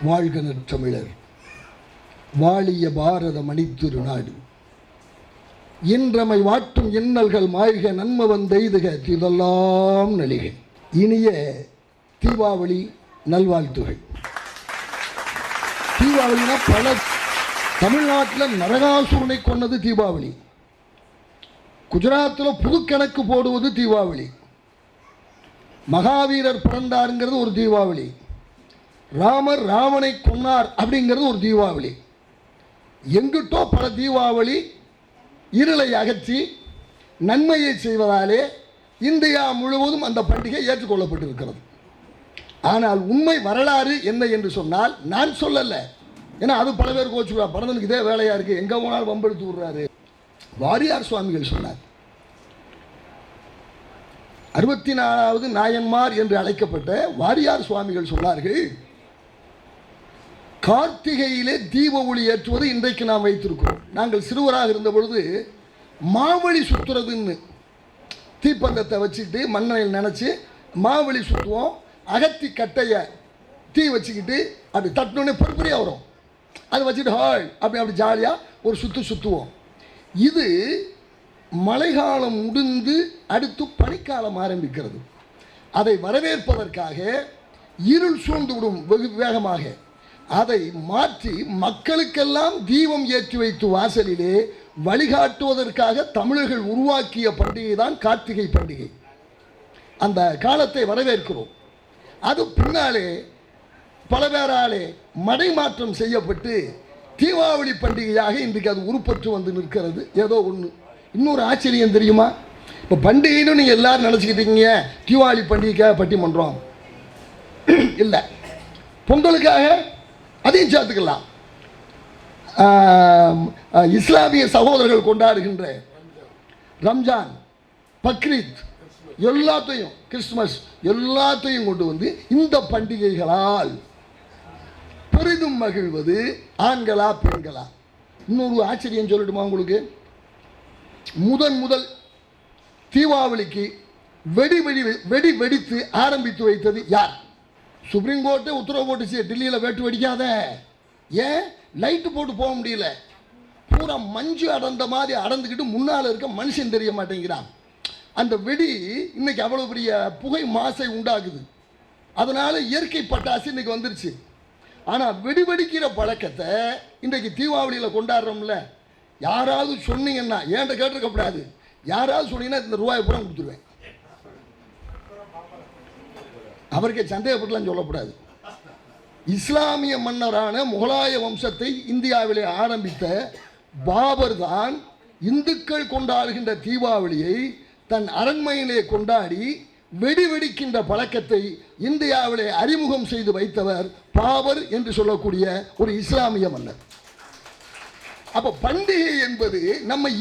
வாழ்க நற்றமிழர், வாழிய பாரத மணித்திருநாடு, இன்றமை வாட்டும் இன்னல்கள் மாழ்க நன்மவன் தெய்துக இதெல்லாம் நலிகை. இனிய தீபாவளி நல்வாழ்த்துகள். தீபாவளினா பல தமிழ்நாட்டில் நரகாசுரனை கொன்னது தீபாவளி, குஜராத்தில் புது கணக்கு போடுவது தீபாவளி, மகாவீரர் பிறந்தாருங்கிறது ஒரு தீபாவளி, ராமர் ராவனை கொன்னார் அப்படிங்கிறது ஒரு தீபாவளி. எங்கிட்டோ பல தீபாவளி இருளை அகற்றி நன்மையை செய்வதாலே இந்தியா முழுவதும் அந்த பண்டிகை ஏற்றுக்கொள்ளப்பட்டிருக்கிறது. ஆனால் உண்மை வரலாறு என்ன என்று சொன்னால் நான் சொல்லலை, ஏன்னா அது பல பேர் கோச்சுவா, பரதனுக்கு இதே வேலையாக இருக்குது, எங்கே போனாலும் வம்பெடுத்து விடுறாரு. வாரியார் சுவாமிகள் சொன்னார், 64வது நாயன்மார் என்று அழைக்கப்பட்ட வாரியார் சுவாமிகள் சொன்னார்கள், கார்த்திகையிலே தீப ஒளி ஏற்றுவது இன்றைக்கு நாம் வைத்திருக்கிறோம். நாங்கள் சிறுவராக இருந்த பொழுது மாவழி சுற்றுறதுன்னு தீப்பந்தத்தை வச்சுக்கிட்டு மண்ணையில் நினச்சி மாவழி சுற்றுவோம். அகத்தி கட்டையை தீ வச்சுக்கிட்டு அப்படி தட்டினோடனே பொறுப்பறியாக வரும், அதை வச்சுட்டு ஹாய் அப்படி ஜாலியாக ஒரு சுற்றுவோம். இது மழைக்காலம் முடிந்து அடுத்து பனிக்காலம் ஆரம்பிக்கிறது. அதை வரவேற்பதற்காக இருள் சூழ்ந்து விடும் வெகு வேகமாக. அதை மாற்றி மக்களுக்கெல்லாம் தீபம் ஏற்றி வைத்து வாசலிலே வழிகாட்டுவதற்காக தமிழர்கள் உருவாக்கிய பண்டிகை தான் கார்த்திகை பண்டிகை. அந்த காலத்தை வரவேற்கிறோம். அது பின்னாலே பல பேராலே மடை மாற்றம் செய்யப்பட்டு தீபாவளி பண்டிகையாக இன்றைக்கு அது உருப்பற்று வந்து நிற்கிறது. ஏதோ ஒன்று. இன்னொரு ஆச்சரியம் தெரியுமா? இப்போ பண்டிகைன்னு நீங்கள் எல்லாரும் நினச்சிக்கிட்டீங்க தீபாவளி பண்டிகைக்காக பட்டிமன்றம் இல்லை, பொங்கலுக்காக அதையும் சேர்த்துக்கலாம். இஸ்லாமிய சகோதரர்கள் கொண்டாடுகின்ற ரம்ஜான், பக்ரீத் எல்லாத்தையும், கிறிஸ்துமஸ் எல்லாத்தையும் கொண்டு வந்து இந்த பண்டிகைகளால் பெரிதும் மகிழ்வது ஆண்களா பெண்களா? இன்னொரு ஆச்சரியம் சொல்லட்டுமா உங்களுக்கு? முதல் தீபாவளிக்கு வெடி வெடித்து ஆரம்பித்து வைத்தது யார்? சுப்ரீம் கோர்ட்டே உத்தரவு போட்டுச்சு, டெல்லியில் வேட்டு வெடிக்காத. ஏன்? லைட்டு போட்டு போக முடியல, பூரா மஞ்சு அடர்ந்த மாதிரி அடர்ந்துக்கிட்டு முன்னால் இருக்க மனுஷன் தெரிய மாட்டேங்கிறான். அந்த வெடி இன்னைக்கு அவ்வளோ பெரிய புகை மாசை உண்டாக்குது. அதனால இயற்கை பட்டாசு இன்னைக்கு வந்துருச்சு. ஆனால் வெடிக்கிற பழக்கத்தை இன்றைக்கு தீபாவளியில் கொண்டாடுறோம்ல. யாராவது சொன்னீங்கன்னா, ஏன்ட்ட கேட்டிருக்கப்படாது, யாராவது சொன்னீங்கன்னா இந்த ரூபாய் பூரா கொடுத்துருவேன். அவருக்கே சந்தேகப்பட்டுலாம் சொல்லக்கூடாது. இஸ்லாமிய மன்னரான முகலாய வம்சத்தை இந்தியாவிலே ஆரம்பித்த பாபர் தான் இந்துக்கள் கொண்டாடுகின்ற தீபாவளியை தன் அரண்மையிலே கொண்டாடி வெடிக்கின்ற பழக்கத்தை இந்தியாவிலே அறிமுகம் செய்து வைத்தவர் பாபர் என்று சொல்லக்கூடிய ஒரு இஸ்லாமிய மன்னர். அப்ப பண்டிகை என்பது நம்மை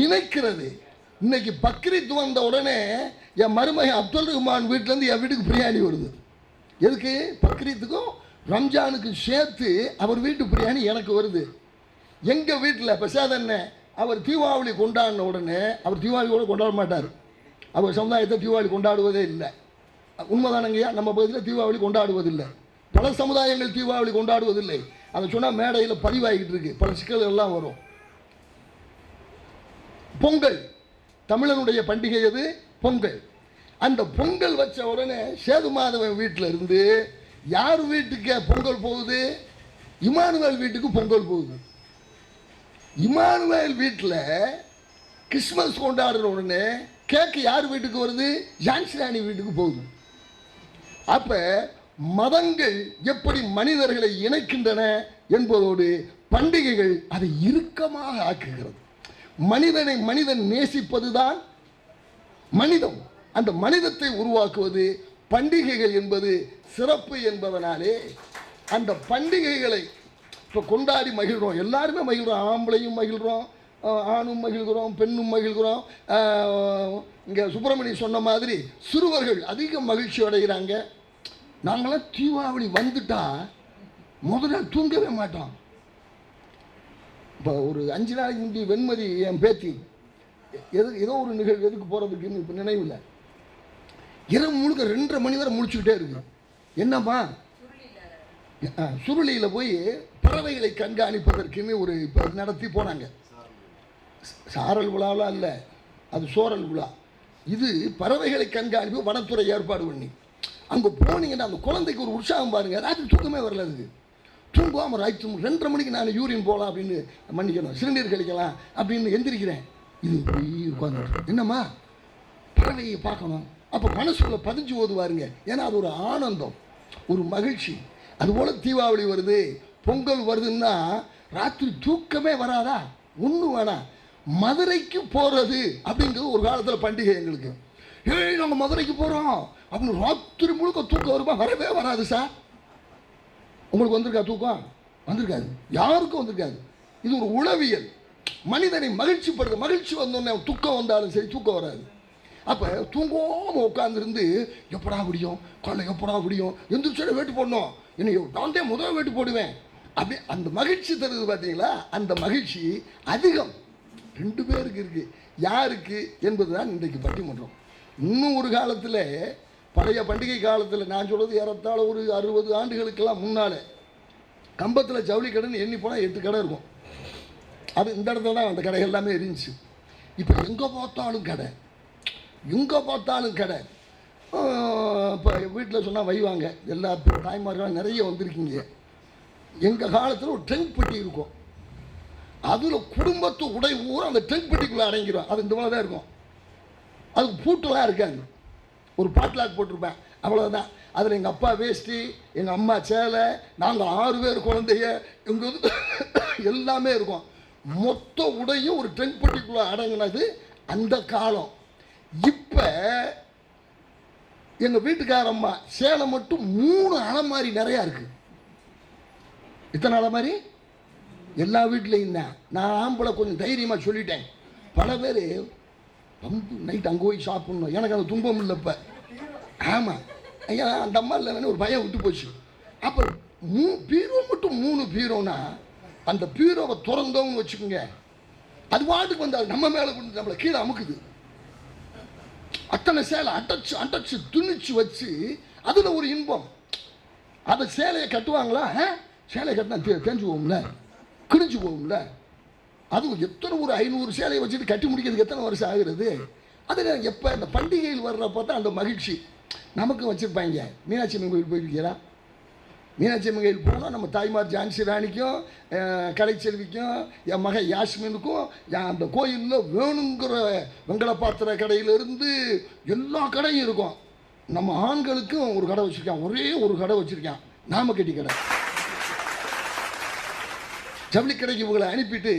இணைக்கிறது. இன்னைக்கு பக்ரீத் வந்த உடனே என் மருமகன் அப்துல் ரஹ்மான் வீட்டிலேருந்து என் வீட்டுக்கு பிரியாணி வருது. எதுக்கு? பக்ரீத்துக்கும் ரம்ஜானுக்கும் சேர்த்து அவர் வீட்டு பிரியாணி எனக்கு வருது. எங்கள் வீட்டில் பிரசாதண்ண அவர் தீபாவளி கொண்டாடின உடனே, அவர் தீபாவளி கூட கொண்டாட மாட்டார், அவர் சமுதாயத்தை தீபாவளி கொண்டாடுவதே இல்லை. உண்மைதானங்கய்யா? நம்ம பகுதியில் தீபாவளி கொண்டாடுவதில்லை, பல சமுதாயங்கள் தீபாவளி கொண்டாடுவதில்லை. அதை சொன்னால் மேடையில் பதிவாகிட்டு இருக்கு, பல சிக்கல்கள் எல்லாம் வரும். பொங்கல் தமிழனுடைய பண்டிகை, அது பொங்கல். அந்த பொங்கல் வச்ச உடனே சேது மாதவன் வீட்டில் இருந்து யார் வீட்டுக்கு பொங்கல் போகுது? இமானுவேல் வீட்டுக்கு பொங்கல் போகுது. இமானுவேல் வீட்டில் கிறிஸ்மஸ் கொண்டாடுற உடனே கேக்கு யார் வீட்டுக்கு வருது? ஜான்சி ராணி வீட்டுக்கு போகுது. அப்போ மதங்கள் எப்படி மனிதர்களை இணைக்கின்றன என்பதோடு பண்டிகைகள் அதை இறுக்கமாக ஆக்குகிறது. மனிதன் நேசிப்பதுதான் மனிதம். அந்த மனிதத்தை உருவாக்குவது பண்டிகைகள் என்பது சிறப்பு என்பதனாலே அந்த பண்டிகைகளை இப்போ கொண்டாடி மகிழ்கிறோம். எல்லாருமே மகிழ்கிறோம், ஆம்பளையும் மகிழ்கிறோம், ஆணும் மகிழ்கிறோம், பெண்ணும் மகிழ்கிறோம். இங்கே சுப்பிரமணியம் சொன்ன மாதிரி சிறுவர்கள் அதிக மகிழ்ச்சி அடைகிறாங்க. நாங்களாம் தீபாவளி வந்துட்டா முதல் நாள் தூங்கவே மாட்டோம். இப்போ ஒரு 5 நாளைக்கு முந்தி வெண்மதி என் பேத்தி ஏதோ ஒரு நிகழ்வு எதுக்கு போகிறதுக்குன்னு இப்போ நினைவில் இரவு முழுக்க 2:30 மணி வரை முழிச்சுக்கிட்டே இருக்கு. என்னம்மா சுருளியில் போய் பறவைகளை கண்காணிப்பதற்குன்னு ஒரு இப்போ நடத்தி போனாங்க. சாரல் விழாவெலாம் இல்லை, அது சோரல் விழா. இது பறவைகளை கண்காணிப்பு வனத்துறை ஏற்பாடு பண்ணி அங்கே போனீங்கன்னா அந்த குழந்தைக்கு ஒரு உற்சாகம் பாருங்கள். ராத்திரி தூக்கமே வரல. அதுக்கு தூங்குவாமல் ராய்ச்சி 2:30 மணிக்கு நான் யூரின் போகலாம் அப்படின்னு, மன்னிக்கணும், சிறுநீர் கழிக்கலாம் அப்படின்னு எந்திரிக்கிறேன். இது போய் உட்காந்து என்னம்மா பறவையை பார்க்கணும். அப்போ மனசுக்குள்ள பதிஞ்சு ஓதுவாருங்க. ஏன்னா அது ஒரு ஆனந்தம், ஒரு மகிழ்ச்சி. அதுபோல் தீபாவளி வருது, பொங்கல் வருதுன்னா ராத்திரி தூக்கமே வராதா? ஒன்றும் வேணாம், மதுரைக்கு போகிறது அப்படிங்கிறது ஒரு காலத்தில் பண்டிகை எங்களுக்கு. ஏய் நாங்கள் மதுரைக்கு போகிறோம் அப்படின்னு ராத்திரி முழுக்க தூக்கம் வருமா? வரவே வராது சார். உங்களுக்கு வந்திருக்கா தூக்கம்? வந்திருக்காது, யாருக்கும் வந்திருக்காது. இது ஒரு உளவியல், மனிதனை மகிழ்ச்சிப்படுது. மகிழ்ச்சி வந்தோடனே தூக்கம் வந்தாலும் சரி தூக்கம் வராது. அப்போ தூங்காமல் உட்காந்துருந்து எப்படா முடியும், காலை எப்படா முடியும், எந்திரிச்சோட வேட்டு போடணும், என்னையோ நான் தான் முதல் வேட்டு போடுவேன் அப்படி அந்த மகிழ்ச்சி தருது பார்த்தீங்களா? அந்த மகிழ்ச்சி அதிகம் 2 பேருக்கு இருக்குது. யாருக்கு என்பது தான் இன்றைக்கு பட்டிமன்றம். இன்னும் ஒரு காலத்தில், பழைய பண்டிகை காலத்தில், நான் சொல்கிறது ஏறத்தாழ ஒரு 60 ஆண்டுகளுக்கெல்லாம் முன்னால், கம்பத்தில் ஜவுளி கடைன்னு எண்ணி போனால் 8 கடை இருக்கும். அது இந்த இடத்துல தான் அந்த கடை எல்லாமே இருந்துச்சு. இப்போ எங்கே பார்த்தாலும் கடை, எங்கே பார்த்தாலும் கடை. இப்போ வீட்டில் சொன்னால் வைவாங்க, எல்லா தாய்மார்களும் நிறைய வந்திருக்கீங்க. எங்கள் காலத்தில் ஒரு ட்ரெங்க் பெட்டி இருக்கும், அதில் குடும்பத்து உடை ஊர் அந்த ட்ரெங்க் பெட்டிக்குள்ளே அடங்கிடும். அது இந்த மாதிரி தான் இருக்கும், அதுக்கு பூட்டெல்லாம் இருக்காது, ஒரு பாட்லாக் போட்டிருப்பேன், அவ்வளோதான். அதில் எங்கள் அப்பா வேஷ்டி, எங்கள் அம்மா சேலை, நாங்கள் 6 பேர் குழந்தைய, எங்கள் வந்து எல்லாமே இருக்கும். மொத்த உடையும் ஒரு ட்ரெங்க் பெட்டிக்குள்ளே அடங்கினது அந்த காலம். இப்போ எங்கள் வீட்டுக்காரம்மா சேலை மட்டும் 3 அலமாரி நிறையா இருக்குது. இத்தனை அலமாரி எல்லா வீட்லேயும் தான். நான் ஆம்பளை கொஞ்சம் தைரியமாக சொல்லிட்டேன். பல பேர் வந்து நைட் அங்கே போய் சாப்பிட்ணும், எனக்கு அந்த துன்பம் இல்லை இப்போ. ஆமாம், ஐயா அந்த அம்மா இல்லைன்னு ஒரு பயம் விட்டு போச்சு. அப்போ பீரோ மட்டும் 3 பீரோனா, அந்த பீரோவை திறந்தோம்னு வச்சுக்கோங்க, அது பாட்டுக்கு வந்து அது நம்ம மேலே கொண்டு நம்மளை கீழே அமுக்குது. அத்தனை சேலை அடைச்சு துணிச்சு வச்சு அதில் ஒரு இன்பம். அதை சேலையை கட்டுவாங்களா? சேலையை கட்டினா தேஞ்சு போகும்ல, கிழிஞ்சு போகும்ல. அது எத்தனை ஒரு 500 சேலையை வச்சுட்டு கட்டி முடிக்கிறதுக்கு எத்தனை வருஷம் ஆகுறது? அதில் எப்போ இந்த பண்டிகையில் வர்றப்போ தான் அந்த மகிழ்ச்சி. நமக்கும் வச்சுருப்பாங்க. மீனாட்சி அம்மன் கோயில் போயிருக்கிறா? மீனாட்சி அம்மன் கோயில் போனால் நம்ம தாய்மார் ஜான்சி ராணிக்கும் கலைச்செல்விக்கும் என் மகன் யாஸ்மினுக்கும் அந்த கோயிலில் வேணுங்கிற வெங்கல பாத்திர கடையிலேருந்து எல்லா கடையும் இருக்கும். நம்ம ஆண்களுக்கும் ஒரு கடை வச்சுருக்கான், ஒரே ஒரு கடை வச்சுருக்கான், நாமக்கட்டி கடை. ஜவுளி கடைக்கு இவங்களை அனுப்பிட்டு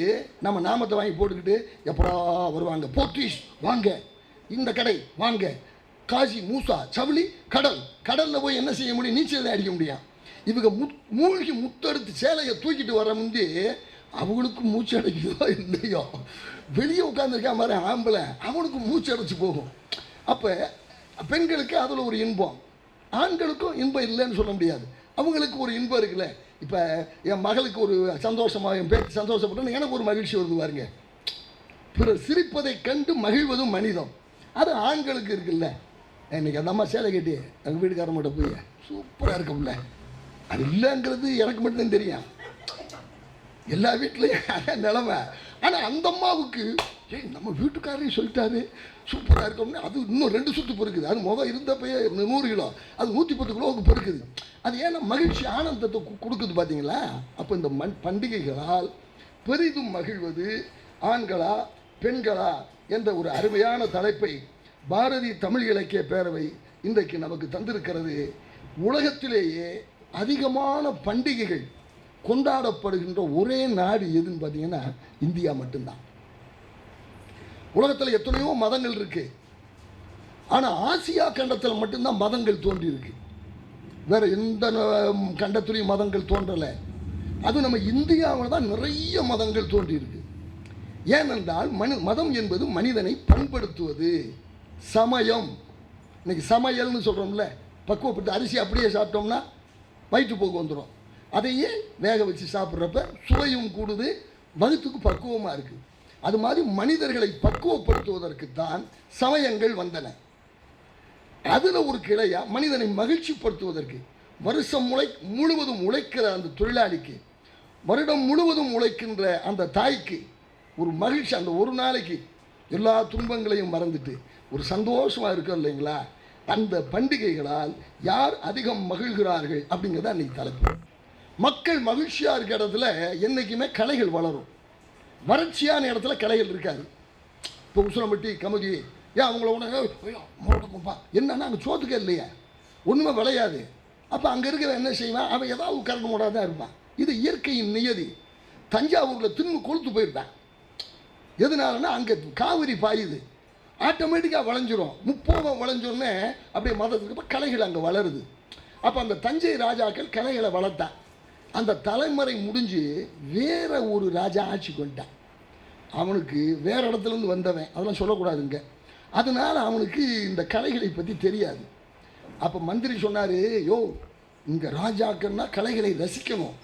நம்ம நாமத்தை வாங்கி போட்டுக்கிட்டு எப்படா வருவாங்க. போத்தீஸ் வாங்க, இந்த கடை வாங்க, காசி மூசா ஜவுளி கடல். கடலில் போய் என்ன செய்ய முடியும்? நீச்சல் தான் அடிக்க முடியும். இவங்க மூழ்கி முத்தெடுத்து சேலையை தூக்கிட்டு வர முந்தி அவங்களுக்கு மூச்சு அடைக்குதோ இல்லையோ, வெளியே உட்காந்துருக்கா மாதிரி ஆம்பளை, அவனுக்கு மூச்சு அடைச்சி போகும். அப்போ பெண்களுக்கு அதில் ஒரு இன்பம், ஆண்களுக்கும் இன்பம் இல்லைன்னு சொல்ல முடியாது. அவங்களுக்கு ஒரு இன்பம் இருக்குல்ல. இப்போ என் மகளுக்கு ஒரு சந்தோஷமாக, என் பேருக்கு சந்தோஷப்பட்டோன்னு எனக்கு ஒரு மகிழ்ச்சி வருது பாருங்க. பிறர் சிரிப்பதை கண்டு மகிழ்வதும் மனிதம், அது ஆண்களுக்கு இருக்குல்ல. இன்னைக்கு அந்த அம்மா சேலை கட்டி எங்கள் வீட்டுக்காரம்கிட்ட போய் சூப்பராக இருக்கும்ல, அது இல்லைங்கிறது எனக்கு மட்டும்தான் தெரியும். எல்லா வீட்லேயும் அதான் நிலமை. ஆனால் அந்த அம்மாவுக்கு நம்ம வீட்டுக்காரையும் சொல்லிட்டாரு சூப்பராக இருக்கோம்னு, அது இன்னும் 2 சுற்று பொறுக்குது. அது முதல் இருந்தப்பயே 100 கிலோ, அது 110 கிலோவுக்கு பொறுக்குது. அது ஏன்னா மகிழ்ச்சி ஆனந்தத்தை கொடுக்குது பார்த்தீங்களா? அப்போ இந்த பண்டிகைகளால் பெரிதும் மகிழ்வது ஆண்களா பெண்களா என்ற ஒரு அருமையான தலைப்பை பாரதி தமிழ் இலக்கிய பேரவை இன்றைக்கு நமக்கு தந்திருக்கிறது. உலகத்திலேயே அதிகமான பண்டிகைகள் கொண்டாடப்படுகின்ற ஒரே நாடு எதுன்னு பார்த்தீங்கன்னா இந்தியா மட்டும்தான். உலகத்தில் எத்தனையோ மதங்கள் இருக்கு, ஆனால் ஆசியா கண்டத்தில் மட்டும்தான் மதங்கள் தோன்றி இருக்கு. வேற எந்த கண்டத்திலையும் மதங்கள் தோன்றலை. அது நம்ம இந்தியாவில் தான் நிறைய மதங்கள் தோன்றி இருக்கு. ஏனென்றால் மதம் என்பது மனிதனை பண்படுத்துவது. சமயம், இன்னைக்கு சமையல்னு சொல்கிறோம்ல, பக்குவப்பட்டு அரிசி அப்படியே சாப்பிட்டோம்னா வயிற்றுப்போக்கு வந்துடும். அதையே வேக வச்சு சாப்பிட்றப்ப சுவையும் கூடுது, வகுத்துக்கு பக்குவமாக இருக்குது. அது மாதிரி மனிதர்களை பக்குவப்படுத்துவதற்குத்தான் சமயங்கள் வந்தன. அதில் ஒரு கிளையா மனிதனை மகிழ்ச்சிப்படுத்துவதற்கு வருஷம் முழுவதும் உழைக்கிற அந்த தொழிலாளிக்கு, வருடம் முழுவதும் உழைக்கின்ற அந்த தாய்க்கு ஒரு மகிழ்ச்சி. அந்த ஒரு நாளைக்கு எல்லா துன்பங்களையும் மறந்துட்டு ஒரு சந்தோஷமாக இருக்கும் இல்லைங்களா? அந்த பண்டிகைகளால் யார் அதிகம் மகிழ்கிறார்கள் அப்படிங்கிறத அன்றைக்கி தலைப்பு. மக்கள் மகிழ்ச்சியாக இருக்கிற இடத்துல என்றைக்குமே கலைகள் வளரும். வறட்சியான இடத்துல கலைகள் இருக்காது. இப்போ உசுரம்பட்டி கமுதி ஏன் அவங்கள உடனே என்னன்னா அங்கே சோத்துக்கே இல்லையா, ஒன்றுமே விளையாது. அப்போ அங்கே இருக்கிற என்ன செய்வான், அவன் ஏதாவது கரண்ட் மூடாக தான் இருப்பான். இது இயற்கையின் நியதி. தஞ்சாவூரில் தின்னு கொளுத்து போயிருப்பான். எதனாலன்னா அங்கே காவிரி பாயுது, ஆட்டோமேட்டிக்காக விளைஞ்சிரும். முப்போகம் விளைஞ்சோடனே அப்படியே மதத்துக்கு இப்போ கலைகள் அங்கே வளருது. அப்போ அந்த தஞ்சை ராஜாக்கள் கலைகளை வளர்த்தான். அந்த தலைமுறை முடிஞ்சு வேற ஒரு ராஜா ஆட்சி கொண்டான். அவனுக்கு வேறு இடத்துலேருந்து வந்தவன், அதெல்லாம் சொல்லக்கூடாதுங்க. அதனால் அவனுக்கு இந்த கலைகளை பற்றி தெரியாது. அப்போ மந்திரி சொன்னார், யோ இங்கே ராஜாக்கள்னா கலைகளை ரசிக்கணும்,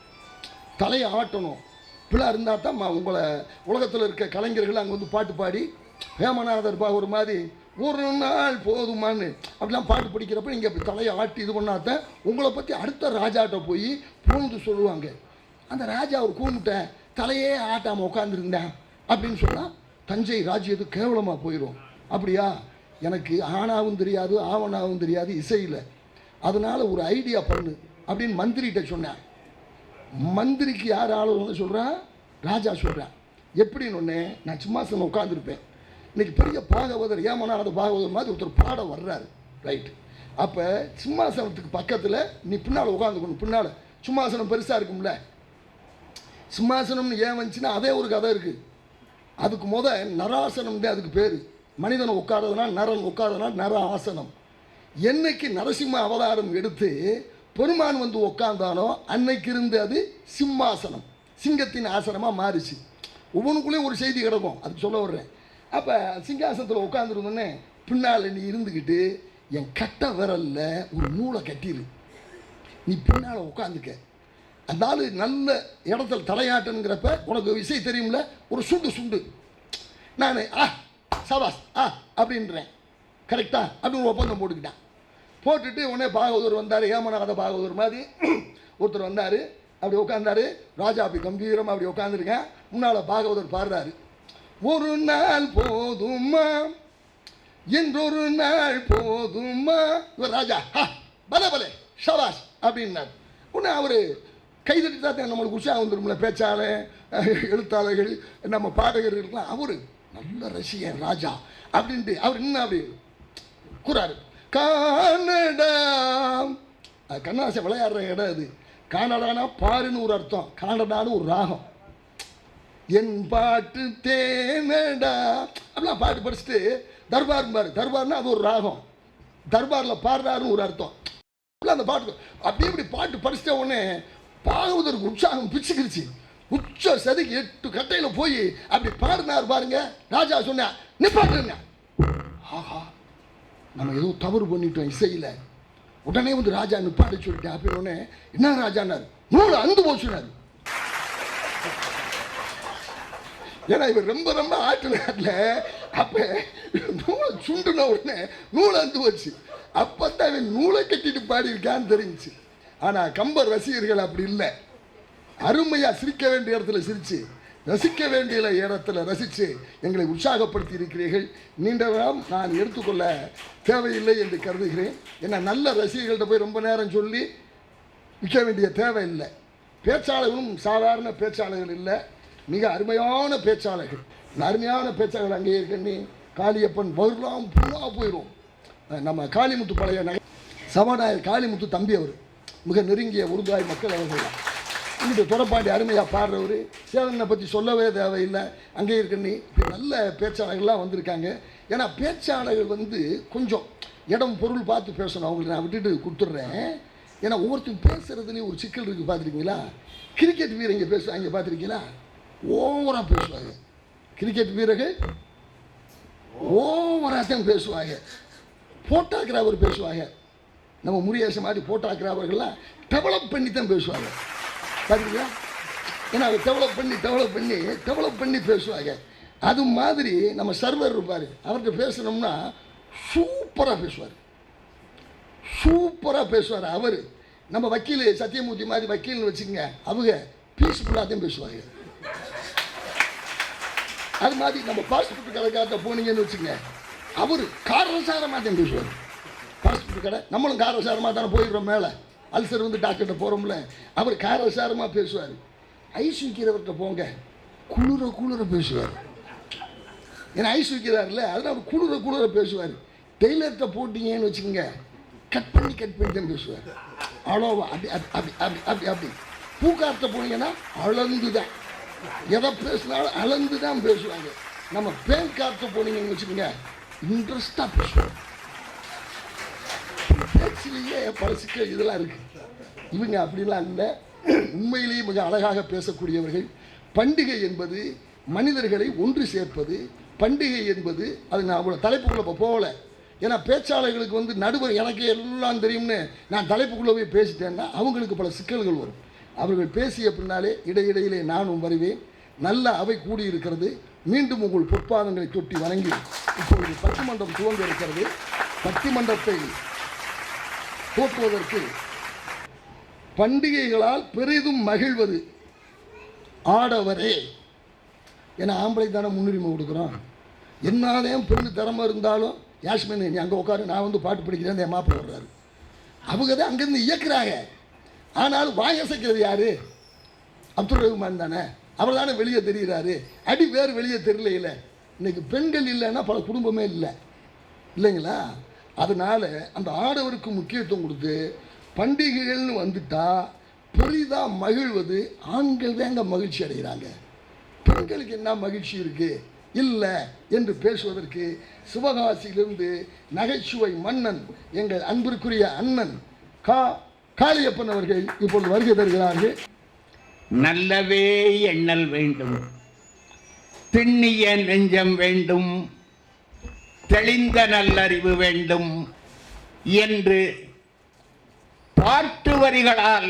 தலையை ஆட்டணும், இப்படிலாம் இருந்தால் தான் உங்களை உலகத்தில் இருக்க கலைஞர்கள் அங்கே வந்து பாட்டு பாடி ஹேமநாதர் ஒரு மாதிரி ஒரு நாள் போதுமான்னு அப்படிலாம் பாட்டு படிக்கிறப்ப நீங்கள் அப்படி தலையை ஆட்டி இது பண்ணாதான் உங்களை பற்றி அடுத்த ராஜாட்ட போய் பூந்து சொல்லுவாங்க. அந்த ராஜா அவர் கூப்பிட்டேன் தலையே ஆட்டாமல் உட்காந்துருந்தேன் அப்படின்னு சொன்னால் தஞ்சை ராஜ்யத்துக்கு கேவலமாக போயிடும். அப்படியா, எனக்கு ஆனாவும் தெரியாது ஆவனாவும் தெரியாது இசையில், அதனால் ஒரு ஐடியா பண்ணு அப்படின்னு மந்திரிகிட்ட சொன்னேன். மந்திரிக்கு யார் ஆளுநர் சொல்கிறான், ராஜா சொல்கிறேன். எப்படின்னு ஒன்று, நான் சிம்மாசனம் உட்காந்துருப்பேன். இன்றைக்கி பெரிய பாகவதர் ஏமனாத பாகவதர் மாதிரி ஒருத்தர் பாட வர்றாரு, ரைட்டு. அப்போ சிம்மாசனத்துக்கு பக்கத்தில் நீ பின்னால் உட்காந்துக்கணும். பின்னால் சிம்மாசனம் பெருசாக இருக்கும்ல, சிம்மாசனம்னு ஏன் வந்துச்சுன்னா அதே ஒரு கதை இருக்குது. அதுக்கு நராசனம்னு அதுக்கு பேர். மனிதனை உட்காரதுனா நரன், உட்காரதுனா நர ஆசனம். என்னைக்கு நரசிம்ம அவதாரம் எடுத்து பெருமான் வந்து உட்காந்தானோ அன்னைக்கு இருந்து அது சிம்மாசனம், சிங்கத்தின் ஆசனமாக மாறிச்சு. ஒவ்வொன்றுக்குள்ளேயும் ஒரு செய்தி கிடக்கும், அதுக்கு சொல்ல வர்றேன். அப்போ சிங்காசனத்தில் உட்காந்துருந்தோன்னே பின்னால் நீ இருந்துக்கிட்டு என் கட்ட விரலில் ஒரு நூலை கட்டிடு, நீ பின்னால் உட்காந்துக்க. அதனால நல்ல இடத்துல தலையாட்டுங்கிறப்ப உனக்கு இசை தெரியும்ல, ஒரு சுண்டு நான் சபாஸ் அப்படின்றேன், கரெக்டா அப்படின்னு ஒப்பந்தம் போட்டுக்கிட்டேன். போட்டுட்டு உடனே பாகவதூர் வந்தார், ஏமநாத பாகவதூர் மாதிரி ஒருத்தர் வந்தார். அப்படி உட்காந்தாரு. ராஜா அப்படி கம்பீரமாக அப்படி உட்காந்துருக்கேன். முன்னால் பாகவதூர் பாடுறாரு, ஒரு நாள் போதுமா என்றொரு நாள் போதுமா. இவர் ராஜா பலே பலே ஷபாஸ் அப்படின்னார். உடனே அவர் கைதட்டி தான் நம்மளுக்கு உற்சாகம் வந்துடும்ல. பேச்சாளர், எழுத்தாளர்கள், நம்ம பாடகர்கள்லாம் அவர் நல்ல ரசிகன் ராஜா அப்படின்ட்டு அவர் இன்னும் அப்படி கூறாரு. கானடா, கண்ணாசை விளையாடுற இடம் அது. கானடானா பாருன்னு ஒரு அர்த்தம், கானடான்னு ஒரு ராகம். என் பாட்டு தேனடா அப்படிலாம் பாட்டு படிச்சுட்டு தர்பார் பாரு, தர்பார்னா அது ஒரு ராகம், தர்பாரில் பாடுறாருன்னு ஒரு அர்த்தம். அந்த பாட்டு அப்படியே இப்படி பாட்டு படிச்சிட்ட உடனே பாகவதற்கு உற்சாகம் பிச்சுக்கிடுச்சு. உச்ச சதிக்கு 8 கட்டையில் போய் அப்படி பாடினார் பாருங்க. ராஜா சொன்னேன் நிப்பாட்டுங்க. ஆஹா, நம்ம ஏதோ தவறு பண்ணிட்டோம் இசையில். உடனே வந்து ராஜா நிப்பாட்டு சொல்லிட்டேன். அப்படின்னு என்ன ராஜானார், நூலை அந்து போச்சுனார். ஏன்னா இவர் ரொம்ப ரொம்ப ஆட்டுனார்ல. அப்போ நூலை சுண்டுன உடனே நூலை அந்து போச்சு. அப்போ தான் இவன் நூலை கட்டிட்டு பாடியிருக்கான்னு தெரிஞ்சிச்சு. ஆனால் கம்பர் ரசிகர்கள் அப்படி இல்லை. அருமையாக சிரிக்க வேண்டிய இடத்துல சிரித்து, ரசிக்க வேண்டிய இடத்துல ரசித்து எங்களை உற்சாகப்படுத்தி இருக்கிறீர்கள். நீண்ட நேரம் நான் எடுத்துக்கொள்ள தேவையில்லை என்று கருதுகிறேன். ஏன்னா நல்ல ரசிகர்கள்ட்ட போய் ரொம்ப நேரம் சொல்லி விற்க வேண்டிய தேவை இல்லை. பேச்சாளர்களும் சாதாரண பேச்சாளர்கள் இல்லை, மிக அருமையான பேச்சாளர்கள். அருமையான பேச்சாளர்கள் அங்கே இருக்கண்ணி காளியப்பன் வரலாம் ஃபுல்லாக போயிடும். நம்ம காளிமுத்து பழைய சபாநாயகர் காளிமுத்து தம்பி, அவர் மிக நெருங்கிய உருதாய் மக்கள் அவர்கள். இங்கிட்டு தொடப்பாண்டி அருமையாக பாடுறவர், சேதனை பற்றி சொல்லவே தேவையில்லை. அங்கே இருக்கண்ணி இப்படி நல்ல பேச்சாளர்கள்லாம் வந்திருக்காங்க. ஏன்னா பேச்சாளர்கள் வந்து கொஞ்சம் இடம் பொருள் பார்த்து பேசணும். அவங்களுக்கு நான் விட்டுட்டு கொடுத்துட்றேன். ஏன்னா ஒவ்வொருத்தரும் பேசுகிறதுலேயும் ஒரு சிக்கல் இருக்குது. பார்த்துருக்கீங்களா? கிரிக்கெட் வீரங்க பேசுவாங்க, பார்த்துருக்கீங்களா? ஓவராக பேசுவாங்க. கிரிக்கெட் வீரர்கள் ஓவராக தான் பேசுவாங்க. போட்டோகிராஃபர் பேசுவாங்க. நம்ம முருகேச மாதிரி போட்டோகிராஃபர்கள்லாம் டெவலப் பண்ணி தான் பேசுவாங்க, பார்த்துருக்கீங்களா? ஏன்னா அதை டெவலப் பண்ணி பேசுவாங்க. அது மாதிரி நம்ம சர்வர் இருப்பார், அவர்கிட்ட பேசணும்னா சூப்பராக பேசுவார். அவர் நம்ம வக்கீல் சத்தியமூர்த்தி மாதிரி வக்கீல்னு வச்சுக்கோங்க, அவங்க பீஸ்ஃபுல்லாக தான் பேசுவாங்க. அது மாதிரி நம்ம ஃபாஸ்ட் ஃபுட் கடைக்காட்ட போனீங்கன்னு வச்சுக்கோங்க, அவர் காரசாரமாக தான் பேசுவார். ஃபாஸ்ட் ஃபுட் கடை நம்மளும் காரசாரமாக தானே போயிடுறோம், மேலே அல்சர் வந்து டாக்டர்கிட்ட போகிறோம்ல, அவர் காரசாரமாக பேசுவார். ஐஸ் விற்கிறவர்கிட்ட போங்க, குளிர பேசுவார். ஏன்னா ஐஸ் விற்கிறார்ல, அதனால் அவர் குளிர பேசுவார். டெய்லர்கிட்ட போட்டிங்கன்னு வச்சுக்கோங்க, கட் பண்ணி தான் பேசுவார். அவ்வளோவா அப்படி அப்படி அப்படி அப்படி அப்படி. பூக்கார்ட்ட போனீங்கன்னா அளந்து தான், எதை பேசினாலும் அளந்து தான் பேசுவாங்க. நம்ம பேங்க் கார்ட்ட போனீங்கன்னு வச்சுக்கோங்க, இன்ட்ரெஸ்டாக பேசுவாங்க. பேச்சிலேயே பல சிக்கல் இதெல்லாம் இருக்குது. இவங்க அப்படிலாம் இல்லை, உண்மையிலேயே மிக அழகாக பேசக்கூடியவர்கள். பண்டிகை என்பது மனிதர்களை ஒன்று சேர்ப்பது. பண்டிகை என்பது அது நான் அவ்வளோ தலைப்புக்குள்ளே இப்போ போகலை. ஏன்னா பேச்சாளர்களுக்கு வந்து நடுவர் எனக்கு எல்லாம் தெரியும்னு நான் தலைப்புக்குள்ளே போய் பேசிட்டேன்னா அவங்களுக்கு பல சிக்கல்கள் வரும். அவர்கள் பேசிய பின்னாலே இடையிடையிலே நானும் வருவேன். நல்ல அவை கூடியிருக்கிறது. மீண்டும் உங்கள் பொற்பாதங்களை தொட்டி வணங்கி இப்பொழுது பட்டிமன்றம் துவங்க இருக்கிறது. பட்டிமன்றத்தை போற்றுவதற்கு பண்டிகைகளால் பெரிதும் மகிழ்வது ஆடவரே. ஏன்னா ஆம்பளை தானே முன்னுரிமை கொடுக்குறோம். என்னாலையும் பெண்ணு திறமை இருந்தாலும் யாஸ்மின் நீ அங்கே உட்காரு, நான் வந்து பாட்டு படிக்கிறேன், என் மாப்பிள்ளை வர்றாரு. அவங்க தான் அங்கேருந்து இயக்குறாங்க. ஆனாலும் வாயசைக்கிறது யார்? அப்துல் ரஹ்மான் தானே. அவர் தானே வெளியே தெரிகிறாரு. அடி வேறு வெளியே தெரியல. இன்றைக்கி பெண்கள் இல்லைன்னா பல குடும்பமே இல்லை, இல்லைங்களா? அதனால் அந்த ஆடவருக்கு முக்கியத்துவம் கொடுத்து பண்டிகைகள்னு வந்துட்டால் பெரிதாக மகிழ்வது ஆண்கள் தாங்க மகிழ்ச்சி அடைகிறாங்க. பெண்களுக்கு என்ன மகிழ்ச்சி இருக்குது இல்லை என்று பேசுவதற்கு சிவகாசியிலிருந்து நகைச்சுவை மன்னன் எங்கள் அன்பிற்குரிய அண்ணன் காளியப்பன் அவர்கள் இப்பொழுது வருகை தருகிறார்கள். நல்லவே எண்ணல் வேண்டும், திண்ணிய நெஞ்சம் வேண்டும், தெளிந்த நல்லறிவு வேண்டும் என்று பாட்டு வரிகளால்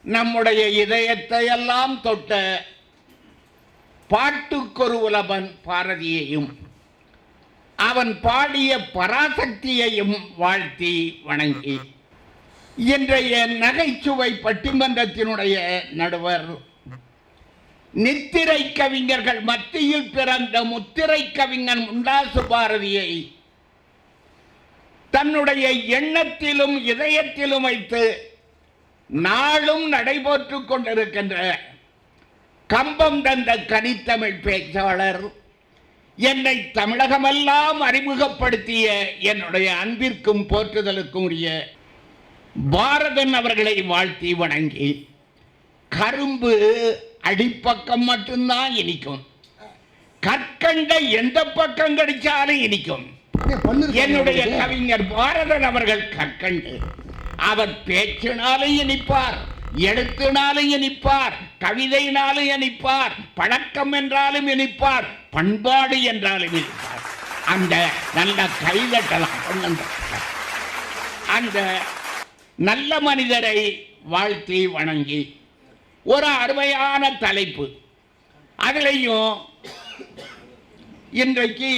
நம்முடைய இதயத்தை எல்லாம் தொட்ட பாட்டுக்கொரு உலவன் பாரதியையும் அவன் பாடிய பராசக்தியையும் வாழ்த்தி வணங்கி இன்றைய நகைச்சுவை பட்டிமன்றத்தினுடைய நடுவர் நித்திரை கவிஞர்கள் மத்தியில் பிறந்த முத்திரை கவிஞன் முண்டாசு பாரதியை தன்னுடைய எண்ணத்திலும் இதயத்திலும் வைத்து நாளும் நடைபெற்றுக் கொண்டிருக்கின்ற கம்பம் தந்த கனித்தமிழ் பேச்சாளர், என்னை தமிழகமெல்லாம் அறிமுகப்படுத்திய என்னுடைய அன்பிற்கும் போற்றுதலுக்கும் உரிய பாரதன் அவர்களை வாழ்த்தி வணங்கி, கரும்பு அடிப்பக்கம் மட்டும்தான் இனிக்கும், கற்கண்ட எந்த பக்கம் கடிச்சாலும் இனிக்கும். என்னுடைய கவிஞர் பாரதன் அவர்கள் கற்கண்டு. அவர் பேச்சினாலும் இனிப்பார், எழுத்தினாலும் இனிப்பார், கவிதையினாலும் இனிப்பார், பழக்கம் என்றாலும் இனிப்பார், பண்பாடு என்றாலும் இனிப்பார். அந்த நல்ல கைதட்டலாம். அந்த நல்ல மனிதரை வாழ்த்தி வணங்கி ஒரு அருமையான தலைப்பு. அதிலையும் இன்றைக்கு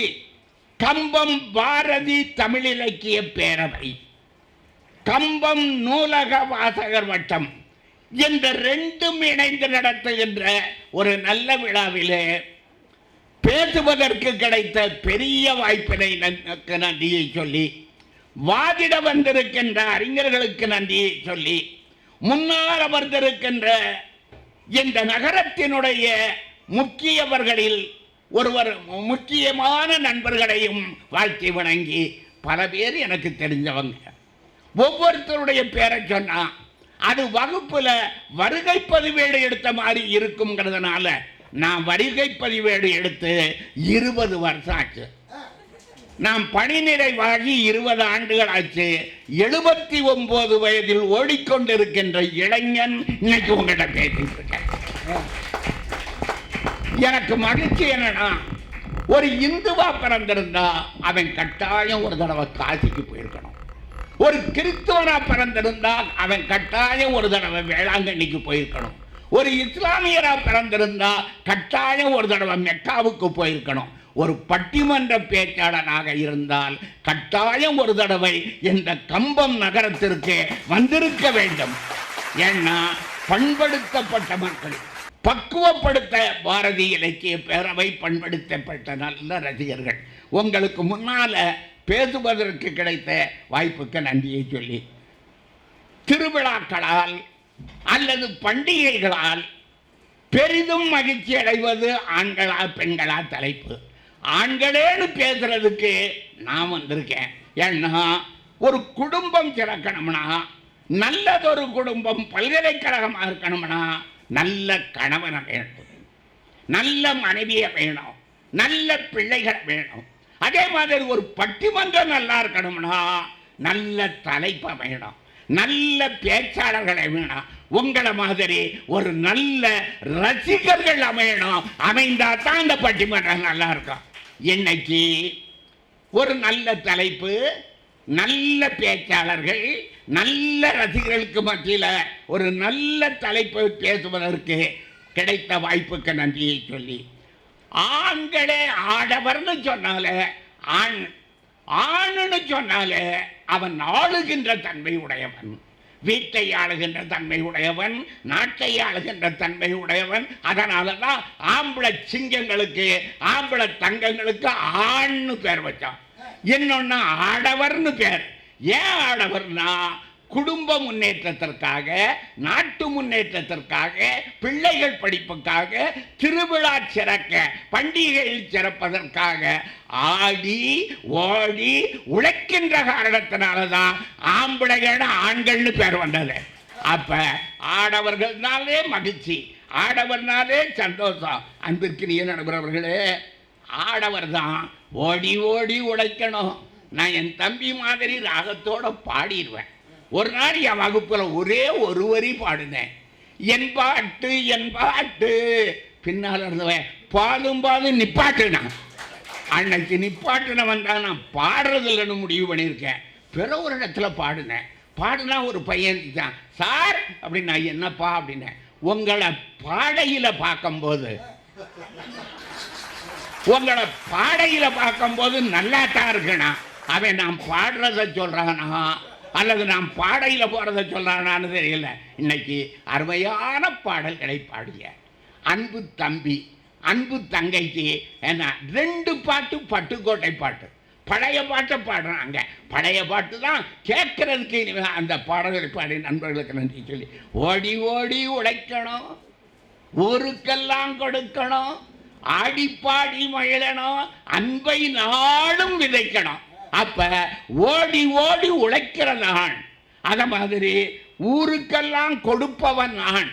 கம்பம் பாரதி தமிழ் இலக்கிய பேரவை, கம்பம் நூலக வாசகர் வட்டம் என்ற ரெண்டும் இணைந்து நடத்துகின்ற ஒரு நல்ல விழாவிலே பேசுவதற்கு கிடைத்த பெரிய வாய்ப்பினை நன்றியை சொல்லி, வாதிட வந்திருக்கின்ற அறிஞர்களுக்கு நன்றியை சொல்லி, முன்னால் அமர்ந்திருக்கின்ற இந்த நகரத்தினுடைய முக்கியவர்களில் ஒருவர் முக்கியமான நண்பர்களையும் வாழ்த்தி வணங்கி, பல பேர் எனக்கு தெரிஞ்சவங்க. ஒவ்வொருத்தருடைய பேரை சொன்னா அது வகுப்புல வருகை பதிவேடு எடுத்த மாதிரி இருக்குங்கிறதுனால நான் வருகை பதிவேடு எடுத்து 20 வருஷம் ஆச்சு. நாம் பணி நிறைவாகி 20 ஆண்டுகள் ஆச்சு. 79 வயதில் ஓடிக்கொண்டிருக்கின்ற இளைஞன் இன்னைக்கு உங்கள்கிட்ட பேசிட்டு இருக்கேன். எனக்கு மகிழ்ச்சி என்னன்னா, ஒரு இந்துவா பிறந்திருந்தா அவன் கட்டாயம் ஒரு தடவை காசிக்கு போயிருக்கணும். ஒரு கிறிஸ்தவனா பிறந்திருந்தால் அவன் கட்டாயம் ஒரு தடவை வேளாங்கண்ணிக்கு போயிருக்கணும். ஒரு இஸ்லாமியரா பிறந்திருந்தா கட்டாயம் ஒரு தடவை மெக்காவுக்கு போயிருக்கணும். ஒரு பட்டிமன்ற பேச்சாளராக இருந்தால் கட்டாயம் ஒரு தடவை இந்த கம்பம் நகரத்திற்கு வந்திருக்க வேண்டும். ஏன்னா பண்படுத்தப்பட்ட மக்கள், பக்குவப்படுத்த பாரதி இலக்கிய பேரவை பண்படுத்தப்பட்ட நல்ல ரசிகர்கள். உங்களுக்கு முன்னால பேசுவதற்கு கிடைத்த வாய்ப்புக்கு நன்றியை சொல்லி, திருவிழாக்களால் அல்லது பண்டிகைகளால் பெரிதும் மகிழ்ச்சி அடைவது ஆண்களா பெண்களா தலைப்பு. ஆண்களேன்னு பேசுறதுக்கு நான் வந்திருக்கேன். ஏன்னா ஒரு குடும்பம் சிறக்கணும்னா, நல்லதொரு குடும்பம் பல்கலைக்கழகமாக இருக்கணும்னா நல்ல கணவனை வேணும், நல்ல மனைவியை வேணும், நல்ல பிள்ளைகளை வேணும். அதே மாதிரி ஒரு பட்டிமன்றம் நல்லா இருக்கணும்னா நல்ல தலைப்பை வேணும், நல்ல பேச்சாளர்களை வேணும், உங்களை மாதிரி ஒரு நல்ல ரசிகர்கள் அமையணும். அமைந்தா தான் அந்த பட்டிமன்றம் நல்லா இருக்கும். இன்னைக்கு ஒரு நல்ல தலைப்பு, நல்ல பேச்சாளர்கள், நல்ல ரசிகர்களுக்கு மத்தியில் ஒரு நல்ல தலைப்பை பேசுவதற்கு கிடைத்த வாய்ப்புக்கு நன்றியை சொல்லி, ஆண்களே ஆடவர்னு சொன்னாலே ஆணுன்னு சொன்னாலே அவன் ஆளுகின்ற தன்மை உடையவன், வீட்டை ஆளுகின்ற தன்மை உடையவன், நாட்டை ஆளுகின்ற தன்மை உடையவன். அதனால தான் ஆம்பளை சிங்கங்களுக்கு, ஆம்பளை தங்கங்களுக்கு ஆண்னு பேர் வச்சான். இன்னொன்னு ஆடவர்னு பேர். ஏன் ஆடவர்னா குடும்ப முன்னேற்றத்திற்காக, நாட்டு முன்னேற்றத்திற்காக, பிள்ளைகள் படிப்புக்காக, திருவிழா சிறக்க, பண்டிகைகள் சிறப்பதற்காக ஆடி ஓடி உழைக்கின்ற காரணத்தினாலதான் ஆம்பளைகள் ஆண்கள்னு பேர் வந்தது. அப்ப ஆடவர்கள்னாலே மகிழ்ச்சி, ஆடவர்னாலே சந்தோஷம். அன்பிற்கினிய நடுவர்களே, ஆடவர் தான் ஓடி ஓடி உழைக்கணும். நான் என் தம்பி மாதிரி ராகத்தோட பாடிடுவேன். ஒரு நாள் என் வகுப்புல ஒரே ஒரு வரி பாடுனேன், என் பாட்டு என் பாட்டு. பின்னால் இருந்தவன் பாடும் நிப்பாட்டுனா, அன்னைக்கு நிப்பாட்டுனவன் தான் நான் பாடுறதில்லைன்னு முடிவு பண்ணியிருக்கேன். பிற ஒரு இடத்துல பாடுனா ஒரு பையன் தான், சார் அப்படின்னா என்னப்பா அப்படின்னேன். உங்களை பாடையில பார்க்கும்போது நல்லா தான் இருக்குண்ணா. அவன் நான் பாடுறத சொல்றானா அல்லது நாம் பாடையில் போகிறத சொல்கிறானான்னு தெரியல. இன்னைக்கு அருமையான பாடல்களை பாடிய அன்பு தம்பி, அன்பு தங்கைக்கு என்ன 2 பாட்டு பட்டுக்கோட்டை பாட்டு, பழைய பாட்டை பாடுறாங்க. பழைய பாட்டு தான் கேட்கறதுக்கு. அந்த பாடல்களை பாடி நண்பர்களுக்கு நன்றி சொல்லி, ஓடி ஓடி உழைக்கணும், ஊருக்கெல்லாம் கொடுக்கணும், ஆடிப்பாடி மகிழணும், அன்பை நாளும் விதைக்கணும். அப்ப ஓடி ஓடி உழைக்கிறது ஆண், அத மாதிரி ஊருக்கெல்லாம் கொடுப்பவன் ஆண்,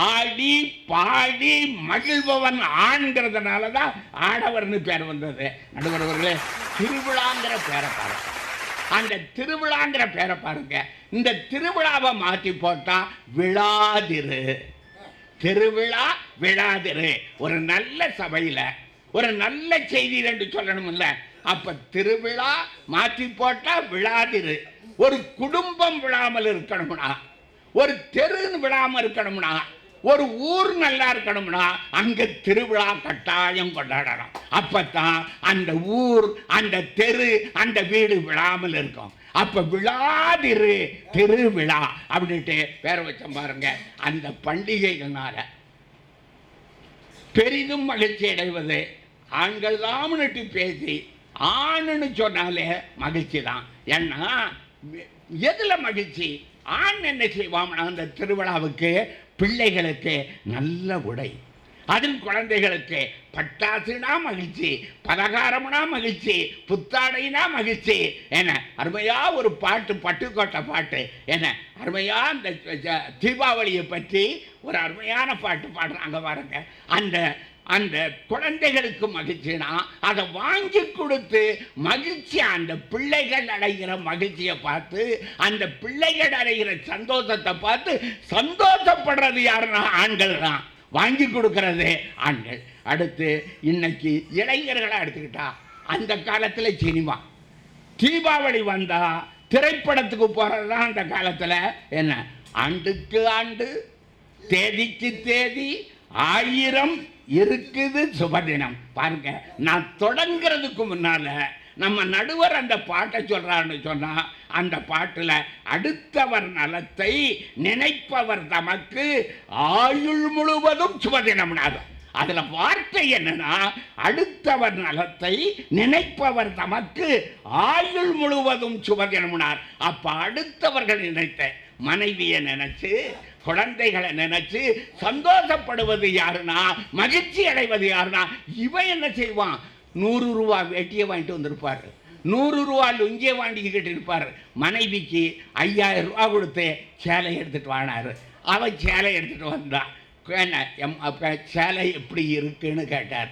ஆடி பாடி மகிழ்பவன் ஆண்கிறதுனாலதான் ஆடவர்னு பேர் வந்தது. நடுவர்களே, திருவிழாங்கிற பேரை பாருங்க, அந்த திருவிழாங்கிற பேரை பாருங்க. இந்த திருவிழாவை மாற்றி போட்டா விழாதிரு, திருவிழா விழாதிரு. ஒரு நல்ல சபையில ஒரு நல்ல செய்தி ரெண்டு சொல்லணும் இல்ல, அப்ப திருவிழா மாற்றி போட்டா விழாதிரு. ஒரு குடும்பம் விழாமல் இருக்கணும்னா, ஒரு தெரு விழாமல் இருக்கணும்னா, ஒரு ஊர் நல்லா இருக்கணும்னா அங்க திருவிழா கட்டாயம் கொண்டாடணும். அப்பத்தான் அந்த ஊர், அந்த தெரு, அந்த வீடு விழாமல் இருக்கும். அப்ப விழாதிரு திருவிழா அப்படின்ட்டு பேர வச்ச பாருங்க. அந்த பண்டிகைகள்னால பெரிதும் மகிழ்ச்சி அடைவது ஆண்கள் தான்னுட்டு பேசி, ஆணுன்னு சொன்னாலே மகிழ்ச்சி தான். ஏன்னா எதுல மகிழ்ச்சி? ஆண் என்ன செய்வான்? அந்த திருவிழாவுக்கு பிள்ளைகளுக்கு நல்ல உடை, அதில் குழந்தைகளுக்கு பட்டாசுனா மகிழ்ச்சி, பலகாரம்னா மகிழ்ச்சி, புத்தாடைனா மகிழ்ச்சி. என்ன அருமையா ஒரு பாட்டு, பட்டுக்கோட்டை பாட்டு, என்ன அருமையா அந்த தீபாவளியை பற்றி ஒரு அருமையான பாட்டு பாடுறாங்க பாருங்க. அந்த அந்த குழந்தைகளுக்கு மகிழ்ச்சினா அதை வாங்கி கொடுத்து மகிழ்ச்சி, அந்த பிள்ளைகள் அடைகிற மகிழ்ச்சியை பார்த்து, அந்த பிள்ளைகள் அடைகிற சந்தோஷத்தை பார்த்து சந்தோஷப்படுறது யாருன்னா ஆண்கள் தான், வாங்கி கொடுக்கறது ஆண்கள். அடுத்து இன்னைக்கு இளைஞர்களை எடுத்துக்கிட்டா, அந்த காலத்தில் சினிமா, தீபாவளி வந்தா திரைப்படத்துக்கு போறது தான் அந்த காலத்தில். என்ன ஆண்டுக்கு ஆண்டு, தேதிக்கு தேதி, 1000 இருக்குது சுபதினம். பாருங்க, நான் தொடங்குறதுக்கு முன்னால நம்ம நடுவர் அந்த பாட்டை சொல்றாருன்னு சொன்னா, அந்த பாட்டுல அடுத்தவர் நலத்தை நினைப்பவர் தமக்கு ஆயுள் முழுவதும் சுபதினம்னாலும் அதுல வார்த்தை என்னன்னா, அடுத்தவர் நலத்தை நினைப்பவர் தமக்கு ஆயுள் முழுவதும் சுபதினம்னார். அப்ப அடுத்தவர்கள் நினைத்த மனைவியை நினைச்சு, குழந்தைகளை நினைச்சு சந்தோஷப்படுவது யாருன்னா, மகிழ்ச்சி அடைவது யாருன்னா, இவன் என்ன செய்வான், 100 ரூபா வேட்டியை வாங்கிட்டு வந்திருப்பாரு, 100 ரூபா லுங்கியை வாங்கிக்கிட்டு இருப்பார். மனைவிக்கு 5000 ரூபா கொடுத்து சேலை எடுத்துட்டு வானாரு. அவன் சேலை எடுத்துட்டு வந்தான். அப்ப சேலை எப்படி இருக்குன்னு கேட்டார்.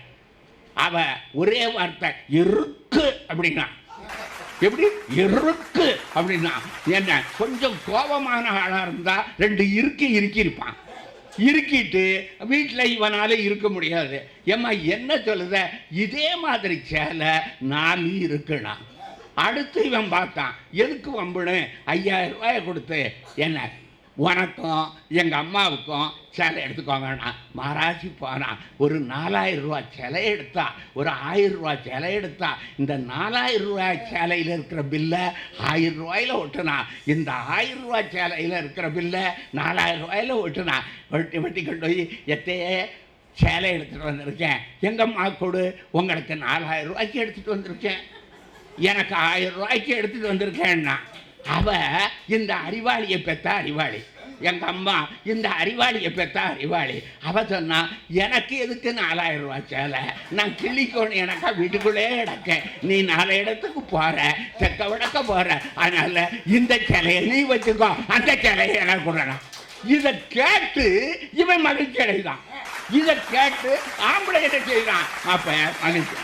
அவ ஒரே வார்த்தை இருக்கு அப்படின்னா. எப்படி இருக்கு அப்படின்னா என்ன, கொஞ்சம் கோபமான ஆளா இருந்தா 2 இருக்கிருப்பான். இருக்கிட்டு வீட்டில் இவனால இருக்க முடியாது. ஏம்மா என்ன சொல்லுத, இதே மாதிரி சேலை 4 இருக்குண்ணா. அடுத்து இவன் பார்த்தான், எதுக்கு வம்புன்னு 5000 ரூபாயை கொடுத்து என்ன உனக்கும் எங்கள் அம்மாவுக்கும் சேலை எடுத்துக்கோங்கண்ணா. மகாராஜி போனா ஒரு 4000 ரூபா சேலை எடுத்தா, ஒரு 1000 ரூபா சேலை எடுத்தா. இந்த 4000 ரூபாய் சேலையில் இருக்கிற பில்லை 1000 ரூபாயில் ஒட்டுனா, இந்த 1000 ரூபா சேலையில் இருக்கிற பில்லை 4000 ரூபாயில் ஒட்டுனா. வெட்டி கொண்டு போய் எத்தையே சேலை எடுத்துகிட்டு வந்திருக்கேன், எங்கள் அம்மா கொடு, உங்களுக்கு 4000 ரூபாய்க்கு எடுத்துகிட்டு வந்திருக்கேன், எனக்கு 1000 ரூபாய்க்கு எடுத்துகிட்டு வந்திருக்கேன்னா. அவ இந்த அறிவாளியை பெற்றா அறிவாளி, எங்க அம்மா இந்த அறிவாளியை பெற்றா அறிவாளி. அவ சொன்னா, எனக்கு எதுக்கு 4000 ரூபா சேலை, நான் கிள்ளிக்கோணும் எனக்கா வீட்டுக்குள்ளே கிடக்க, நீ 4 இடத்துக்கு போற, தெக்க வடக்க போற, அதனால இந்த சேலையை நீ வச்சுக்கோ, அந்த சேலையை எனக்கு கொடுறா. இதை கேட்டு இவன் மகிழ்ச்சி அடைதான். இதை கேட்டு ஆம்பளை என்ன செய்தான், அப்ப மகிழ்ச்சி.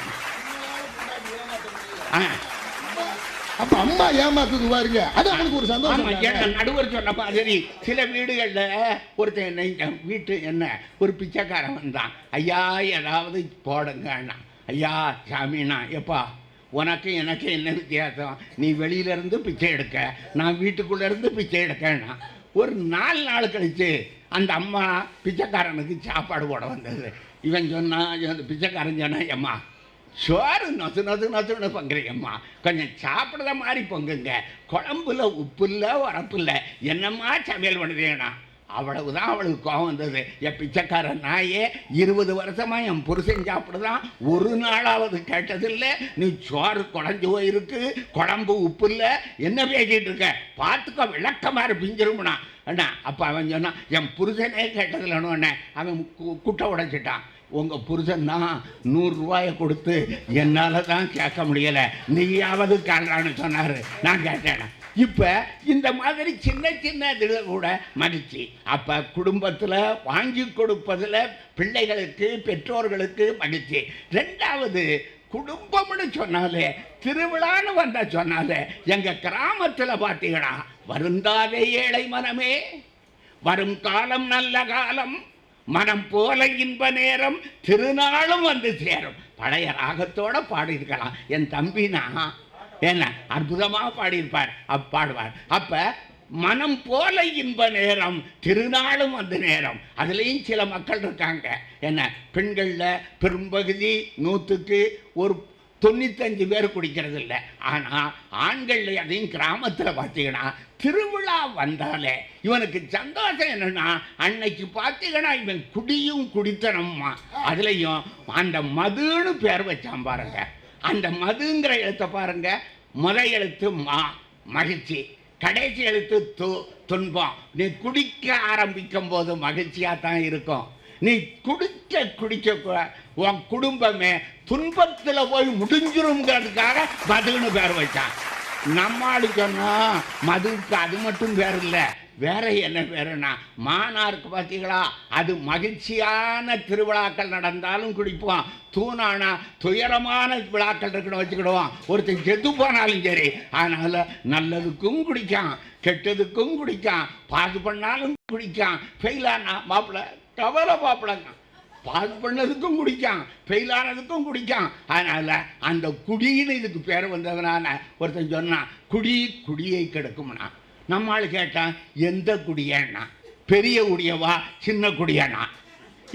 அப்ப அம்மா ஏமாத்துது பாருங்க, அது அவனுக்கு ஒரு சந்தோஷம். நடுவர் சொன்ன மாதிரி சில வீடுகளில் ஒருத்தன் வீட்டு என்ன ஒரு பிச்சைக்காரன் வந்தான். ஐயா ஏதாவது போடுங்க அண்ணா. ஐயா சாமிண்ணா, எப்பா உனக்கு எனக்கு என்ன வித்தியாசம், நீ வெளியிலேருந்து பிச்சை எடுக்க, நான் வீட்டுக்குள்ளேருந்து பிச்சை எடுக்கேன்னா. ஒரு 4 நாள் கழித்து அந்த அம்மா பிச்சைக்காரனுக்கு சாப்பாடு போட வந்தது. இவன் சொன்னான், பிச்சைக்காரன் சொன்னான், அம்மா சோறு நொசுன்னு பொங்குறீங்கம்மா, கொஞ்சம் சாப்பிட்ற மாதிரி பொங்குங்க, குழம்புல உப்பு இல்லை உரப்பு இல்லை, என்னம்மா சமையல் பண்ணுறீங்கண்ணா. அவ்வளவுதான் அவளுக்கு கோபம் வந்தது. என் பிச்சைக்காரன் நாயே, 20 வருஷமா என் புருஷன் சாப்பிடுதான், ஒரு நாளாவது கேட்டதில்லை, நீ சோறு குழஞ்சு போயிருக்கு, குழம்பு உப்பு இல்லை, என்ன பேசிகிட்டு இருக்க, பார்த்துக்கோ விளக்கமாறு பிஞ்சிருமுண்ணா அண்ணா. அப்போ அவன் சொன்னான், என் புருஷனே கேட்டதில்லன்னு அண்ணே. அவன் குட்டை உடைச்சிட்டான். உங்கள் புருஷன் தான் 100 ரூபாயை கொடுத்து என்னால் தான் கேட்க முடியலை, நீயாவது காண்றான்னு சொன்னார். நான் கேட்டேன். இப்போ இந்த மாதிரி சின்ன சின்ன இதில் கூட மகிழ்ச்சி. அப்போ குடும்பத்தில் வாங்கி கொடுப்பதில் பிள்ளைகளுக்கு பெற்றோர்களுக்கு மகிழ்ச்சி. 2வது குடும்பம்னு சொன்னாலே, திருவிழான்னு வந்த சொன்னாலே, எங்கள் கிராமத்தில் பார்த்தீங்கன்னா, வருந்தாதே ஏழை மனமே, வரும் காலம் நல்ல காலம், மனம் போல இன்ப நேரம், திருநாளும் வந்து சேரும். பழைய ராகத்தோட பாடியிருக்கலாம். என் தம்பினா என்ன அற்புதமாக பாடியிருப்பார், பாடுவார். அப்ப மனம் போல இன்ப நேரம், திருநாளும் வந்து நேரம். அதுலேயும் சில மக்கள் இருக்காங்க, என்ன பெண்களில் பெரும்பகுதி 100க்கு ஒரு 95 பேர் குடிக்கிறது இல்லை. ஆனால் ஆண்கள் அதையும் கிராமத்தில் பார்த்தீங்கன்னா, திருவிழா வந்தாலே இவனுக்கு சந்தோஷம் என்னன்னா, அன்னைக்கு பார்த்தீங்கன்னா இவன் குடியும் குடித்தனம்மா. அதுலேயும் அந்த மதுன்னு பேர் வச்சான் பாருங்க. அந்த மதுங்கிற எழுத்தை பாருங்க, முதல் எழுத்து மா மகிழ்ச்சி, கடைசி எழுத்து துன்பம். நீ குடிக்க ஆரம்பிக்கும் போது மகிழ்ச்சியாக தான் இருக்கும். நீ குடிக்க உன் குடும்பமே துன்பத்தில் போய் முடிஞ்சிருங்கிறதுக்காக மதுன்னு பேர் வச்சான். நம்மாடு சொன்னா மதுவுக்கு அது மட்டும் பேர் இல்லை, வேற என்ன பேருன்னா மானாருக்கு பார்த்தீங்களா, அது மகிழ்ச்சியான திருவிழாக்கள் நடந்தாலும் குடிப்போம், தூணானா துயரமான விழாக்கள் இருக்குன்னு வச்சுக்கிடுவோம். ஒருத்தர் செத்து போனாலும் சரி, அதனால் நல்லதுக்கும் குடிக்கான், கெட்டதுக்கும் குடிக்கான், பாஸ் பண்ணாலும் குடிக்கான், ஃபெயிலானா மாப்பிள்ளை கவலை மாப்பிள்ளைங்க, பாஸ் பண்ணதுக்கும் குடிக்கான், ஃபெயிலானதுக்கும் குடிக்கான். அதனால் அந்த குடின்னு இதுக்கு பேர் வந்ததுனால ஒருத்தன் சொன்னான், குடியை கெடுக்கும்னா. நம்மால் கேட்டான், எந்த குடியன்னா, பெரிய குடியவா சின்ன குடியானா?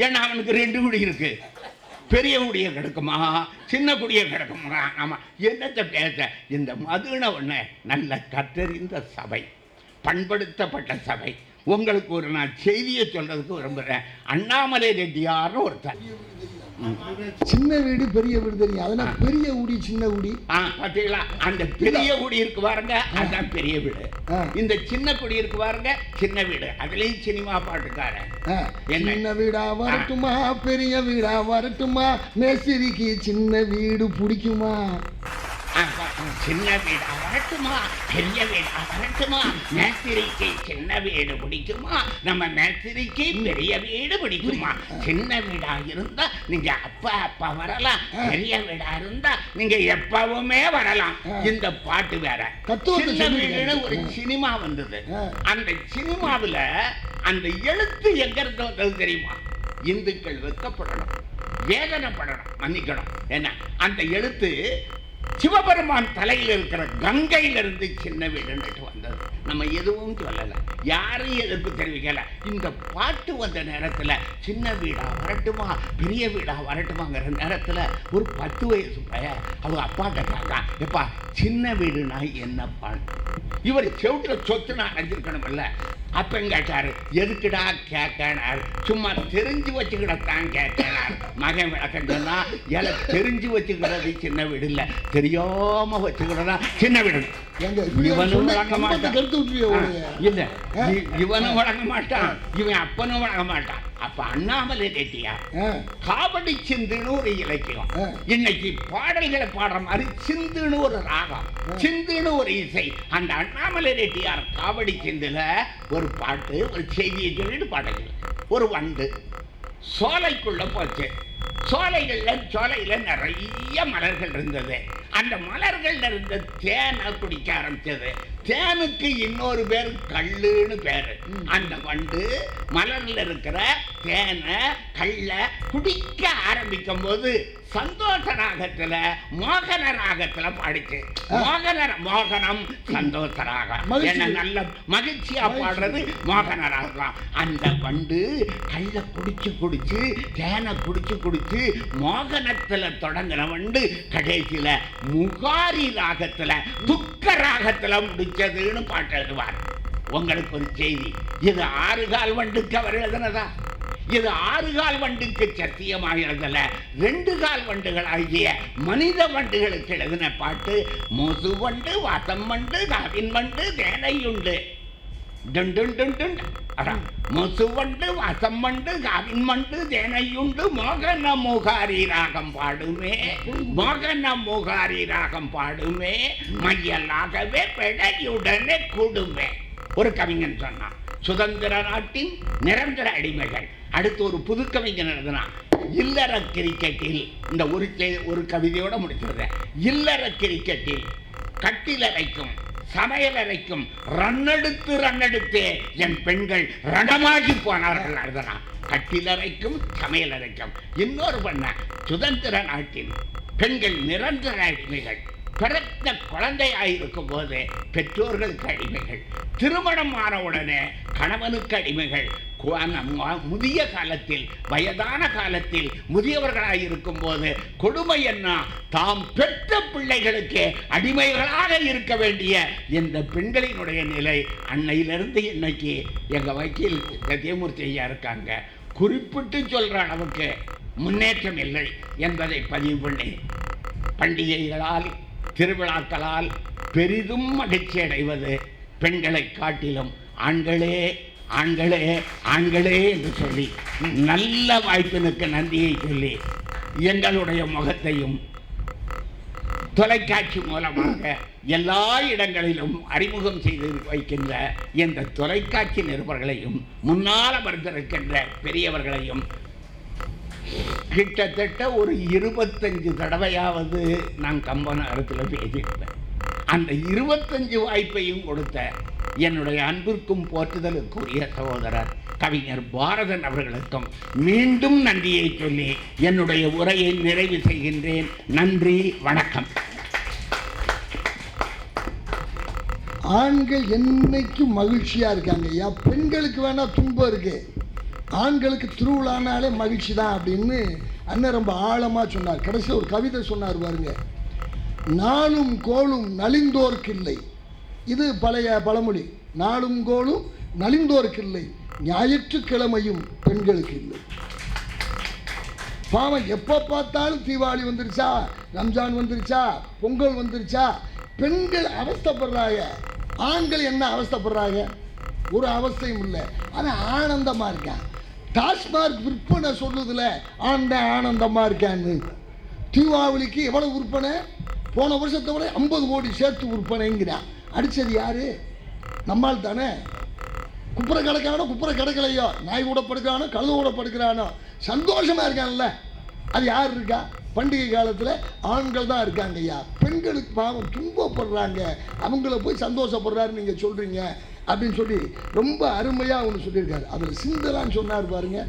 ஏன்னா அவனுக்கு 2 குடி இருக்கு. பெரிய குடியை கிடக்குமா, சின்ன குடியை கிடக்குமா? ஆமாம், என்னத்தை பேச? இந்த மதுன ஒன்று நல்ல கற்றறிந்த சபை, பண்படுத்தப்பட்ட சபை. உங்களுக்கு ஒரு நான் செய்தியை சொல்றதுக்கு விரும்புகிறேன். அண்ணாமலை ரெட்டியார்னு ஒருத்தர். சின்ன வீடு பெரிய வீடு தெரியும், அதெல்லாம் பெரிய குடி சின்ன குடி. பார்த்தீங்களா? அந்த பெரிய குடி இருக்கு பாருங்க, அதுதான் பெரிய வீடு. இந்த சின்ன குடி இருக்கு பாருங்க, சின்ன வீடு. அதுலயும் சினிமா பாட்டுக்காரன். சின்ன வீடா வரட்டுமா பெரிய வீடா வரட்டுமா, மேஸ்திரிக்கு சின்ன வீடு பிடிக்குமா? சின்ன வீடா வரட்டுமா பெரிய வீடா வரட்டுமா, மேஸ்திரிக்கு சின்ன வீடு பிடிக்குமா, நம்ம மேஸ்திரிக்கு பெரிய வீடு பிடிக்குமா? சின்ன வீடா இருந்தா நீங்க அப்பா வரலாம், பெரிய வீடா இருந்தா நீங்க எப்பவுமே வரலாம். இந்த பாட்டு வேற. சின்ன வீடுன்னு ஒரு சினிமா வந்தது. அந்த சினிமாவில் அந்த எழுத்து எங்க இருந்து வந்தது தெரியுமா? இந்துக்கள் வெட்கப்படணும், வேதனைப்படணும், மன்னிக்கணும். என்ன அந்த எழுத்து? சிவபெருமான் தலையில் இருக்கிற கங்கையிலிருந்து சின்ன வீடுன்னுட்டு வந்தது. நம்ம எதுவும் சொல்லலை, யாரையும் எதிர்ப்பு தெரிவிக்கல. இந்த பாட்டு வந்த நேரத்தில் சின்ன வீடா வரட்டுமா பெரிய வீடா வரட்டுமாங்கிற நேரத்தில் ஒரு 10 வயசு பையன் அவங்க அப்பா கேட்டாங்க, எப்பா சின்ன வீடுனா என்னப்பான்? இவர் செவிட்டில் சொத்துன்னு அடைஞ்சிருக்கணும் இல்லை. அப்பன் கேட்டாரு, எதுக்குடா கேட்கனார்? சும்மா தெரிஞ்சு வச்சுக்கிடத்தான் கேட்கனார். மகன் விளக்கம் சொன்னா, எலை தெரிஞ்சு வச்சுக்கிறது சின்ன வீடு இல்லை, தெரியாம வச்சுக்கிறதா சின்ன வீடு. இவனும் வழங்க மாட்டான் இல்ல, இவனும் வழங்க மாட்டான், இவன் அப்பனும் வழங்க மாட்டான். அப்ப அண்ணாமலை ரெட்டியார் காவடி சிந்துன்னு ஒரு இலக்கியம். இன்னைக்கு பாடல்களை பாடுற மாதிரி சிந்துன்னு ஒரு ராகம், சிந்துன்னு ஒரு இசை. அந்த அண்ணாமலை ரெட்டியார் காவடி சிந்துல ஒரு பாட்டு, ஒரு செய்தியை சொல்லிட்டு பாடல்கள். ஒரு வண்டு சோலைக்குள்ள போச்சு. சோலையில நிறைய மலர்கள் இருந்தது. அந்த மலர்கள்ல இருந்த தேனை குடிக்க ஆரம்பிச்சது. தேனுக்கு இன்னொரு பேர் கல்லுன்னு பேரு. அந்த வண்டு மலர்ல இருக்கிற தேனை கல்ல குடிக்க ஆரம்பிக்கும் போது சந்தோஷ ராகத்துல மோகன ராகத்துல பாடிச்சு. மோகனம் சந்தோஷ ராகம், என்ன நல்ல மகிழ்ச்சியா பாடுறது மோகன ராகம். அந்த வண்டு கல்ல குடிச்சு தேனை குடிச்சு மோகனத்துல தொடங்கின வண்டு கடைசியில முகாரி ராகத்துல துக்க ராகத்துல முடிச்சதுன்னு பாட்டு எழுதுவார். உங்களுக்கு ஒரு செய்தி, இது 6 கால் வண்டுக்கு அவர் எழுதுனதா? இது 6 கால் வண்டுக்கு சத்தியமாக எழுதல, 2 கால் வண்டுகள் ஆகிய மனித வண்டுகளுக்கு எழுதின பாட்டு. மொசு வண்டு, வாசம் வண்டு, காவின் வண்டு, தேனையுண்டு. மொசு வண்டு, வாசம் வண்டு, காவின் வண்டு, தேனையுண்டு, மோகன முகாரி ராகம் பாடுமே, மோகன முகாரி ராகம் பாடுமே, மையலாகவே பெடையுடனே கூடுமே. ஒரு கவிஞன் சொன்னான், சுதந்திர நாட்டின் நிரந்தர அடிமைகள். அடுத்து ஒரு புது கவிஞன் எழுதினான், இல்லற கிரிக்கெட்டில். இந்த ஒரு கவிதையோட முடிச்சிருந்தேன். இல்லற கிரிக்கெட்டில் கட்டிலறைக்கும் சமையலறைக்கும் ரன்னெடுத்து என் பெண்கள் ரணமாகி போனார்கள் எழுதினான். கட்டிலறைக்கும் சமையலறைக்கும். இன்னொரு பண்ண, சுதந்திர நாட்டின் பெண்கள் நிரந்தர அடிமைகள். பிறந்த குழந்தையாயிருக்கும் போது பெற்றோர்களுக்கு அடிமைகள், திருமணம் ஆனவுடனே கணவனுக்கு அடிமைகள், முதிய காலத்தில் வயதான காலத்தில் முதியவர்களாயிருக்கும் போது கொடுமை என்ன, தாம் பெற்ற பிள்ளைகளுக்கு அடிமைகளாக இருக்க வேண்டிய இந்த பெண்களினுடைய நிலை அன்னையிலிருந்து இன்னைக்கு எங்க வக்கீல் சத்தியமூர்த்தி ஐயா இருக்காங்க, குறிப்பிட்டு சொல்ற அளவுக்கு முன்னேற்றம் இல்லை என்பதை பதிவு பண்ணி, பண்டிகைகளால் திருவிழாக்களால் பெரிதும் மகிழ்ச்சி அடைவது பெண்களை காட்டிலும் ஆண்களே ஆண்களே ஆண்களே என்று சொல்லி நல்ல வாய்ப்பினுக்கு நன்றியை சொல்லி எங்களுடைய முகத்தையும் தொலைக்காட்சி மூலமாக எல்லா இடங்களிலும் அறிமுகம் செய்து வைக்கின்ற இந்த தொலைக்காட்சி நிருபர்களையும் முன்னால் அமர்ந்திருக்கின்ற பெரியவர்களையும் கிட்டத்தட்ட ஒரு 25 தடவையாவது நான் கம்பநகரத்தில் பேசியிருப்பேன். அந்த 25 வாய்ப்பையும் கொடுத்த என்னுடைய அன்பிற்கும் போற்றுதலுக்குரிய சகோதரர் கவிஞர் பாரதன் அவர்களுக்கும் மீண்டும் நன்றியை சொல்லி என்னுடைய உரையை நிறைவு செய்கின்றேன். நன்றி, வணக்கம். ஆண்கள் என்னைக்கும் மகிழ்ச்சியா இருக்காங்க. பெண்களுக்கு வேணா துன்பம் இருக்கு, ஆண்களுக்கு திருவிழானாலே மகிழ்ச்சி தான் அப்படின்னு அண்ணன் ரொம்ப ஆழமாக சொன்னார். கடைசியில் ஒரு கவிதை சொன்னார் பாருங்க, நாளும் கோளும் நலிந்தோர்க்கு இல்லை. இது பழைய பழமொழி. நாளும் கோளும் நலிந்தோர்க்கு இல்லை, ஞாயிற்றுக்கிழமையும் பெண்களுக்கு இல்லை. பாவம், எப்போ பார்த்தாலும் தீபாவளி வந்துருச்சா, ரம்ஜான் வந்துருச்சா, பொங்கல் வந்துருச்சா, பெண்கள் அவஸ்தைப்படுறாங்க. ஆண்கள் என்ன அவஸ்தைப்படுறாங்க? ஒரு அவஸ்தையும் இல்லை. ஆனால் ஆனந்தமாக இருக்கான். டாஸ்மார்க் விற்பனை சொல்லுதுல ஆண்ட ஆனந்தமாக இருக்கான்னு. தீபாவளிக்கு எவ்வளோ விற்பனை? போன வருஷத்தை விட 50 கோடி சேர்த்து விற்பனைங்கிறான். அடித்தது யாரு? நம்மால் தானே. குப்புரை கிடக்கானோ குப்புரை கிடக்கலையோ, நாய் கூட படுக்கிறானோ கழுத கூட படுக்கிறானோ சந்தோஷமாக இருக்கான்ல, அது யார் இருக்கா? பண்டிகை காலத்தில் ஆண்கள் தான் இருக்காங்க ஐயா. பெண்களுக்கு பாவம் துன்பப்படுறாங்க, அவங்கள போய் சந்தோஷப்படுறாருன்னு நீங்கள் சொல்கிறீங்க அப்படின்னு சொல்லி ரொம்ப அருமையாக ஒன்று சொல்லியிருக்காரு. அதில் சிந்தலான்னு சொன்னார் பாருங்க.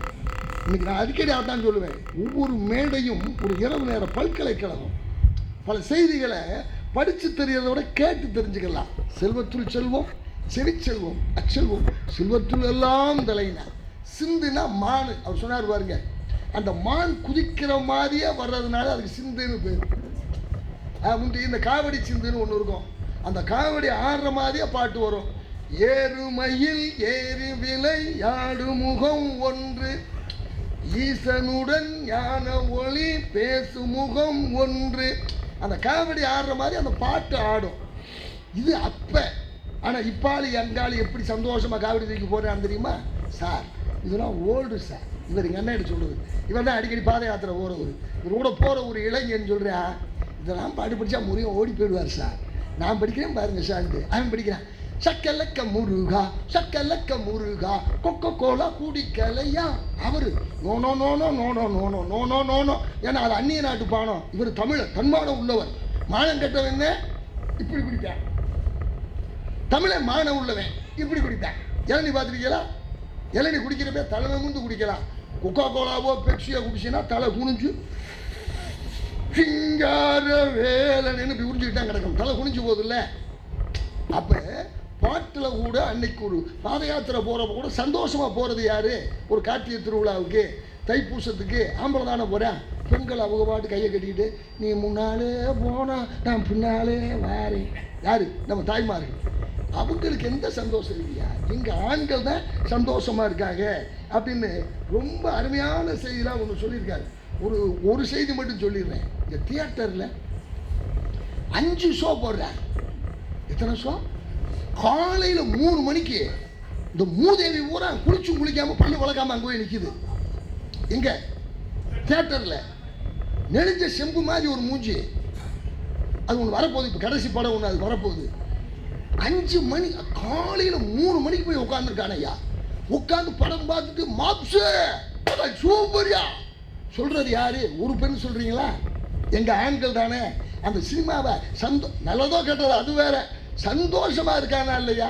இன்னைக்கு நான் அடிக்கடி அதான் சொல்லுவேன், ஒவ்வொரு மேடையும் ஒரு இரவு நேர பல்கலைக்கழகம். பல செய்திகளை படித்து தெரியறத விட கேட்டு தெரிஞ்சுக்கலாம். செல்வத்துள் செல்வம், செவிச்செல்வம், அச்செல்வம், செல்வத்துள் எல்லாம் தலையினா சிந்துனா மான். அவர் சொன்னார் பாருங்க, அந்த மான் குதிக்கிற மாதிரியே வர்றதுனால அதுக்கு சிந்துன்னு பேர். முந்தி இந்த காவடி சிந்துன்னு ஒன்று இருக்கும். அந்த காவடி ஆடுற மாதிரியே பாட்டு வரும். ஏறுமையில் ஏறி விளையாடு முகம் ஒன்று, ஈசனுடன் ஞான ஒளி பேசு முகம் ஒன்று. அந்த காவடி ஆடுற மாதிரி அந்த பாட்டு ஆடும். இது அப்போ. ஆனால் இப்பாளி அங்காளி எப்படி சந்தோஷமாக காவடி தூக்கி போகிறான்னு தெரியுமா சார்? இதெல்லாம் ஓல்டு சார். இவர் எங்கள் அண்ணன் எடுத்து சொல்லுது. இவர் தான் அடிக்கடி பாத யாத்திரை போகிறவர். இவர் கூட போகிற ஒரு இளைஞன்னு சொல்கிறா, இதெல்லாம் பாட்டு படித்தா முறையும் ஓடி போயிடுவார் சார். நான் படிக்கிறேன் பாருங்க சார்ட்டு. அவன் படிக்கிறான், சக்கலக்க முருகா சக்கலக்க முருகா கொக்கோ கோலா குடிக்கலையா. அவர் no no no no no no no no no no no no. ஏன்னா அது அந்நிய நாட்டு பானம். இவர் தமிழர், தன்மானம் உள்ளவர். மானம் கெட்டவன் இப்படி குடிப்பேன், தமிழன் மானம் உள்ளவன் இப்படி குடிப்பேன். இளநீ பார்த்துருக்கீங்களா? இளநீ குடிக்கிறப்ப தலை நிமிர்ந்து குடிக்கலாம். கொக்கோ கோலாவோ பெப்சியோ குடிச்சுன்னா தலை குனிஞ்சு சிங்கார வேலன்னு இப்படி உறிஞ்சிக்கிட்டான் கிடக்கும். தலை குனிஞ்சு போதில்ல. அப்போ பாட்டில் கூட அன்னைக்கு ஒரு பாத யாத்திரை போகிறப்ப கூட சந்தோஷமாக போகிறது யார்? ஒரு கார்த்திகை திருவிழாவுக்கு, தைப்பூசத்துக்கு ஆம்பளை தானே போகிறேன். பெண்கள் அவங்க பாட்டு கையை கட்டிக்கிட்டு நீ முன்னாலே போனால் நான் பின்னாலே வாரேன். யார்? நம்ம தாய்மார்கள். அவங்களுக்கு எந்த சந்தோஷம் இல்லையா? எங்கள் ஆண்கள் தான் சந்தோஷமாக இருக்காங்க அப்படின்னு ரொம்ப அருமையான செய்திலாம் ஒன்று சொல்லியிருக்காரு. ஒரு செய்தி மட்டும் சொல்லிடுறேன். இந்த தியேட்டரில் 5 ஷோ போடுறேன். எத்தனை ஷோ? காலையில் 3 மணிக்கு இந்த மூதேவி பூரா குளிக்காமல் பல்லு வளர்க்காமல் அங்கே போய் நிற்கிது. எங்கே? தியேட்டரில். நெளிஞ்ச செம்பு மாதிரி ஒரு மூஞ்சி. அது ஒன்று வரப்போகுது. இப்போ கடைசி படம் ஒன்று அது வரப்போகுது. 5 மணி காலையில் 3 மணிக்கு போய் உட்காந்துருக்கான ஐயா. உட்காந்து படம் பார்த்துட்டு மாப்ஸு சூப்பரியா சொல்கிறது யாரு? ஒரு பெண் சொல்கிறீங்களா? எங்கள் ஆண்கள் தானே. அந்த சினிமாவை நல்லதோ கெட்டதோ அது வேற, சந்தோஷமாக இருக்கானா இல்லையா?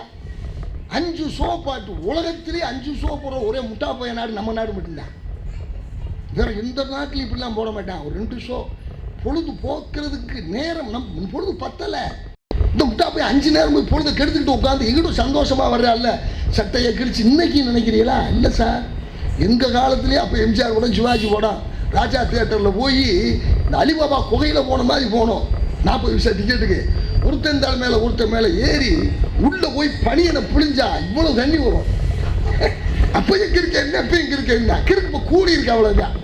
5 ஷோ பாட்டு. உலகத்திலே 5 ஷோ போடுற ஒரே முட்டா போய நாடு நம்ம நாடு மட்டும்தான். வேற எந்த நாட்டிலும் இப்படிலாம் போட மாட்டான். ஒரு 2 ஷோ பொழுது போக்குறதுக்கு நேரம் நம் பொழுது பத்தலை. இந்த முட்டா போய் 5 நேரம் போய் பொழுதை கெடுத்துக்கிட்டு உட்காந்து எங்கிட்டும் சந்தோஷமாக வர்றால. சட்டையை கிழிச்சு இன்னைக்கு நினைக்கிறீங்களா? இல்லை சார், எங்கள் காலத்துலேயே அப்போ எம்ஜிஆர் படம், சிவாஜி படம், ராஜா தியேட்டரில் போய் இந்த அலிபாபா குகையில் போன மாதிரி போனோம். 40 பைசா டிக்கெட்டுக்கு. ஒருத்தன் தாள் மேலே ஒருத்தன் மேலே ஏறி உள்ளே போய் பனியனை புழிஞ்சா இவ்வளோ தண்ணி வரும். அப்போ எங்கே இருக்க என்ன, அப்போ எங்கே இருக்க என்ன, கிறுக்கு இப்போ கூடி இருக்கு, அவ்வளோதான்.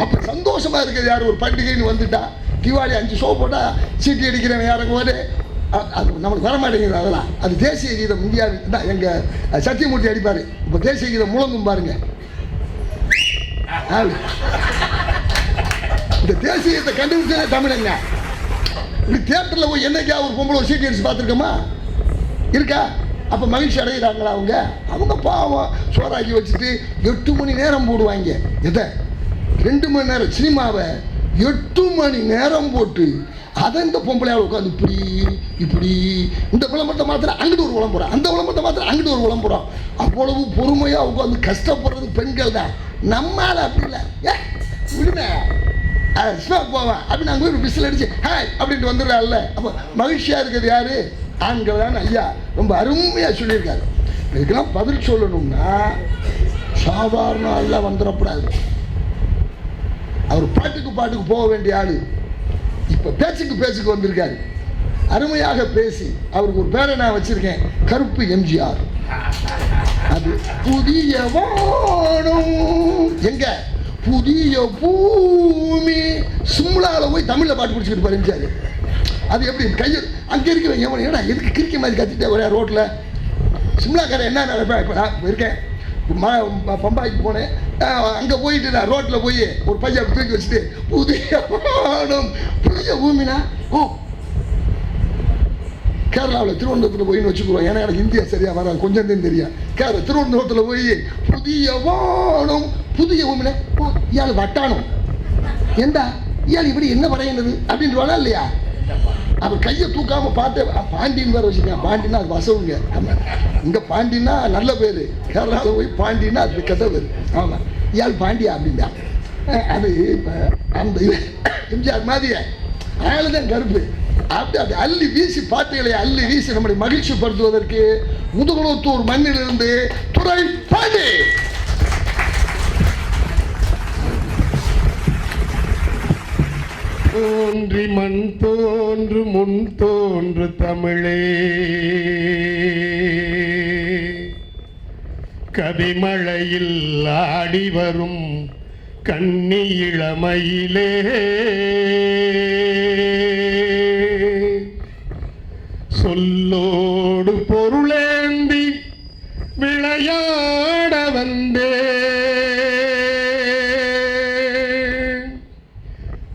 அப்போ சந்தோஷமாக இருக்கிறது யார்? ஒரு பண்டிகைன்னு வந்துட்டா தீபாவளி 5 ஷோ போட்டால் சீட்டி அடிக்கிறவன் யாருக்கு போது அது நம்மளுக்கு வரமாட்டேங்குது. அதெல்லாம் அது தேசிய கீதம். இந்தியாவில் தான் எங்கள் சத்தியமூர்த்தி அடிப்பார். இப்போ தேசிய கீதம் முழங்கும் பாருங்க. இந்த தேசியத்தை கண்டுபிடிச்சதே தமிழங்க. இப்படி தியேட்டரில் போய் என்னைக்கா ஒரு பொம்பளை ஒரு சீட்டி அடிச்சு பார்த்துருக்கோமா? இருக்கா? அப்போ மகிழ்ச்சி அடைகிறாங்களா? அவங்க பாவம் சோறாக்கி வச்சுட்டு 8 மணி நேரம் போடுவாங்க. எதை? 2 மணி நேரம் சினிமாவை 8 மணி நேரம் போட்டு அதை இந்த பொம்பளையால் உட்காந்து இப்படி இந்த விளம்பரத்தை மாத்திர அங்கிட்டு ஒரு விளம்பரம், அந்த விளம்பரத்தை மாத்திர அங்கிட்டு ஒரு விளம்பரம். அவ்வளவு பொறுமையாக உட்காந்து கஷ்டப்படுறது பெண்கள் தான். நம்மளால் அப்படி இல்லை. விடுமே போவேன் அப்படின்னு அங்கே போய் விசில் அடிச்சு ஹாய் அப்படின்ட்டு வந்துடுறாள்ல. அப்போ மகிழ்ச்சியாக இருக்கிறது யாரு? ஆண்கள் தான். ஐயா ரொம்ப அருமையாக சொல்லியிருக்காரு. இதுக்கெல்லாம் பதில் சொல்லணும்னா சாதாரண ஆள்லாம் வந்துடக்கூடாது. அவர் பாட்டுக்கு போக வேண்டிய ஆளு. இப்ப பேச்சுக்கு வந்திருக்காரு. அருமையாக பேசி அவருக்கு ஒரு பேரை நான் வச்சிருக்கேன், கருப்பு எம்ஜிஆர். அது புதிய வானம் எங்க புதிய பூமி சிம்லால போய் தமிழ்ல பாட்டு பிடிச்சிட்டு பறிஞ்சாரு. அது எப்படி கையை அங்கே இருக்கிற ஏன்னா எதுக்கு கிரிக்கெட் மாதிரி கத்திட்டே வர ரோட்டில் சிம்லாக்கார என்ன நடப்பேன். இப்போ நான் இருக்கேன் பம்பாய்க்கு போனேன். அங்கே போயிட்டு நான் ரோட்டில் போய் ஒரு பையன் தூக்கி வச்சுட்டு புதிய வானம் புதிய பூமினா கேரளாவில் திருவனந்தபுரத்தில் போயின்னு வச்சுக்கிறோம். ஏன்னா எனக்கு இந்தியா சரியா வராது, கொஞ்சம் தான் தெரியும். திருவனந்தபுரத்தில் போய் புதிய வானம் புதிய பூமினா இயாள் வட்டானம் ஏண்டா இயாள் இப்படி என்ன வரையினது அப்படின்னு வரா இல்லையா? அவர் கையை தூக்காம பார்த்து பாண்டின்னு வேற வச்சுருக்கேன். பாண்டினா அது வசவுங்க. இங்கே பாண்டினா நல்ல பேர், கேரளாவில் போய் பாண்டினா அது கெட்ட பேர். ஆமாம், இயாள் பாண்டியா அப்படின்னா அது அந்த எம்ஜிஆர் மாதிரியே அயாள் தான் கருப்பு. அப்படி அள்ளி வீசி பாட்டுகளை அள்ளி வீசி நம்மளை மகிழ்ச்சி படுத்துவதற்கு முதுகுளத்தூர் மண்ணிலிருந்து துரை பாண்டி. தோன்றி மண் தோன்று முன் தோன்று தமிழே, கவிமழையில் ஆடி வரும் கன்னி இளமையிலே, சொல்லோடு பொருளேந்தி விளையாட வந்தே,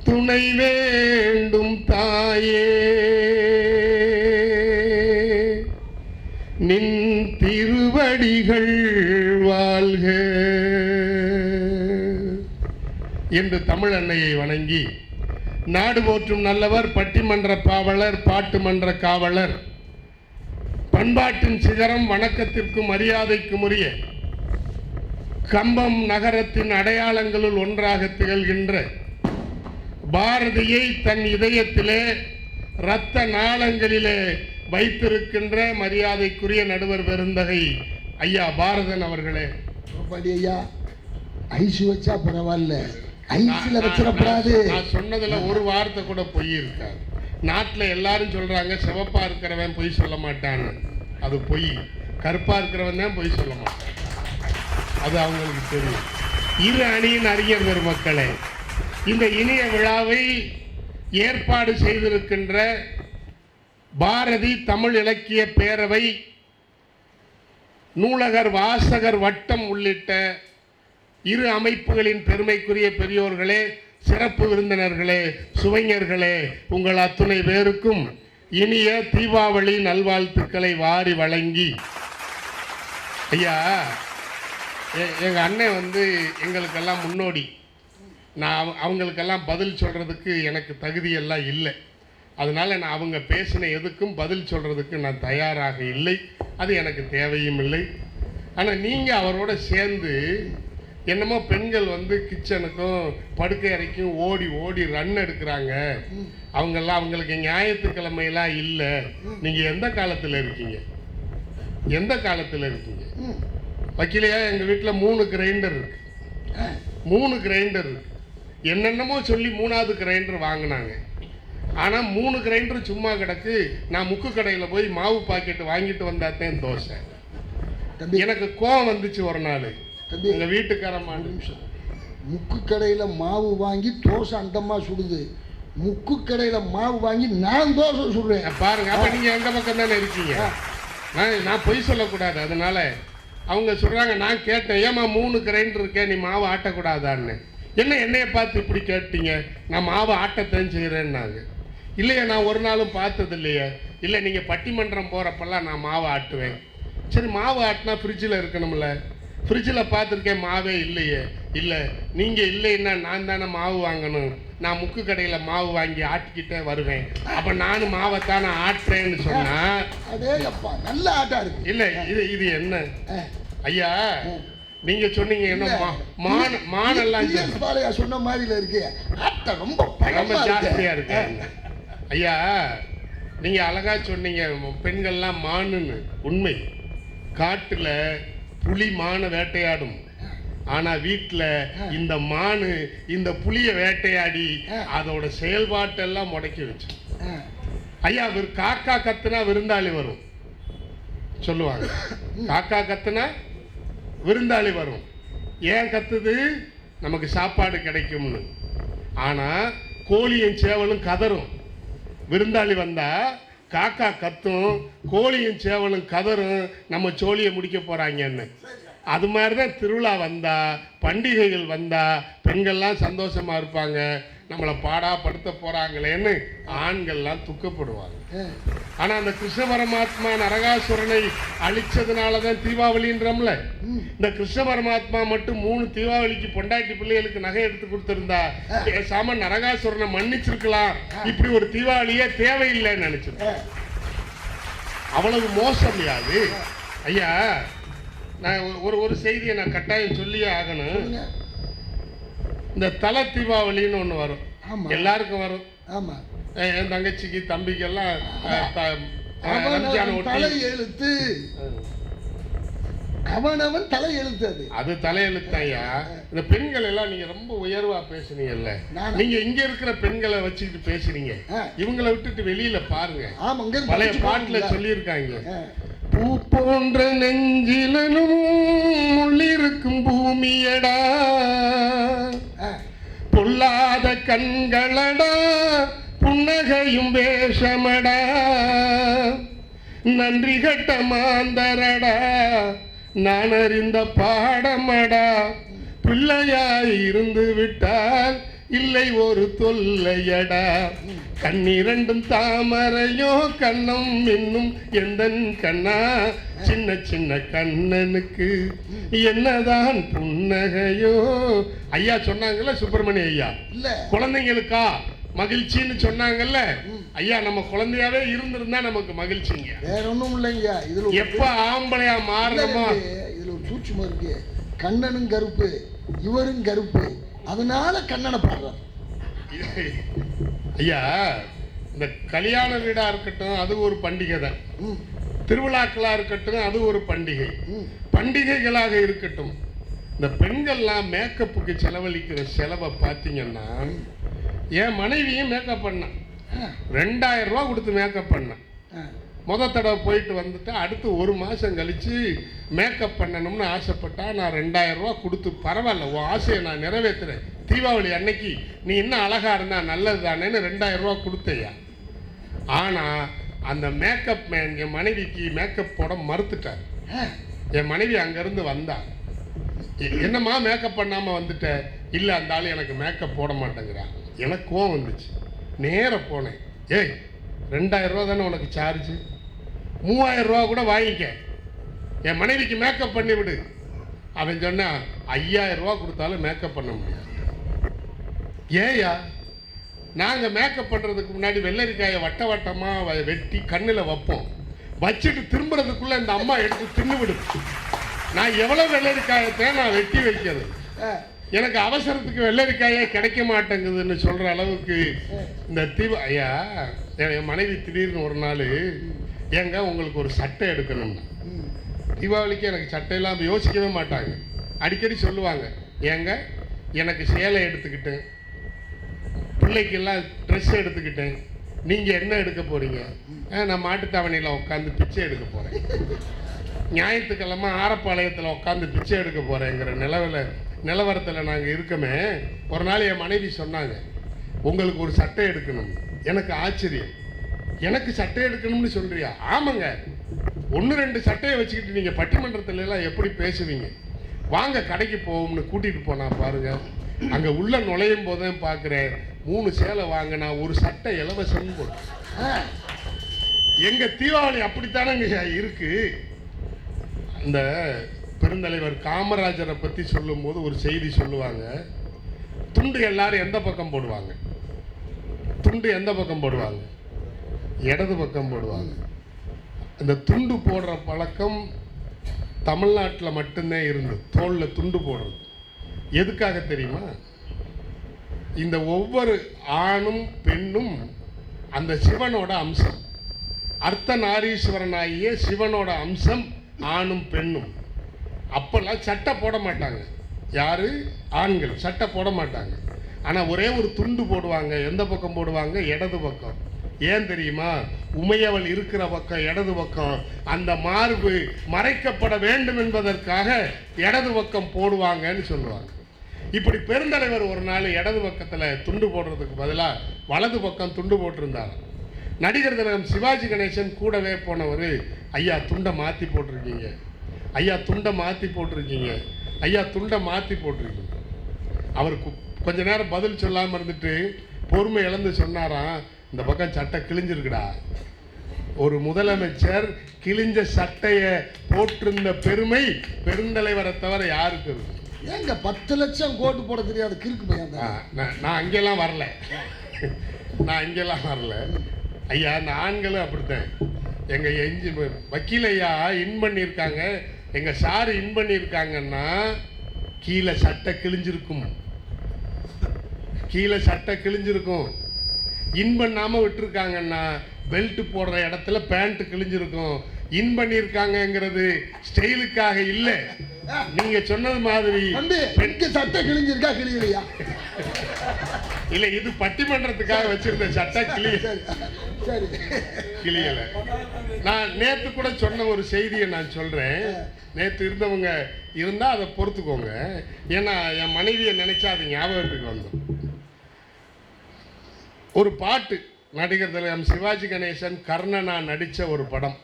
துணை வேண்டும் தாயே, நின் திருவடிகள் வாழ்க என்று தமிழ் அன்னையை வணங்கி, நாடு போற்றும் நல்லவர், பட்டிமன்ற பாவலர், பாட்டு மன்ற காவலர், பண்பாட்டின் சிகரம், வணக்கத்திற்கும் மரியாதைக்கும் உரிய கம்பம் நகரத்தின் அடையாளங்களுள் ஒன்றாக திகழ்கின்ற பாரதியை தன் இதயத்திலே இரத்த நாளங்களிலே வைத்திருக்கின்ற மரியாதைக்குரிய நடுவர் பெருந்தகை ஐயா பாரதன் அவர்களே. ஐயா ஐசு வச்சா பரவாயில்ல, ஐஸ்ல வச்சிடப்படாது. நான் சொன்னதுல ஒரு வார்த்தை கூட பொய் இருக்காது. நாட்டில் எல்லாரும் சொல்றாங்க சிவப்பா இருக்கிறவன் பொய் சொல்ல மாட்டான்னு. அது பொய். கருப்பா இருக்கிறவன் தான் பொய் சொல்ல மாட்டான். அது அவங்களுக்கு தெரியும். இரு அணியின் அறிஞர் பெருமக்களே, இந்த இனிய விழாவை ஏற்பாடு செய்திருக்கின்ற பாரதி தமிழ் இலக்கிய பேரவை, நூலகர் வாசகர் வட்டம் உள்ளிட்ட இரு அமைப்புகளின் பெருமைக்குரிய பெரியோர்களே, சிறப்பு விருந்தினர்களே, சுவைஞர்களே, உங்கள் அத்துணை பேருக்கும் இனிய தீபாவளி நல்வாழ்த்துக்களை வாரி வழங்கி, ஐயா எங்கள் அண்ணன் எங்களுக்கெல்லாம் முன்னோடி. நான் அவங்களுக்கெல்லாம் பதில் சொல்கிறதுக்கு எனக்கு தகுதியெல்லாம் இல்லை. அதனால் நான் அவங்க பேசின எதுக்கும் பதில் சொல்கிறதுக்கு நான் தயாராக இல்லை. அது எனக்கு தேவையும் இல்லை. ஆனால் நீங்கள் அவரோட சேர்ந்து என்னமோ பெண்கள் கிச்சனுக்கும் படுக்கை அறைக்கும் ஓடி ஓடி ரன் எடுக்கிறாங்க, அவங்களுக்கு ஞாயிற்றுக்கிழமையெல்லாம் இல்லை. நீங்கள் எந்த காலத்தில் இருக்கீங்க? எந்த காலத்தில் இருக்கீங்க? வக்கீலையா, எங்கள் வீட்டில் 3 கிரைண்டர் இருக்கு. 3 கிரைண்டர் இருக்கு. என்னென்னமோ சொல்லி 3வது கிரைண்டர் வாங்கினாங்க. ஆனால் 3 கிரைண்டர் சும்மா கிடக்கு. நான் முக்கு கடையில் போய் மாவு பாக்கெட்டு வாங்கிட்டு வந்தாத்தேன் தோசை. எனக்கு கோவம் வந்துச்சு ஒரு நாள். எங்கள் வீட்டுக்காரம்மா நிமிஷம், முக்கு கடையில் மாவு வாங்கி தோசை அந்தம்மா சுடுது, முக்கு கடையில் மாவு வாங்கி நான் தோசை சுடுறேன் பாருங்க. அப்போ நீங்கள் எங்கள் பக்கம் தானே இருக்கீங்க. நான் பொய் சொல்லக்கூடாது. அதனால அவங்க சொல்கிறாங்க. நான் கேட்டேன், ஏமா 3 கிரைண்டர் இருக்கேன், நீ மாவு ஆட்டக்கூடாதான்னு. என்னைய பார்த்து இப்படி கேட்டீங்க? நான் மாவு ஆட்டத்தான் செய்கிறேன்னாங்க. இல்லையா, நான் ஒரு நாளும் பார்த்தது இல்லையே. இல்லை, நீங்கள் பட்டிமன்றம் போகிறப்பெல்லாம் நான் மாவு ஆட்டுவேன். சரி, மாவு ஆட்டினா ஃப்ரிட்ஜில் இருக்கணும்ல. ஃப்ரிட்ஜில் பார்த்துருக்கேன், மாவே இல்லையே. இல்லை, நீங்கள் இல்லைன்னா நான் தானே மாவு வாங்கணும். நான் முக்கு கடையில் மாவு வாங்கி ஆட்டிக்கிட்டே வருவேன். அப்போ நானும் மாவைத்தானே ஆட்டுறேன்னு சொன்னால் நல்ல ஆட்டா இருக்கு. இல்லை, இது என்ன ஐயா? நீங்க சொன்னீங்க என்ன மானெல்லாம் சொன்ன மாதிரி இருக்கு. ரொம்ப ஜாஸ்தியா இருக்கு ஐயா. நீங்க அழகா சொன்னீங்க, பெண்கள்லாம் மானுன்னு. உண்மை. காட்டுல புலி மான வேட்டையாடும், ஆனா வீட்டுல இந்த மானு இந்த புலிய வேட்டையாடி அதோட செயல்பாட்டெல்லாம் முடக்கி வச்சு. ஐயா காக்கா கத்துனா விருந்தாளி வரும் சொல்லுவாங்க. காக்கா கத்துனா விருந்தாளி வரும். ஏன் கத்துது? நமக்கு சாப்பாடு கிடைக்கும்னு. ஆனா கோழியும் சேவலும் கதறும். விருந்தாளி வந்தா காக்கா கத்தும், கோழியும் சேவலும் கதறும், நம்ம சோழியை முடிக்க போறாங்கன்னு. அது மாதிரி தான் திருவிழா வந்தா, பண்டிகைகள் வந்தா பெண்கள்லாம் சந்தோஷமா இருப்பாங்க. நம்மளை பாடாப்படுத்த போறாங்களேன்னு ஆண்கள்லாம் துக்கப்படுவாங்க. ஆனா அந்த கிருஷ்ண பரமாத்மா நரகாசுரனை அழிச்சதுனாலதான் தீபாவளின்றோம்ல. இந்த கிருஷ்ண பரமாத்மா மட்டும் 3 தீபாவளிக்கு பொண்டாட்டி பிள்ளைகளுக்கு நகை எடுத்து கொடுத்திருந்தா பேசாம நரகாசுரனை மன்னிச்சிருக்கலாம். இப்படி ஒரு தீபாவளியே தேவையில்லைன்னு நினைச்சிருக்கேன். அவ்வளவு மோசம் யாது. ஐயா நான் ஒரு செய்தியை நான் கட்டாயம் சொல்லியே ஆகணும். இந்த தலை தீபாவளின்னு ஒன்று வரும், எல்லாருக்கும் வரும். ஆமா, என் தங்கச்சிக்கு தம்பிக்கெல்லாம் தலையெழுத்து, அவனவன் தலையெழுத்து. அது தலையெழுத்தையா. இந்த பெண்கள் எல்லாம் நீங்க ரொம்ப உயர்வா பேசுனீங்கல்ல, நீங்க இங்க இருக்கிற பெண்களை வச்சுக்கிட்டு பேசுறீங்க. இவங்களை விட்டுட்டு வெளியில பாருங்க. பழைய பாட்டுல சொல்லியிருக்காங்க, பூ போன்ற நெஞ்சிலும் உள்ளிருக்கும் பூமியடா, பொல்லாத கண்களடா, புன்னகையும் வேஷமடா, நன்றி கட்ட மாந்தரடா, நான் அறிந்த பாடமடா, பிள்ளையாய் இருந்து விட்டால் இல்லை ஒரு தொல்லையடா, கண்ணிரண்டும் தாமரையோ கண்ணம் இன்னும் எந்தன் கண்ணா, சின்ன சின்ன கண்ணனுக்கு என்னதான் புன்னகையோ. ஐயா சொன்னாங்கல்ல சுப்பிரமணிய ஐயா, குழந்தைங்களுக்கா மகிழ்ச்சின்னு சொன்னாங்கல்ல ஐயா. நம்ம குழந்தையாவே இருந்திருந்தா நமக்கு மகிழ்ச்சிங்க, வேற ஒண்ணும் இல்லைங்க. இதுல எப்ப ஆம்பளையா மாறணுமோ இதுல ஒரு சூட்சுமம் இருக்கு. கண்ணனும் கருப்பு, இவரும் கருப்பு, அதனால கண்ணனை பாடுறார். ஐயா இந்த கல்யாண வீடா இருக்கட்டும் அது ஒரு பண்டிகை தான், திருவிழாக்களா இருக்கட்டும் அது ஒரு பண்டிகை, பண்டிகைகளாக இருக்கட்டும். இந்த பெண்கள்லாம் மேக்கப்புக்கு செலவழிக்கிற செலவை பார்த்தீங்கன்னா, என் மனைவியும் மேக்கப் பண்ணேன், 2000 ரூபா கொடுத்து மேக்கப் பண்ணேன். முத தடவை போயிட்டு வந்துட்டு அடுத்து 1 மாதம் கழித்து மேக்கப் பண்ணணும்னு ஆசைப்பட்டா, நான் 2000 ரூபா கொடுத்து பரவாயில்ல உன் ஆசையை நான் நிறைவேற்றுறேன், தீபாவளி அன்னைக்கு நீ இன்னும் அழகாக இருந்தால் நல்லது தானேன்னு 2000 ரூபா கொடுத்தையா. ஆனால் அந்த மேக்கப் மேன் என் மனைவிக்கு மேக்கப் போட மறுத்துட்டார். என் மனைவி அங்கேருந்து வந்தா, என்னம்மா மேக்கப் பண்ணாமல் வந்துட்ட? இல்லை அந்த ஆள் எனக்கு மேக்கப் போட மாட்டேங்கிறான். எனக்கு கோவம் வந்துச்சு, நேராக போனேன். ஏய் 2000 ரூபா தானே உனக்கு சார்ஜு, 3000 ரூபா கூட வாங்கிக்க, என் மனைவிக்கு மேக்கப் பண்ணி விடு. அவன் சொன்னா 5000 ரூபா கொடுத்தாலும் மேக்கப் பண்ண முடியாது. ஏயா, நாங்கள் மேக்கப் பண்ணுறதுக்கு முன்னாடி வெள்ளரிக்காயை வட்ட வட்டமாக வெட்டி கண்ணில் வைப்போம், வச்சுட்டு திரும்புறதுக்குள்ளே இந்த அம்மா எடுத்து தின்னு விடுது. நான் எவ்வளோ வெள்ளரிக்காயத்தை நான் வெட்டி வைக்கிறது, எனக்கு அவசரத்துக்கு வெள்ளரிக்காயே கிடைக்க மாட்டேங்குதுன்னு சொல்கிற அளவுக்கு இந்த ஐயா. என் மனைவி திடீர்னு ஒரு நாள், ஏங்க உங்களுக்கு ஒரு சட்டை எடுக்கணும்னா, தீபாவளிக்கு எனக்கு சட்டையெல்லாம் யோசிக்கவே மாட்டாங்க, அடிக்கடி சொல்லுவாங்க, ஏங்க எனக்கு சேலை எடுத்துக்கிட்டேன், பிள்ளைக்கெல்லாம் ட்ரெஸ் எடுத்துக்கிட்டேன், நீங்கள் என்ன எடுக்க போகிறீங்க? நான் மாட்டுத்தாவணியில் உட்காந்து பிச்சை எடுக்க போகிறேன், ஞாயிற்றுக்கிழமை ஆரப்பாளையத்தில் உட்காந்து பிச்சை எடுக்க போகிறேங்கிற நிலவரத்தில் நாங்கள் இருக்கமே. ஒரு நாள் என் மனைவி சொன்னாங்க, உங்களுக்கு ஒரு சட்டை எடுக்கணும். எனக்கு ஆச்சரியம், எனக்கு சட்டை எடுக்கணும்னு சொல்றியா? ஆமாங்க, 1-2 சட்டையை வச்சுக்கிட்டு நீங்கள் பட்டிமன்றத்துல எல்லாம் எப்படி பேசுவீங்க, வாங்க கடைக்கு போவோம்னு கூட்டிகிட்டு போனா பாருங்க. அங்கே உள்ள நுழையும் போதும் பார்க்குறேன் 3 சேலை வாங்கினா ஒரு சட்டை இலவசம் போடு. எங்கள் தீபாவளி அப்படித்தானங்க இருக்கு. இந்த பெருந்தலைவர் காமராஜரை பற்றி சொல்லும்போது ஒரு செய்தி சொல்லுவாங்க, துண்டு எல்லாரும் எந்த பக்கம் போடுவாங்க? துண்டு எந்த பக்கம் போடுவாங்க? இடது பக்கம் போடுவாங்க. இந்த துண்டு போடுற பழக்கம் தமிழ்நாட்டில் மட்டும்தான் இருந்து, தோளில் துண்டு போடுறது. எதுக்காக தெரியுமா? இந்த ஒவ்வொரு ஆணும் பெண்ணும் அந்த சிவனோட அம்சம், அர்த்தநாரீஸ்வரனாகிய சிவனோட அம்சம் ஆணும் பெண்ணும். அப்பெல்லாம் சட்டை போட மாட்டாங்க, யாரு? ஆண்கள் சட்டை போட மாட்டாங்க. ஆனால் ஒரே ஒரு துண்டு போடுவாங்க. எந்த பக்கம் போடுவாங்க? இடது பக்கம். ஏன் தெரியுமா? உமையவள் இருக்கிற பக்கம் இடது பக்கம். அந்த மார்பு மறைக்கப்பட வேண்டும் என்பதற்காக இடது பக்கம் போடுவாங்கன்னு சொல்லுவாங்க. இப்படி பெருந்தலைவர் ஒரு நாள் இடது பக்கத்தில் துண்டு போடுறதுக்கு பதிலாக வலது பக்கம் துண்டு போட்டிருந்தார். நடிகர் திலகம் சிவாஜி கணேசன் கூடவே போனவர், ஐயா துண்டை மாற்றி போட்டிருக்கீங்க, ஐயா துண்டை மாற்றி போட்டிருக்கீங்க, ஐயா துண்டை மாற்றி போட்டிருக்கீங்க. அவர் கொஞ்ச நேரம் பதில் சொல்லாமல் இருந்துட்டு பொறுமை இழந்து சொன்னாராம், இந்த பக்கம் சட்டை கிழிஞ்சிருக்குடா. ஒரு முதலமைச்சர் கிழிஞ்ச சட்டையை போட்டிருந்த பெருமை பெருந்தலைவரை தவிர யாருக்கு இருக்கு? ஏங்க 10 லட்சம் கோட்டு போட தெரியாது கிறுக்கு பையன் தான். நான் அங்கெல்லாம் வரல, நான் இங்கெல்லாம் வரல ஐயா. அந்த ஆண்களும் அப்படித்தான். எங்கள் வக்கீல் ஐயா இன் பண்ணியிருக்காங்க, எங்கள் சார் இன் பண்ணியிருக்காங்கன்னா கீழே சட்டை கிழிஞ்சிருக்கும், கீழே சட்டை கிழிஞ்சிருக்கும். இன் பண்ணாமல் விட்டுருக்காங்கன்னா பெல்ட் போடுற இடத்துல பேண்ட் கிழிஞ்சிருக்கும். இன் பண்ணியிருக்காங்கங்கிறது ஸ்டைலுக்காக இல்லை. நீங்க சொன்னது மாதிரி சட்டை கிழிஞ்சிருக்கா கிழியலையா? இல்லை, இது பட்டிமன்றத்துக்காக வச்சிருந்த சட்டை கிளியல. நான் நேற்று கூட சொன்ன ஒரு செய்தியை நான் சொல்றேன். நேற்று இருந்தவங்க இருந்தா அதை பொறுத்துக்கோங்க. ஏன்னா என் மனைவியை நினைச்சா அது ஞாபகத்துக்கு வந்தோம். ஒரு பாட்டு நடிகர் திலகம் சிவாஜி கணேசன் கர்ணனா நடித்த ஒரு படம்.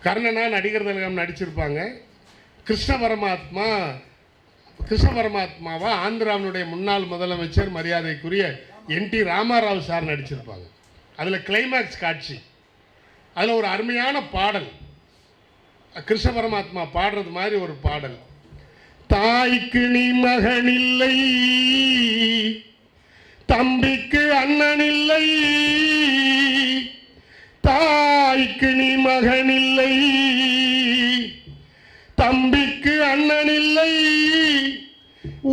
கர்ணனா நடிகர் திலகம் நடிச்சிருப்பாங்க. கிருஷ்ண பரமாத்மாவா ஆந்திராவினுடைய முன்னாள் முதலமைச்சர் மரியாதைக்குரிய என்டி ராமாராவ் சார் நடிச்சிருப்பாங்க. அதில் கிளைமேக்ஸ் காட்சி, அதில் ஒரு அருமையான பாடல், கிருஷ்ண பரமாத்மா பாடுறது மாதிரி ஒரு பாடல். தாய்க்கு நீ மகனில்லை, தம்பிக்கு அண்ணனில்லை, தாய்க்கு நீ மகனில்லை, தம்பிக்கு அண்ணனில்லை,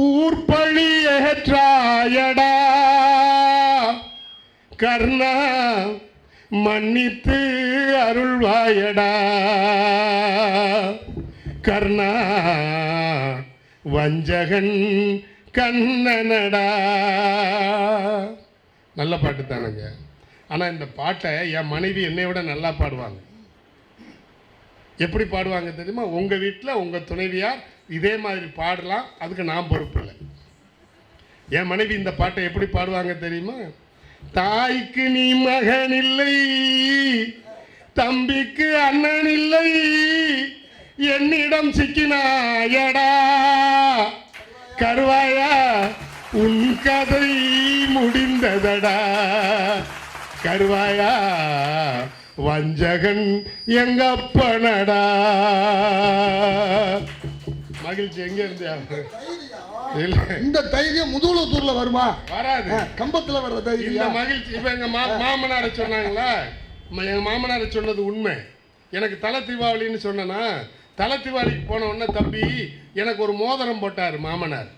ஊர்பழி ஏற்றாயடா கர்ணா, மன்னித்து அருள்வாயடா கர்ணா, வஞ்சகன் கண்ணனடா. நல்ல பாட்டு தானுங்க. ஆனால் இந்த பாட்டை என் மனைவி என்னை விட நல்லா பாடுவாங்க. எப்படி பாடுவாங்க தெரியுமா? உங்கள் வீட்டில் உங்கள் துணைவியார் இதே மாதிரி பாடலாம், அதுக்கு நான் பொறுப்பு இல்லை. என் மனைவி இந்த பாட்டை எப்படி பாடுவாங்க தெரியுமா? தாய்க்கு நீ மகன் இல்லை, தம்பிக்கு அண்ணன் இல்லை, என்னிடம் சிக்கினாயடா கருவாயா, உன் கதை முடிந்ததடா கருவாயா, வஞ்சகன் எங்கப்பனடா. மகிழ்ச்சி எங்க இருந்து? இந்த தைரியம் முதுகுளத்தூர்ல வருமா? வராது, கம்பத்துல வர்ற தைரியம். இந்த மகிழ்ச்சி இப்ப எங்க மாமனாரை சொன்னாங்களா, எங்க மாமனாரை சொன்னது உண்மை. எனக்கு தலை தீபாவளின்னு சொன்னா, தலை தீபாவளிக்கு போன உடனே தம்பி எனக்கு ஒரு மோதிரம் போட்டார் மாமனார்.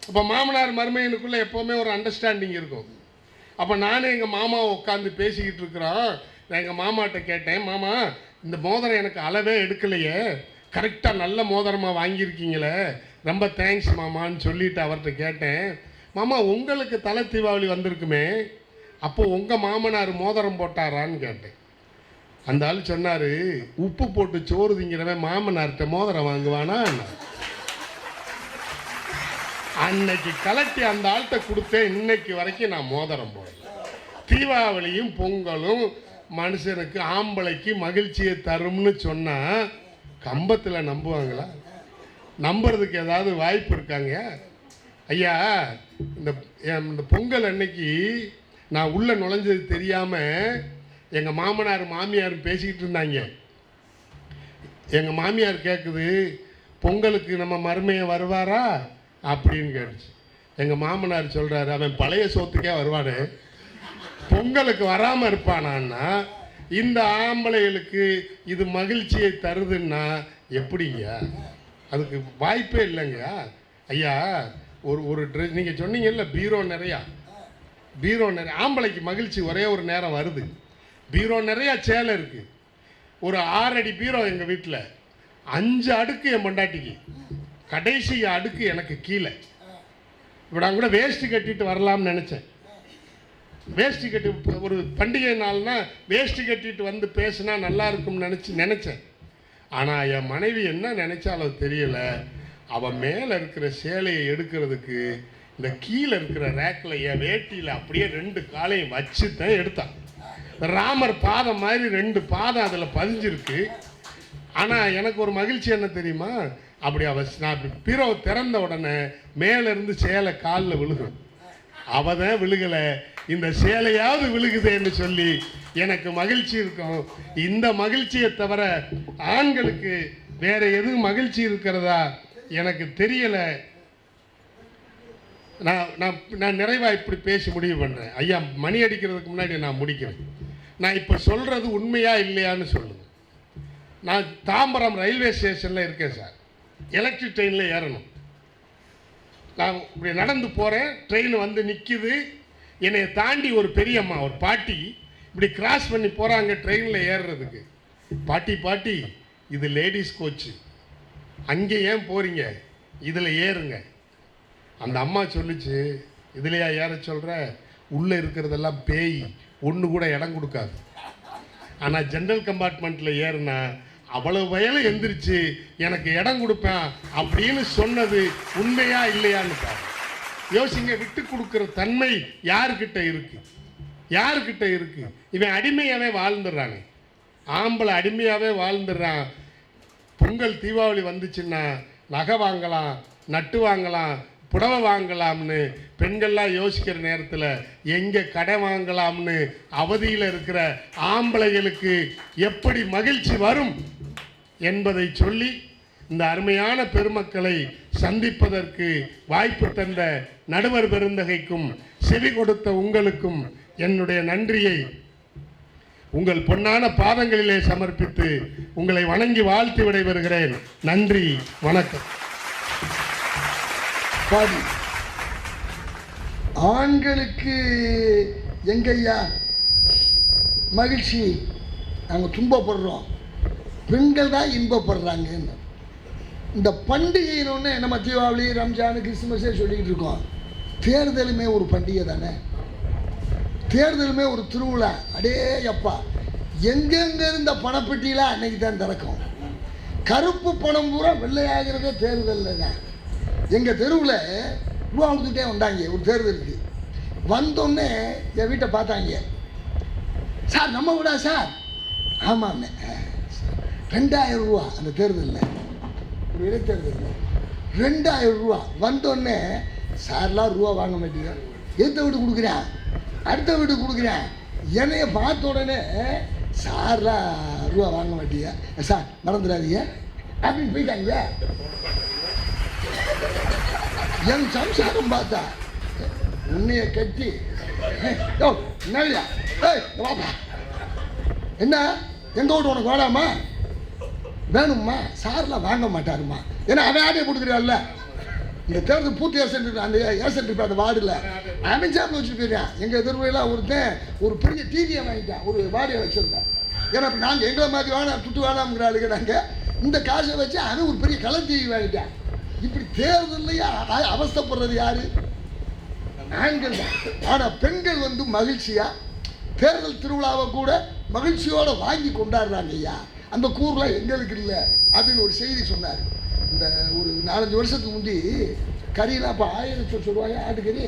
அப்போ மாமனார் மருமையனுக்குள்ள எப்போவுமே ஒரு அண்டர்ஸ்டாண்டிங் இருக்கும். அப்போ நானும் எங்கள் மாமாவை உட்காந்து பேசிக்கிட்டு இருக்கிறோம். நான் எங்கள் மாமாட்ட கேட்டேன், மாமா இந்த மோதிரம் எனக்கு அளவே எடுக்கலையே, கரெக்டாக நல்ல மோதிரமாக வாங்கியிருக்கீங்களே, ரொம்ப தேங்க்ஸ் மாமான்னு சொல்லிட்டு அவர்கிட்ட கேட்டேன். மாமா உங்களுக்கு தலை தீபாவளி வந்திருக்குமே, அப்போது உங்கள் மாமனார் மோதிரம் போட்டாரான்னு கேட்டேன். அந்த ஆள் சொன்னார், உப்பு போட்டு சோறு திங்கிறவன் மாமனார்கிட்ட மோதிரம் வாங்குவானா? அன்னைக்கு கலட்டி அந்த ஆள்கிட்ட கொடுத்தேன். இன்னைக்கு வரைக்கும் நான் மோதிரம் போடல. தீபாவளியும் பொங்கலும் மனுஷனுக்கு ஆம்பளைக்கு மகிழ்ச்சியை தரும்னு சொன்னால் கம்பத்தில் நம்புவாங்களா? நம்புறதுக்கு ஏதாவது வாய்ப்பு இருக்காங்க? ஐயா, இந்த பொங்கல் அன்னைக்கு நான் உள்ளே நுழைஞ்சது தெரியாமல் எங்கள் மாமனார் மாமியார் பேசிக்கிட்டு இருந்தாங்க. எங்கள் மாமியார் கேட்குது, பொங்கலுக்கு நம்ம மருமையை வருவாரா அப்படின்னு கேட்டுச்சு. எங்கள் மாமனார் சொல்கிறாரு, அவன் பழைய சோத்துக்கே வருவானே, பொங்கலுக்கு வராமல் இருப்பானான்னா இந்த ஆம்பளைகளுக்கு இது மகிழ்ச்சியை தருதுன்னா எப்படிங்க? அதுக்கு வாய்ப்பே இல்லைங்க. ஐயா, ஒரு ட்ரெஸ் நீங்கள் சொன்னீங்கல்ல, பீரோ நிறையா ஆம்பளைக்கு மகிழ்ச்சி ஒரே ஒரு நேரம் வருது. பீரோ நிறையா சேலை இருக்குது. ஒரு 6 அடி பீரோ எங்கள் வீட்டில் 5 அடுக்கு என் பொண்டாட்டிக்கு. கடைசி அடுக்கு எனக்கு கீழே. இப்போ நான் கூட வேஷ்டி கட்டிட்டு வரலாம்னு நினச்சேன். வேஷ்டி கட்டி ஒரு பண்டிகை நாள்னா வேஷ்டி கட்டிட்டு வந்து பேசினா நல்லா இருக்கும்னு நினச்சேன். ஆனால் என் மனைவி என்ன நினைச்சாலும் தெரியல, அவன் மேலே இருக்கிற சேலையை எடுக்கிறதுக்கு இந்த கீழே இருக்கிற ரேக்கில் என் வேட்டியில் அப்படியே 2 காலையும் வச்சு தான் எடுத்தான். ராமர் பாதம் மாதிரி 2 பாதம் அதில் பதிஞ்சிருக்கு. ஆனால் எனக்கு ஒரு மகிழ்ச்சி என்ன தெரியுமா, அப்படி நான் அப்படி பீரோ திறந்த உடனே மேலேருந்து சேலை காலில் விழுகும். அவ தான் விழுகலை, இந்த சேலையாவது விழுகுதேன்னு சொல்லி எனக்கு மகிழ்ச்சி இருக்கும். இந்த மகிழ்ச்சியை தவிர ஆண்களுக்கு வேற எதுவும் மகிழ்ச்சி இருக்கிறதா எனக்கு தெரியலை. நான் நிறைவாக இப்படி பேசி முடிவு பண்ணுறேன். ஐயா மணி அடிக்கிறதுக்கு முன்னாடி நான் முடிக்கிறேன். நான் இப்போ சொல்கிறது உண்மையா இல்லையான்னு சொல்லுங்கள். நான் தாம்பரம் ரயில்வே ஸ்டேஷனில் இருக்கேன் சார். எலக்ட்ரிக் ட்ரெயினில் ஏறணும். நான் இப்படி நடந்து போகிறேன், ட்ரெயின் வந்து நிற்கிது. என்னை தாண்டி ஒரு பெரியம்மா, ஒரு பாட்டி இப்படி கிராஸ் பண்ணி போகிறாங்க ட்ரெயினில் ஏறுறதுக்கு. பாட்டி இது லேடிஸ் கோச்சு, அங்கே ஏன் போகிறீங்க, இதில் ஏறுங்க. அந்த அம்மா சொல்லிச்சு, இதுலையா ஏற சொல்கிற, உள்ளே இருக்கிறதெல்லாம் பேய், ஒன்று கூட இடம் கொடுக்காது. ஆனால் ஜென்ரல் கம்பார்ட்மெண்ட்டில் ஏறுனா அவ்வளவு வயலும் எந்திரிச்சு எனக்கு இடம் கொடுப்பேன் அப்படின்னு சொன்னது உண்மையா இல்லையான்னு பாரு. யோசிங்க, விட்டு கொடுக்குற தன்மை யாருக்கிட்ட இருக்கு? இவன் அடிமையாகவே வாழ்ந்துடுறானே, ஆம்பளை அடிமையாகவே வாழ்ந்துடுறான். பொங்கல் தீபாவளி வந்துச்சுன்னா நகை வாங்கலாம், நட்டு வாங்கலாம், புடவை வாங்கலாம்னு பெண்கள்லாம் யோசிக்கிற நேரத்தில் எங்கே கடை வாங்கலாம்னு அவதியில் இருக்கிற ஆம்பளைகளுக்கு எப்படி மகிழ்ச்சி வரும் என்பதை சொல்லி இந்த அருமையான பெருமக்களை சந்திப்பதற்கு வாய்ப்பு தந்த நடுவர் பெருந்தகைக்கும் செவி கொடுத்த உங்களுக்கும் என்னுடைய நன்றியை உங்கள் பொன்னான பாதங்களிலே சமர்ப்பித்து உங்களை வணங்கி வாழ்த்து விடைபெறுகிறேன். நன்றி, வணக்கம். ஆண்களுக்கு எங்கய்யா மகிழ்ச்சி, நாங்கள் துன்பப்படுறோம், பெண்கள் தான் இன்பப்படுறாங்கன்னு. இந்த பண்டிகைன்னு நம்ம தீபாவளி, ரம்ஜான், கிறிஸ்துமஸே சொல்லிக்கிட்டு இருக்கோம். தேர்தலுமே ஒரு பண்டிகை தானே, தேர்தலுமே ஒரு திருவிழா. அடே அப்பா, எங்கெங்க இருந்த பணப்பெட்டிலாம் அன்னைக்கு தான் திறக்கும். கருப்பு பணம் பூரா வெள்ளையாகிறதே தேர்தலில் தான். எங்கள் தெருவில் ரூபா கொடுத்துட்டே வந்தாங்க ஒரு தேர்தலுக்கு. வந்தோடனே என் வீட்டை பார்த்தாங்க. சார் நம்ம விடா சார்? ஆமாண்ணே. 2000 ரூபா அந்த தேர்தலில், ஒரு இடைத்தேர்தலில் 2000 ரூபா. வந்தோடனே சார்லாம் ரூபா வாங்க மாட்டீங்க, எந்த வீட்டு கொடுக்குறேன், அடுத்த வீட்டுக்கு கொடுக்குறேன். என்னைய பார்த்த உடனே சார்லாம் ரூபா வாங்க மாட்டீங்க சார், மறந்துடாதீங்க அப்படின்னு போயிட்டாங்க. என் சம்சாரம் பார்த்தா உன்னைய கட்டி, என்ன எங்க வீட்டு உனக்கு வேணாமா, வேணும்மா, சார்லாம் வாங்க மாட்டாருமா. ஏன்னா அவன் ஆடையை கொடுக்குறாள்ல, இந்த தேர்தல் பூர்த்தி ஏசன்ட், அந்த ஏசன்ட் அந்த வார்டில் அவன் சார்ந்து வச்சுட்டு போயிருக்கான். எங்கள் தெருவையெல்லாம் ஒருத்தன் ஒரு பெரிய டிவியை வாங்கிட்டான், ஒரு வாடியை வச்சுருந்தேன். ஏன்னா நாங்கள் எங்களை மாதிரி வேணாம் துட்டு வேணாம்ங்கிற ஆளுங்க நாங்கள். இந்த காசை வச்சு அவன் ஒரு பெரிய கலர் டிவி வாங்கிட்டான். இப்படி தேர்தலையே அவஸ்தைப்படுறது யாரு? ஆண்கள் தான். ஆனால் பெண்கள் வந்து மகிழ்ச்சியாக தேர்தல் திருவிழாவை கூட மகிழ்ச்சியோடு வாங்கி கொண்டாடுறாங்க. ஐயா அந்த கூறுலாம் எங்களுக்கு இல்லை அப்படின்னு ஒரு செய்தி சொன்னார். இந்த ஒரு 4-5 வருஷத்துக்கு முந்தி கறியெல்லாம் இப்போ 1000 ரூபாயா, ஆட்டுக்கறி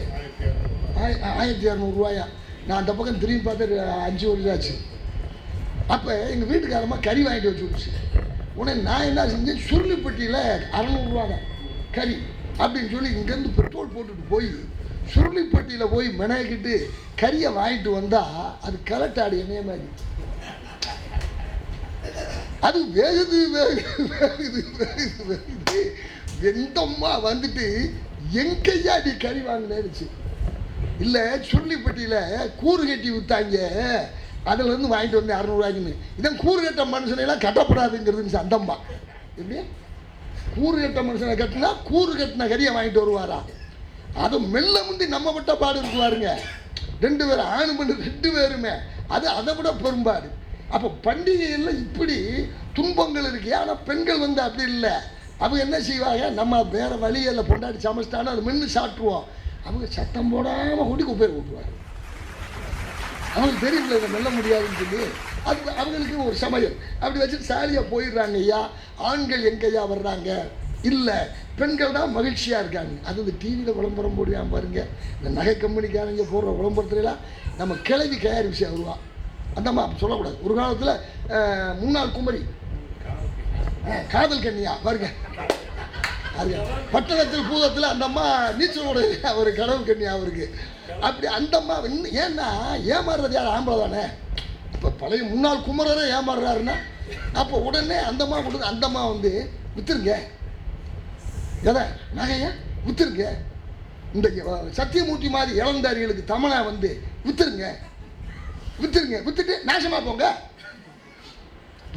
1200 ரூபாயா. நான் அந்த பக்கம் திரும்பி பார்த்து 5 வருஷம் ஆச்சு. அப்போ எங்கள் வீட்டுக்காரமா கறி வாங்கிட்டு வச்சு விடுச்சு. உடனே நான் என்ன செஞ்சேன், சுருளிப்பட்டியில் 600 ரூபா தான் கறி அப்படின்னு சொல்லி இங்கேருந்து பெட்ரோல் போட்டுட்டு போய் சுருளிப்பட்டியில் போய் மெனக்கிட்டு கறியை வாங்கிட்டு வந்தால் அது கலட்டாடு என்னைய மாதிரி. அது வேகுது வேகுது வேகுது வேகுது வேகுது. எந்தம்மா வந்துட்டு எங்கய்யா நீ கறி வாங்கினேச்சு. இல்லை சுருளிப்பட்டியில் கூறு கட்டி விற்றாங்க, அதிலேருந்து வாங்கிட்டு வந்தேன் 600 ரூபாய்க்குன்னு. இதான் கூறு கட்ட மனுஷனையெல்லாம் கட்டப்படாதுங்கிறது அந்தம்மா. எப்படி கூறு கட்ட மனுஷனை கட்டினா கூறு கட்டின கறியை வாங்கிட்டு வருவாரா? அது மெல்ல முந்தி நம்ம விட்ட பாடு இருக்குவாருங்க. 2 பேர் ஆணு பண்ணு 2 பேருமே, அது அதை விட பெரும்பாடு. அப்போ பண்டிகையில் இப்படி துன்பங்கள் இருக்கு. ஆனால் பெண்கள் வந்து அப்படி இல்லை, அவங்க என்ன செய்வாங்க, நம்ம வேறு வழியில் பொண்டாடி சமைச்சிட்டாலும் அது மின்னு சாப்பிட்ருவோம். அவங்க சத்தம் போடாமல் கூட்டி குப்பையை விட்டுருவாங்க. அவங்களுக்கு தெரியல இதை மெல்ல முடியாதுன்னு சொல்லி அது அவங்களுக்கு ஒரு சமையல் அப்படி வச்சுட்டு சாலியாக போயிடுறாங்க. ஐயா ஆண்கள் எங்கேயா வர்றாங்க, இல்லை பெண்கள் தான் மகிழ்ச்சியாக இருக்காங்க. அது இந்த டிவியில் விளம்பரம் போடுவான் பாருங்க, இந்த நகை கம்பெனிக்காரங்க போடுற விளம்பரத்துலாம் நம்ம கிளவி கயாரி விஷயம் வருவான். அந்த மாதிரி சொல்லக்கூடாது. ஒரு காலத்தில் முன்னாள் குமரி காதல் கன்னியா பாருங்க, அது பட்டணத்தில் பூதத்தில் அந்த அம்மா நீச்சலோட ஒரு கனவு கன்னியா அவருக்கு. அப்படி அந்த அம்மா ஏன்னா ஏமாறுறது யார், ஆம்பளை தானே. இப்போ பழைய முன்னாள் குமரரே ஏமாறுறாருன்னா அப்போ உடனே அந்த அம்மா கொடுத்து அந்த அம்மா வந்து விற்றுருங்க, எதை நகைய விற்றுருங்க. இந்த சத்தியமூர்த்தி மாதிரி இளந்தாரிகளுக்கு தமிழா வந்து விற்றுருங்க, விற்றுட்டு நாசமாக போங்க,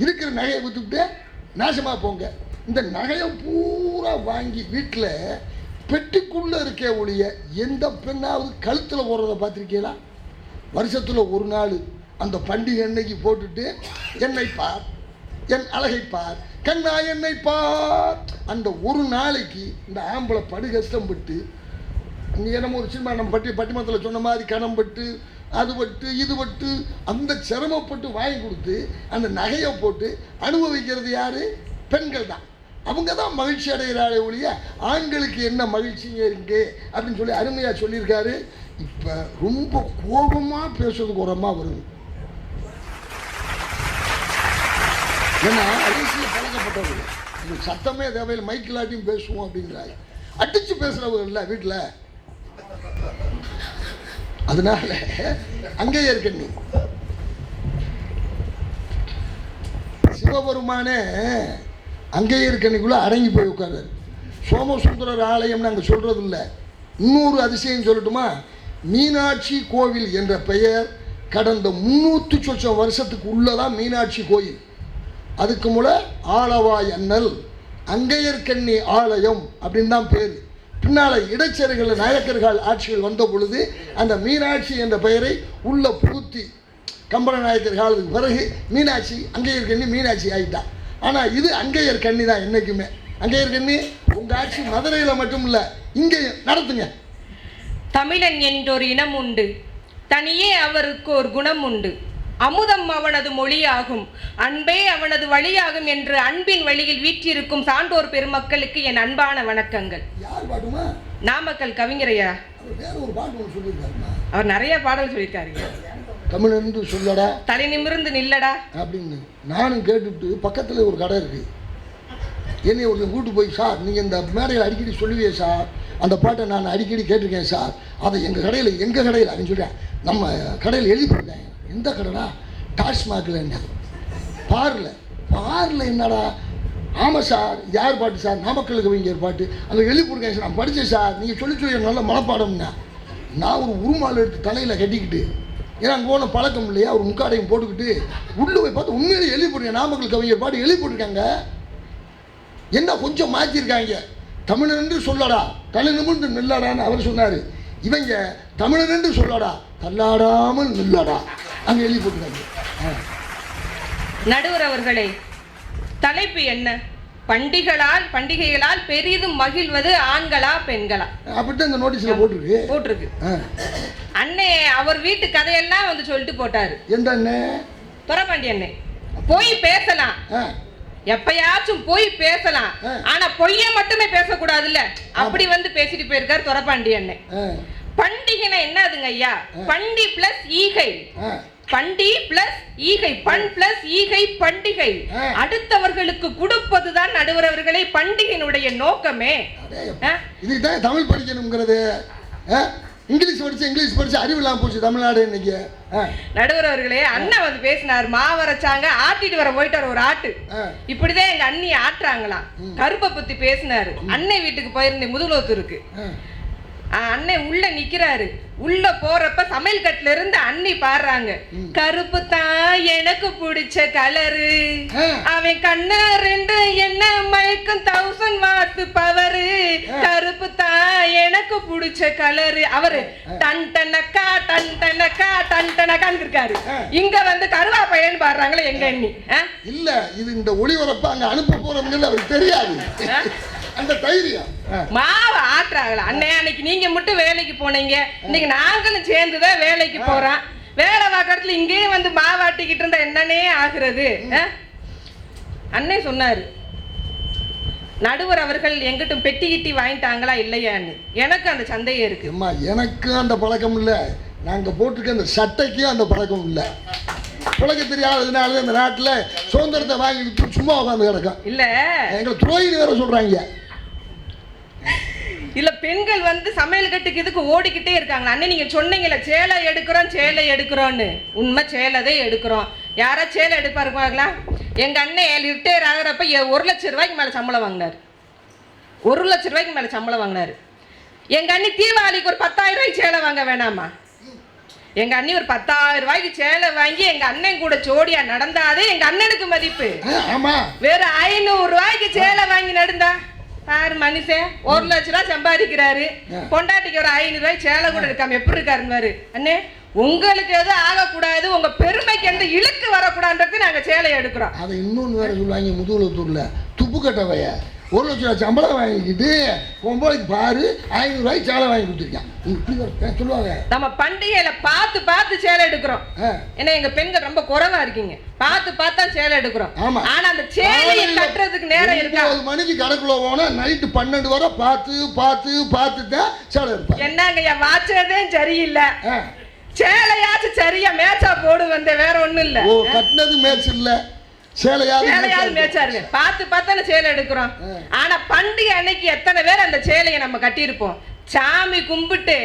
இருக்கிற நகையை விற்றுக்கிட்டு நாசமாக போங்க. இந்த நகையை பூரா வாங்கி வீட்டில் பெட்டிக்குள்ளே இருக்கே ஒழிய எந்த பெண்ணாவது கழுத்தில் போடுறத பார்த்துருக்கீங்களா? வருஷத்தில் ஒரு நாள் அந்த பண்டிகை அன்னைக்கு போட்டுட்டு என்னை பார், என் அழகை பார், கண்ணா என்னை பார். அந்த ஒரு நாளைக்கு இந்த ஆம்பளை படு கஷ்டப்பட்டு, இங்கே நம்ம ஒரு சினிமா நம்ம பட்டிமத்தில் சொன்ன மாதிரி கணம் பட்டு அது பட்டு இது பட்டு அந்த சிரமப்பட்டு வாங்கி கொடுத்து அந்த நகையை போட்டு அனுபவிக்கிறது யார்? பெண்கள் தான். அவங்க தான் மகிழ்ச்சி அடைகிறாரே ஒழிய ஆண்களுக்கு என்ன மகிழ்ச்சிங்க இருக்கு அப்படின்னு சொல்லி அருமையாக சொல்லியிருக்காரு. இப்போ ரொம்ப கோபமாக பேசுறதுக்கு ஒரு அம்மா வருது. ஏன்னா அரசியல் பழக்கப்பட்டவர்கள் இது சத்தமே தேவையில்லை, மைக்கிலாட்டியும் பேசுவோம் அப்படிங்கிறாங்க. அடித்து பேசுகிறவங்க இல்லை வீட்டில். அதனால அங்கேயே இருக்க நீ சிவபெருமானே அங்கேயே இருக்கணிக்குள்ளே அடங்கி போய் உட்கார்றாரு. சோமசுந்தரர் ஆலயம் நாங்கள் சொல்கிறது இல்லை. இன்னொரு அதிசயம் சொல்லட்டுமா? மீனாட்சி கோவில் என்ற பெயர் கடந்த 300 சொச்சம் வருஷத்துக்கு உள்ளதான் மீனாட்சி கோயில். அதுக்கு முல ஆளவாய் அண்ணல் அங்கையர்கண்ணி ஆலயம் அப்படின்னு தான் பேர். பின்னால் இடைச்சேரிகள் நாயக்கர்கள் ஆட்சிகள் வந்த பொழுது அந்த மீனாட்சி என்ற பெயரை உள்ள புகுத்தி கம்பள நாயக்கர் காலத்துக்கு பிறகு மீனாட்சி அங்கையர்கண்ணி மீனாட்சி ஆகிட்டான். ஆனால் இது அங்கையர்கண்ணி தான் என்றைக்குமே. அங்கையர்கண்ணி உங்கள் ஆட்சி மதுரையில் மட்டும் இல்லை, இங்கேயும் நடத்துங்க. தமிழன் என்றொரு இனம் உண்டு, தனியே அவருக்கு ஒரு குணம் உண்டு. அமுதம் அவனது மொழியாகும், அன்பே அவனது வழியாகும் என்று அன்பின் வழியில் வீற்றிருக்கும் சான்றோர் பெருமக்களுக்கு என் அன்பான வணக்கங்கள். யார் பாட்டுமா? நாமக்கல் கவிஞரையா. வேற ஒரு பாட்டு சொல்லியிருக்காருமா. அவர் நிறைய பாடல் சொல்லியிருக்காருங்க. தமிழ் சொல்லடா, தலை நிமிர்ந்து நில்லடா அப்படின்னு. நானும் கேட்டுவிட்டு பக்கத்தில் ஒரு கடை இருக்குது. என்னை ஒருத்தன் கூட்டு போய், சார் நீங்கள் இந்த மேடையில் அடிக்கடி சொல்லுவீங்க சார், அந்த பாட்டை நான் அடிக்கடி கேட்டிருக்கேன் சார், அதை எங்கள் கடையில் அப்படின்னு சொல்லிட்டேன். நம்ம கடையில் எழுதி போட்டேன். எந்த கடைடா? டாஸ்மாகில். என்ன பாரில் என்னடா? ஆமாம் சார். யார் பாட்டு சார்? நாமக்கல் கவிஞர் பாட்டு. அங்கே எழுதி போட்டிருக்கேன் சார், நான் படித்தேன் சார், நீங்கள் சொல்லி நல்ல மனப்பாடம்னா. நான் ஒரு உருமால் எடுத்து தலையில் கட்டிக்கிட்டு, ஏன்னா அங்கே போன பழக்கம் இல்லையா, ஒரு முக்காடையும் போட்டுக்கிட்டு உள்ளே போய் பார்த்து உண்மையிலே எழுதி போட்டிருக்கேன். நாமக்கல் கவிஞர் பாட்டு எழுதி போட்டிருக்காங்க. என்ன கொஞ்சம் மாற்றிருக்காங்க. தமிழன் என்று சொல்லடா, தலை நிமிர்ந்து நில்லடான்னு அவர் சொன்னார். இவங்க தமிழன் என்று சொல்லடா, தள்ளாடாமல் நில்லடா அங்கே எழுதி போட்டுருக்காங்க. நடுவர் அவர்களே, தலைப்பு என்ன? பண்டிகைகளால் பெரிதும் மகிழ்வது ஆண்களா பெண்களா? அப்படித்தான் இந்த நோட்டீஸ்ல போட்டிருக்கு. அண்ணே அவர் வீட்டு கதையெல்லாம் வந்து சொல்லிட்டு போட்டாரு. எந்த அண்ணே? துரபாண்டி அண்ணே. போய் பேசலாம், எப்பயாச்சும் போய் பேசலாம், ஆனா பொய்ய மட்டுமே பேசக்கூடாதுல்ல, அப்படி வந்து பேசிட்டு போயிருக்காரு துரபாண்டி அண்ணே. பண்டிகைனா என்னதுங்க ஐயா? பண்டி பிளஸ் ஈகை, பண்டி பிளஸ் ஈகை, பண் பிளஸ் ஈகை பண்டிகை. அடுத்தவர்களுக்கு கொடுப்பதுதான் நடுவரவர்களே பண்டிகையினுடைய நோக்கமே. இதுதான் தமிழ் படிக்கணுங்கிறது. இங்கிலீஷ் படிச்சு அறிவு இல்லாம போச்சு தமிழ்நாடு இன்னைக்கு. நடுவரவர்களே, அண்ணன் வந்து பேசினார், மாவரைச்சாங்க, ஆட்டிட்டு வர போயிட்டார் ஒரு ஆட்டு. இப்படிதான் எங்க அண்ணி ஆட்டுறாங்களாம். கருப்பை பத்தி பேசினாரு. அன்னை வீட்டுக்கு போயிருந்தேன் முதுகுலோத்தூருக்கு. அண்ணன் உள்ள நிக்கிறாரு. உள்ள போறப்ப சமையல் கட்டுல இருந்து அண்ணி பாடுறாங்க, கருப்பு தான் எனக்கு பிடிச்ச கலரு, அவன் கண்ணு ரெண்டு என்ன மயக்கும் 1000 வாட் பவரு, கருப்பு தான் எனக்கு பிடிச்ச கலரு. அவரு டன் டனக்கா டன் டனக்கா டன் டனக்கான்னு இருக்காரு. இங்க வந்து கருவா பையன் பாடுறாங்களே எங்க அண்ணி. இல்ல இது இந்த ஒளிபரப்ப அங்க அனுப்ப போறோம்னு அவருக்கு தெரியாது. அந்த தைரியம். மாவை ஆட்டுறாங்களா அண்ணே? அன்னைக்கு நீங்க மட்டும் வேலைக்கு போனீங்க, இன்னைக்கு நாங்களும் சேர்ந்துதான் வேலைக்கு போறோம். வேலை பார்க்கறதுல இங்கேயே வந்து மாவாட்டிக்கிட்டு இருந்தா என்னன்னே ஆகுறது? அண்ணே சொன்னாரு, நடுவர் அவர்கள் எங்கிட்டும் பெட்டி கிட்டி வாங்கிட்டாங்களா இல்லையான்னு. எனக்கு அந்த சந்தேகம் இருக்கு. அம்மா எனக்கும் அந்த பழக்கம் இல்லை, நாங்கள் போட்டிருக்க அந்த சட்டைக்கும் அந்த பழக்கம் இல்லை. புழக்க தெரியாததுனால இந்த நாட்டில் சுதந்திரத்தை வாங்கி சும்மா உட்காந்து கிடக்கும். இல்லை எங்களை துரோகின்னு வேற சொல்கிறாங்க. இல்ல பெண்கள் வந்து சமையல் கட்டுக்கு இதுக்கு ஓடிக்கிட்டே இருக்காங்க. அண்ணே நீங்க சொன்னீங்கல்ல சேலை எடுக்கிறோம் சேலை எடுக்கிறோன்னு, உண்மை சேலை எடுக்கிறோம். யாரா சேலை எடுப்பாருப்பாங்களா? எங்க அண்ணன் ரிட்டையர் ஆகிறப்ப 1 லட்சம் ரூபாய்க்கு மேல சம்பளம் வாங்கினாரு. 1 லட்சம் ரூபாய்க்கு மேல சம்பளம் வாங்கினாரு. எங்க அண்ணி தீபாவளிக்கு ஒரு 10,000 ரூபாய்க்கு சேலை வாங்க வேணாமா? எங்க அண்ணி ஒரு 10,000 ரூபாய்க்கு சேலை வாங்கி எங்க அண்ணன் கூட ஜோடியா நடந்தாதே எங்க அண்ணனுக்கு மதிப்பு. வேற 500 ரூபாய்க்கு சேலை வாங்கி நடந்தா யாரு மனுஷன் 1 லட்சம் ரூபாய் சம்பாதிக்கிறாரு, பொண்டாட்டிக்கு ஒரு 500 ரூபாய் சேலை கூட இருக்காம எப்படி இருக்காருன்னு. அண்ணே உங்களுக்கு எதுவும் ஆகக்கூடாது, உங்க பெருமைக்கு எந்த இழுக்கு வரக்கூடாதுன்றது நாங்க சேலை எடுக்கிறோம். அதை இன்னொன்று வேற சொல்லுவாங்க முதுகுளத்தூர்ல, துப்பு கட்டவைய 1 லட்சம் ரூபாய் சம்பளம் வாங்கிக்கிட்டு பொம்பளைக்கு பாரு 500 ரூபாய்க்கு சேலை வாங்கி கொடுத்துருக்கான். இப்படி சொல்லுவாங்க. நம்ம பண்டிகையில பார்த்து பார்த்து சேலை எடுக்கிறோம். ஏன்னா எங்க பெண்கள் ரொம்ப குறைவா இருக்கீங்க, பார்த்து பார்த்தா சேலை எடுக்கிறோம். ஆனா அந்த சேலையை கட்டுறதுக்கு நேரம் இருக்கா? 9 மணிக்கு கடைக்குள்ள போனா நைட்டு 12 வரை பார்த்து பார்த்து பார்த்து தான் சேலை எடுப்பேன். என்னங்க வாச்சதே சரியில்லை, சேலையாச்சும் சரியா மேட்சா போடு வந்த, வேற ஒண்ணும் இல்ல. ஓ கட்டினது மேட்ச் இல்ல, சேலையாவது மேட்சா இருக்கு. பார்த்து பார்த்தானே சேலை எடுக்கிறோம். ஆனா பண்டிகை அன்னைக்கு எத்தனை பேர் அந்த சேலையை நம்ம கட்டியிருப்போம். சாமி கும்பிட்டு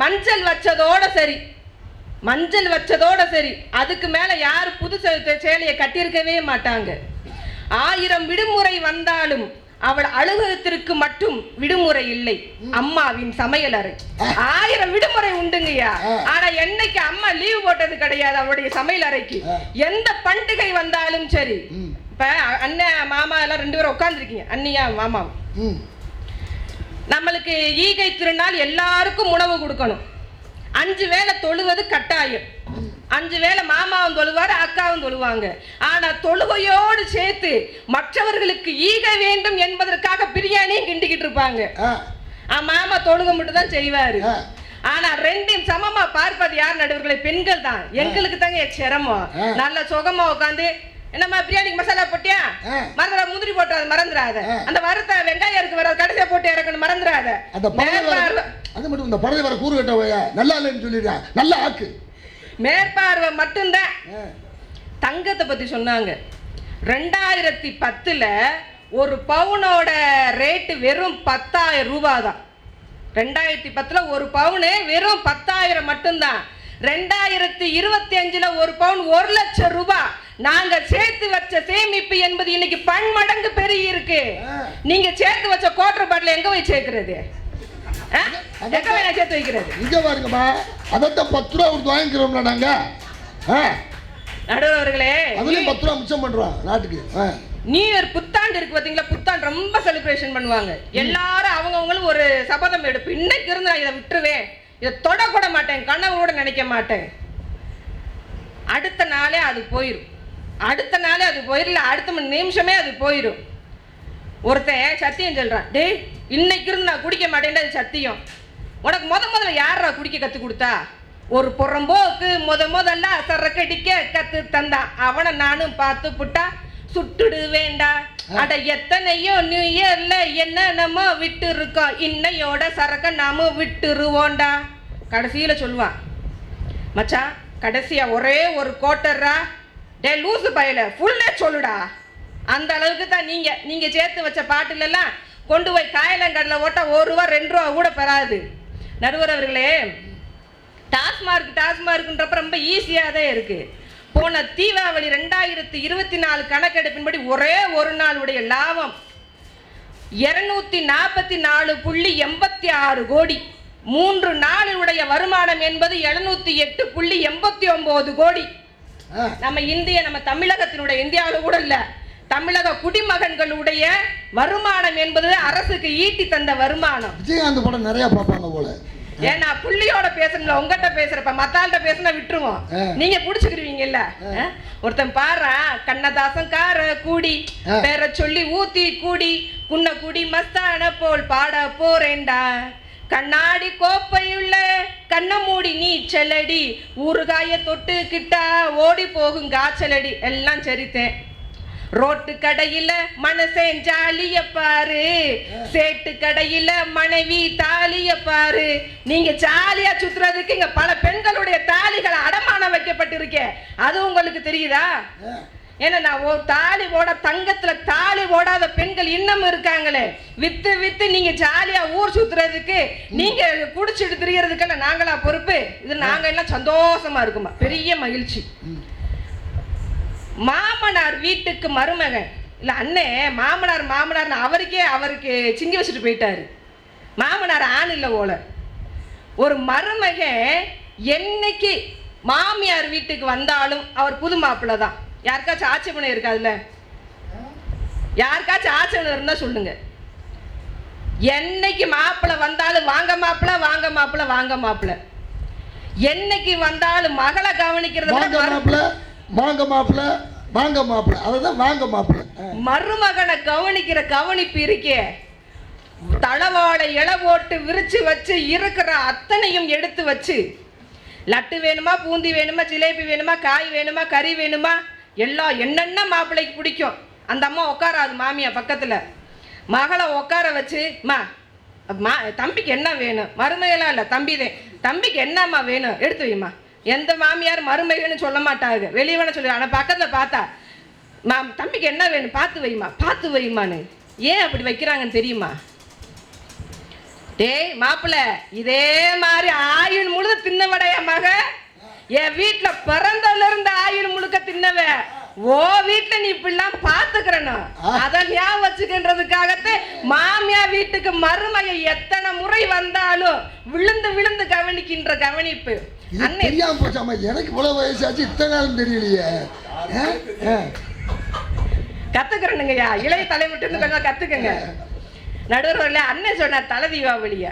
மஞ்சள் வச்சதோட சரி, மஞ்சள் வச்சதோட சரி, அதுக்கு மேல யாரு புது சேலையை கட்டியிருக்கவே மாட்டாங்க. 1000 விடுமுறை வந்தாலும் அவள் அலுவலகத்திற்கு மட்டும் விடுமுறை இல்லை, அம்மாவின் சமையல் அறை. 1000 விடுமுறை உண்டுங்கய்யா, ஆனா என்னைக்கு அம்மா லீவ் போட்டது கிடையாது அவளுடைய சமையல் அறைக்கு. எந்த பண்டிகை வந்தாலும் சரி, இப்ப அண்ணன் மாமா எல்லாம் 2 பேரும் உட்கார்ந்துருக்கீங்க, அண்ணியா மாமா, நம்மளுக்கு ஈகை திருநாள் எல்லாருக்கும் உணவு கொடுக்கணும். 5 வேளை தொழுவது கட்டாயம். 5 வேளை மாமாவும் தொழுவாரு, அக்காவும் தொழுவாங்க. ஆனா தொழுகையோடு சேர்த்து மற்றவர்களுக்கு ஈக வேண்டும் என்பதற்காக பிரியாணியும் கிண்டிக்கிட்டு இருப்பாங்க. மாமா தொழுகை மட்டும் தான் செய்வாரு. ஆனா 2யும் சமமா பார்ப்பது யார் நடுவர்களை? பெண்கள் தான். எங்களுக்கு தாங்க சிரமம். நல்ல சுகமா உட்காந்து என்னம்மா பிரியாணிக்கு மசாலா போட்டியா, மறந்துடா, முந்திரி போட்டாது மறந்துடாத, அந்த வறுத்த வெங்காயம் இருக்கு வர கடைசியா போட்டு இறக்கணும் மறந்துடாத. அது மட்டும் இந்த பறவை வர கூறு கட்டவையா நல்லா இல்லைன்னு சொல்லிடுறா, நல்லா ஆக்கு. மேற்பார்வை மட்டும்தான். தங்கத்தை பத்தி சொன்னாங்க. 2010ல் ஒரு பவுனோட ரேட்டு வெறும் 10,000 ரூபாய் தான். 2010ல் ஒரு பவுனு வெறும் 10,000 மட்டும்தான். 2025ல் ஒரு பவுன் 1 லட்சம் ரூபாய். நாங்க சேர்த்து வச்ச சேமிப்பு என்பது இன்னைக்கு பன்மடங்கு பெருகி இருக்கு. நீங்க சேர்த்து வச்ச குவார்டர் பாட்டில் எங்க போய் சேர்க்கிறது? சேர்த்து வைக்கிறது இங்க பாருங்கம்மா, அதட்ட 10 ரூபா கொடுத்து வாங்கிக்கிறோம்ல நாங்க. நடுவர்களே அதுலயும் 10 ரூபா மிச்சம் பண்றோம் நாட்டுக்கு. நியூ இயர் புத்தாண்டு இருக்கு பாத்தீங்களா, புத்தாண்டு ரொம்ப செலிப்ரேஷன் பண்ணுவாங்க. எல்லாரும் அவங்கவுங்களும் ஒரு சபதம் எடுப்பு. இன்னைக்கு இருந்து நான் இதை விட்டுருவேன், இதை தொடக்கூட மாட்டேன், கனவோட நினைக்க மாட்டேன். அடுத்த நாளே அது போயிடும், அடுத்த நாளே அது போயிடல, அடுத்த நிமிஷமே அது போயிடும். ஒருத்தன் சத்தியம் சொல்றான், டேய் இன்னைக்கு இருந்து நான் குடிக்க மாட்டேன், அது சத்தியம். உனக்கு முதல்ல யாரா குடிக்க கத்து கொடுத்தா? ஒரு புறம்போக்கு முதல்ல சரக்கடிக்க கத்து தந்தா, அவனை நானும் பார்த்து புட்டா சுட்டுடு வேண்டா. அட எத்தனையோ நியூ இயர்ல என்ன நம்ம விட்டு இருக்கோம், இன்னையோட சரக்க நாம விட்டுருவோண்டா. கடைசியில சொல்லுவான், மச்சான் கடைசியா ஒரே ஒரு கோட்டர்ரா, டே லூசு பையில ஃபுல்லே சொல்லுடா. அந்த அளவுக்கு தான் நீங்க சேர்த்து வச்ச பாட்டுலெல்லாம் கொண்டு போய் காயலங்கடல ஓட்ட 1 ரூபா 2 ரூபா கூட பெறாது. நடுவர் அவர்களே, டாஸ்மார்க்ன்றப்ப ரொம்ப ஈஸியாக தான் இருக்கு. போன தீபாவளி 2024 கணக்கெடுப்பின்படி ஒரே ஒரு நாளுடைய லாபம் 244.86 கோடி. 3 நாளுடைய வருமானம் என்பது 708.89 கோடி. நம்ம தமிழகத்தினுடைய இந்தியாவில் கூட இல்ல, தமிழக குடிமகன்களுடைய வருமானம் என்பது அரசுக்கு ஈட்டி தந்த வருமானம். விஜயகாந்த் படம் நிறைய பார்ப்பாங்க போல. ஏன்னா புள்ளியோட பேசணும்ல, உங்ககிட்ட பேசுறப்ப மத்தாள்கிட்ட பேசினா விட்டுருவோம், நீங்க புடிச்சுக்கிருவீங்கல்ல. ஒருத்தன் பாரு, கண்ணதாசன் கார கூடி பேர சொல்லி ஊத்தி கூடி குன்ன கூடி மஸ்தான போல் பாட போறேன்டா, கண்ணாடி கோப்பையுள்ள கண்ண மூடி நீச்சலடி, ஊறுகாய தொட்டு கிட்டா ஓடி போகும் காய்ச்சலடி. எல்லாம் சரித்தேன். ரோட்டு கடையில மனசேன் ஜாலிய பாரு, சேட்டு கடையில மனைவி தாலிய பாரு. நீங்க ஜாலியா சுத்துறதுக்கு இங்க பல பெண்களுடைய தாலிகளை அடமானம் வைக்கப்பட்டிருக்கேன், அது உங்களுக்கு தெரியுதா? ஏன்னா நான் தாலி போட தங்கத்துல தாலி போடாத பெண்கள் இன்னமும் இருக்காங்களே. வித்து வித்து நீங்க ஜாலியா ஊர் சுத்துறதுக்கு, நீங்க குடிச்சிட்டு திரியறதுக்கெல்லாம் நாங்களா பொறுப்பு? இது நாங்க எல்லாம் சந்தோஷமா இருக்குமா, பெரிய மகிழ்ச்சி. மாமனார் வீட்டுக்கு மருமகன் இல்ல அண்ணே, மாமனார் மாமனார்னு அவருக்கு சிங்கி வச்சுட்டு போயிட்டாரு. மாமனார் ஆண் இல்ல போல. ஒரு மருமகன் என்னைக்கு மாமியார் வீட்டுக்கு வந்தாலும் அவர் புது மாப்பிள்ளை தான். யாருக்காச்சும் ஆட்சேபணம் இருக்காதுல்ல? யாருக்காச்சும் ஆட்சேபணம் இருந்தா சொல்லுங்க. என்னைக்கு மாப்பிள்ளை வந்தாலும் வாங்க மாப்பிள்ளை வாங்க மாப்பிள்ளை வாங்க மாப்பிள்ளை. என்னைக்கு வந்தாலும் மகளை கவனிக்கிறது வாங்க மாப்பிள்ள வாங்க மாப்பிள்ள, அதுதான் வாங்க மாப்பிள்ள. மருமகனை கவனிக்கிற கவனிப்பு இருக்கே, தளவாழை இலை போட்டு விரிச்சு வச்சு இருக்கிற அத்தனையும் எடுத்து வச்சு, லட்டு வேணுமா, பூந்தி வேணுமா, ஜிலேபி வேணுமா, காய் வேணுமா, கறி வேணுமா, எல்லாம் என்னென்ன மாப்பிள்ளைக்கு பிடிக்கும். அந்த அம்மா உட்காராது மாமியா பக்கத்துல, மகளை உட்கார வச்சு தம்பிக்கு என்ன வேணும், மருமையெல்லாம் இல்லை தம்பிதே, தம்பிக்கு என்னம்மா வேணும் எடுத்து வைமா. எந்த மாமியார் மருமைகன்னு சொல்ல மாட்டாங்க, வெளியே வேணா சொல்லி. ஆனால் பக்கத்தில் பார்த்தா தம்பிக்கு என்ன வேணும் பார்த்து வைமா பார்த்து வைமான்னு. ஏன் அப்படி வைக்கிறாங்கன்னு தெரியுமா? டேய் மாப்பிள்ள, இதே மாதிரி ஆயுள் முழுக்க தின்னவடைய மக என் வீட்டில் பிறந்ததுல இருந்து ஆயுள் முழுக்க தின்னவ, ஓ வீட்டுல நீ இப்படிலாம் பாத்துக்கிறனும், அதை ஞாபகம் வச்சுக்கின்றதுக்காகத்தே மாமியா வீட்டுக்கு மருமையை எத்தனை முறை வந்தாலும் விழுந்து விழுந்து கவனிக்கின்ற கவனிப்பு. தெரியாம போச்சாமா, எனக்கு இவ்வளவு வயசாச்சு இத்தனை நாளும் தெரியலையே. கத்துக்கிறனுங்கய்யா, இளைய தலைமுட்டு கொஞ்சம் கத்துக்கங்க. நடுவர்கள அண்ணன் சொன்னார் தலை தீபாவளிய,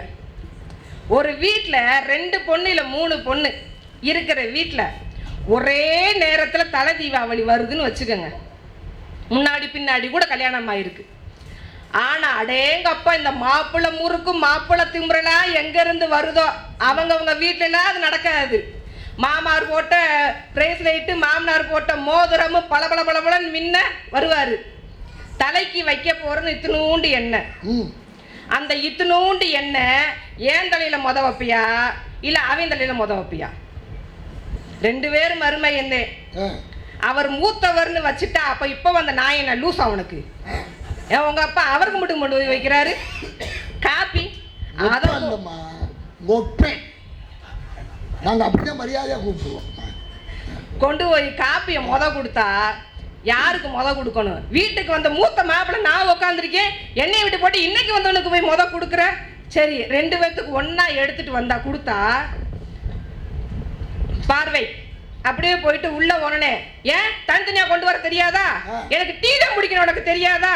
ஒரு வீட்டுல 2 பொண்ணு இல்ல 3 பொண்ணு இருக்கிற வீட்டுல ஒரே நேரத்துல தலை தீபாவளி வருதுன்னு வச்சுக்கோங்க. முன்னாடி பின்னாடி கூட கல்யாணம் ஆயிருக்கு. ஆனா அடேங்கப்பா, இந்த மாப்பிள்ளை முறுக்கும் மாப்பிள்ளை திமுறலாம் எங்க இருந்து வருதோ அவங்க வீட்டுலாம் அது நடக்காது. மாமார் போட்ட பிரேஸ்லைட்டு, மாமனார் போட்ட மோதிரமும் பளபள பளபளன்னு மின்ன வருவாரு. தலைக்கு வைக்க போறது இத்தினூண்டு எண்ணெய். அந்த இத்தினூண்டு எண்ணெய் ஏன் தலையில மொத வைப்பியா இல்ல அவன் தலையில மொத வைப்பியா? 2 பேரும் மருமை என்ன, அவர் மூத்தவர்னு வச்சுட்டா அப்ப இப்ப வந்த நாயன லூஸ் அவனுக்கு. உங்க அப்பா அவருக்கு மட்டும் கொண்டு போய் வைக்கிறாரு காப்பி. நாங்க அப்படியே மரியாதையா கூப்பிடுவோம். கொண்டு போய் காப்பிய மொத கொடுத்தா யாருக்கு மொத கொடுக்கணும்? வீட்டுக்கு வந்த மூத்த மாப்பிள்ளை நான் உட்காந்துருக்கேன், என்னைய விட்டு போட்டு இன்னைக்கு வந்தவனுக்கு போய் மொத கொடுக்குற. சரி 2 பேர்த்துக்கு ஒன்னா எடுத்துட்டு வந்தா கொடுத்தா பார்வை அப்படியே போயிட்டு உள்ள உடனே, ஏன் தனித்தனியா கொண்டு வர தெரியாதா? எனக்கு டீ தான் குடிக்கணும் உனக்கு தெரியாதா?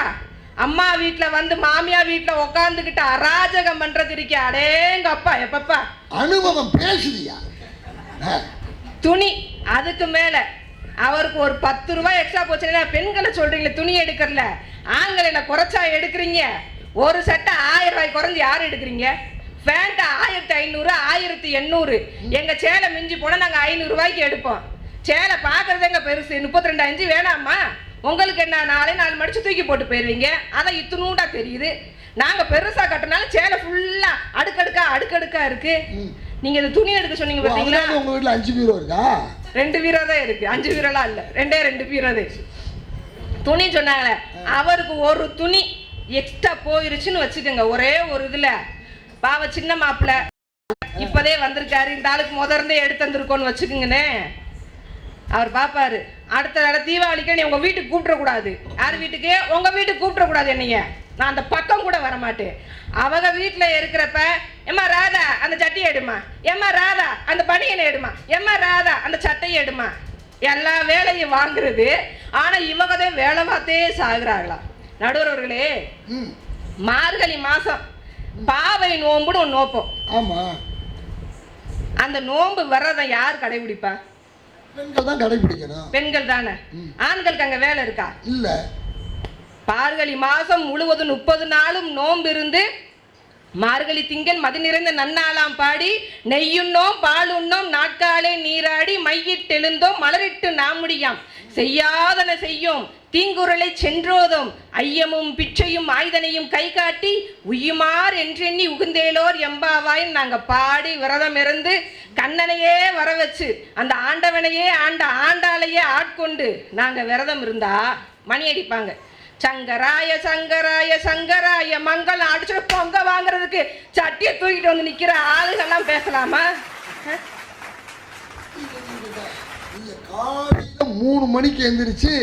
அம்மா வீட்டுல வந்து மாமியா வீட்டுல உட்காந்துக்கிட்டு அராஜகம் பண்றது இருக்கே, அடேங்க அப்பா எப்பப்பா அனுபவம் பேசுதியா? துணி அதுக்கு மேல அவருக்கு ஒரு 10 ரூபாய் எக்ஸ்ட்ரா போச்சுன்னா பெண்களை சொல்றீங்களே துணி எடுக்கறல, ஆண்களை என்ன குறைச்சா எடுக்கிறீங்க? ஒரு சட்டை 1000 ரூபாய் குறைஞ்சு யாரும் எடுக்கிறீங்க? பேண்ட் 1500 1800. எங்க சேலை மிஞ்சி போனா நாங்க 500 ரூபாய்க்கு எடுப்போம். சேலை பாக்குறது எங்க பெருசு 32 இன்ச்சு வேணாமா? உங்களுக்கு என்ன 4 மடிச்சு தூக்கி போட்டு போயிருவீங்க, அதான் இத்துணூண்டா தெரியுது. நாங்க பெருசா கட்டினாலும் சேலை ஃபுல்லா அடுக்கடுக்கா இருக்கு. நீங்க இந்த துணி எடுக்க சொன்னீங்க பாத்தீங்களா? உங்க வீட்டுல 5 பீரோ இருக்கா? 2 பீரோ தான் இருக்கு, 5 பீரோலாம் இல்ல, 2 பீரோ தான். துணி சொன்னாங்க, அவருக்கு ஒரு துணி எக்ஸ்ட்ரா போயிருச்சுன்னு வச்சுக்கோங்க. ஒரே ஒரு இதுல பாவ சின்ன மாப்பிள்ள இப்பதே வந்திருக்காரு, இந்த ஆளுக்கு முதர்ந்தே எடுத்து வந்திருக்கோன்னு வச்சுக்கோங்கண்ணே. அவர் பாப்பாரு, அடுத்த தீபாவளிக்கு நீ உங்க வீட்டுக்கு கூப்பிடக்கூடாது. யார் வீட்டுக்கு? உங்க வீட்டுக்கு கூப்பிடக்கூடாது என்னைய. நான் அந்த பக்கம் கூட வரமாட்டேன். அவங்க வீட்டுல இருக்கிறப்ப, எம்மா ராதா அந்த சட்டியை எடுமா, எம்மா ராதா அந்த பனியனை எடுமா, எம்மா ராதா அந்த சட்டையை எடுமா, எல்லா வேலையும் வாங்குறது. ஆனா இவங்கதான் வேலை பார்த்தே சாகுறாங்களா? நடுவர்களே, மார்கழி மாசம் பாவை நோம்புன்னு ஒன்று நோப்போம். ஆமா, அந்த நோன்பு விரதம் யார் கடைபிடிப்பா? பெண்கள் தான் கடைபிடிக்கணும். பெண்கள் தானே. ஆண்களுக்கு அங்க வேலை இருக்கா? இல்ல. மார்கழி மாசம் முழுவதும் 30 நாளும் நோன்பு இருந்து மார்கழி திங்கள் மதி நிறைந்த நன்னாளாம் பாடி நெய்யுண்ணோம் பாலுண்ணோம் நாட்காலே நீராடி மையிட்டெழுந்தோம் மலரிட்டு நாமுடியாம் செய்யாதன செய்யோம் தீங்குறளை சென்றோதும் ஐயமும் பிச்சையும் ஆயுதனையும் கை காட்டி உய்யுமார் என்றெண்ணி உகுந்தேலோர் எம்பாவாய் நாங்க பாடி விரதம் இருந்து கண்ணனையே வர வச்சு அந்த ஆண்டவனையே ஆண்டாளையே ஆட்கொண்டு நாங்க விரதம் இருந்தா மணி அடிப்பாங்க. சங்கராய சங்கராய சங்கராய மங்களம் அடிச்சுட்டு பொங்க வாங்குறதுக்கு சட்டியை தூக்கிட்டு வந்து நிக்கிற ஆளுகள்லாம் பேசலாமா? காலையில் 3 மணிக்கு எந்திரிச்சு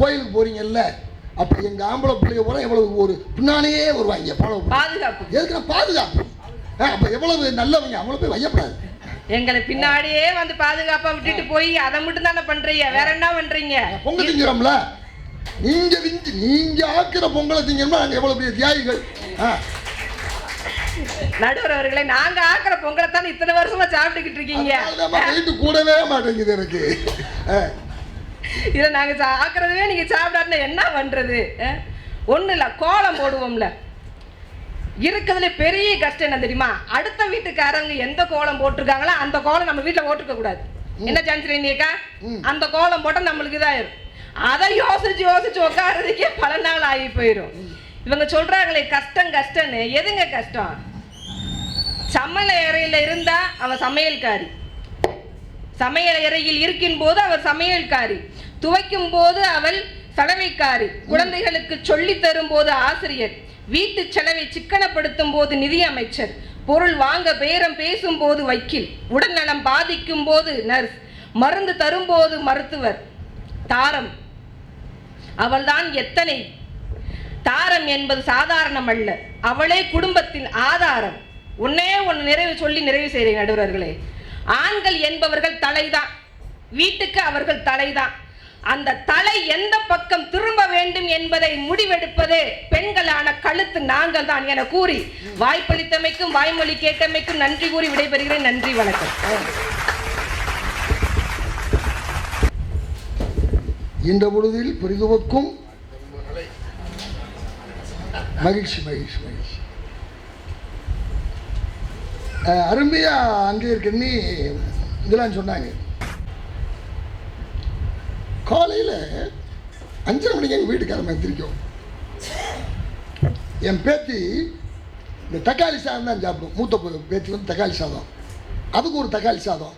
கோயிலுக்கு போறீங்கல்ல, அப்ப எங்க ஆம்பளை பிள்ளைங்க போற எவ்வளவு ஒரு பின்னாலேயே வருவாங்க. பாதுகாப்பு எதுக்கு? பாதுகாப்பு. அப்ப எவ்வளவு நல்லவங்க, அவங்கள போய் வையப்படாது. எங்களை பின்னாடியே வந்து பாதுகாப்பா விட்டுட்டு போய் அதை மட்டும் தானே பண்றீங்க, வேற என்ன பண்றீங்க? பொங்க திங்கிறோம்ல, நீங்க ஆக்குற பொங்கலை திங்கணும்னா நாங்க எவ்வளவு பெரிய தியாகிகள். நடுவர் அவர்களே, நாங்க ஆக்குற பொங்கலை தான் இத்தனை வருஷமா சாப்பிட்டுக்கிட்டு இருக்கீங்க. வீட்டு கூடவே மாட்டேங்குது எனக்கு. இதை நாங்க ஆக்குறதுவே நீங்க சாப்பிடாருன்னா என்ன பண்றது? ஒண்ணு இல்ல, கோலம் போடுவோம்ல, இருக்கிறதுல பெரிய கஷ்டம் என்ன தெரியுமா? அடுத்த வீட்டுக்காரங்க எந்த கோலம் போட்டிருக்காங்களோ அந்த கோலம் நம்ம வீட்டுல போட்டுக்க கூடாது. என்ன சான்ஸ்? அந்த கோலம் போட்டா நம்மளுக்கு இதாயிரும். அதை யோசிச்சு யோசிச்சு உட்காரதுக்கே பல நாள் ஆகி போயிடும். இவங்க சொல்றாங்களே கஷ்டம் கஷ்டம்னு, எதுங்க கஷ்டம்? சமையல் அறையில இருந்தா அவ சமையல்காரி, சமையல் அறையில் இருக்கின் போது அவர் சமையல்காரி, துவைக்கும் போது அவள் சலவைக்காரி, குழந்தைகளுக்கு சொல்லி தரும் போது ஆசிரியர், வீட்டு செலவை சிக்கனப்படுத்தும் போது நிதி அமைச்சர், பொருள் வாங்க பேரம் பேசும் போது வக்கீல், உடல்நலம் பாதிக்கும் போது நர்ஸ், மருந்து தரும்போது மருத்துவர், தாரம் அவள்தான். எத்தனை தாரம் என்பது சாதாரணம் அல்ல, அவளே குடும்பத்தின் ஆதாரம். ஒன்னே ஒன்று நிறைவு செய்கிறேன் நடுவர்களே. ஆண்கள் என்பவர்கள் தலைதான், வீட்டுக்கு அவர்கள் தலைதான். அந்த தலை எந்த பக்கம் திரும்ப வேண்டும் என்பதை முடிவெடுப்பதே பெண்களான கழுத்து நாங்கள் தான் என கூறி வாய்ப்பளித்தமைக்கும் வாய்மொழி கேட்டமைக்கும் நன்றி கூறி விடைபெறுகிறேன். நன்றி, வணக்கம். இந்த பொழுதில் பெரிதுவக்கும் மகிழ்ச்சி மகிழ்ச்சி மகிழ்ச்சி. அருமையா அங்கே இருக்குன்னு இதெல்லாம் சொன்னாங்க. காலையில் 5:30 மணிக்கு எங்கள் வீட்டுக்காரமாக எந்திரிக்கும். என் பேத்தி இந்த தக்காளி சாதம் தான் சாப்பிடும். மூத்த பேத்தி வந்து தக்காளி சாதம், அதுக்கு ஒரு தக்காளி சாதம்.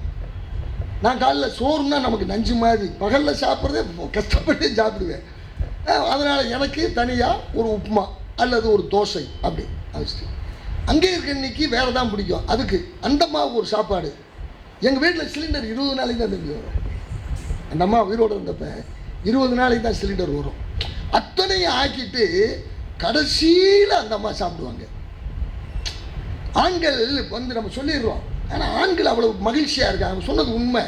நான் காலையில் சோறுன்னா நமக்கு நஞ்சு மாதிரி, பகலில் சாப்பிட்றதே கஷ்டப்பட்டு சாப்பிடுவேன். அதனால் எனக்கு தனியாக ஒரு உப்புமா அல்லது ஒரு தோசை அப்படி வச்சுட்டு, அங்கே இருக்க இன்னைக்கு வேறு தான் பிடிக்கும். அதுக்கு அந்த அம்மாவுக்கு ஒரு சாப்பாடு. எங்கள் வீட்டில் சிலிண்டர் 20 நாளைக்கு தான் தம்பி வரும். அந்த அம்மா உயிரோடு இருந்தப்ப 20 நாளைக்கு தான் சிலிண்டர் வரும். அத்தனையும் ஆக்கிட்டு கடைசியில் அந்த அம்மா சாப்பிடுவாங்க. ஆண்கள் வந்து நம்ம சொல்லிடுறோம், ஆனால் ஆண்கள் அவ்வளவு மகிழ்ச்சியாக இருக்காங்க. சொன்னது உண்மை.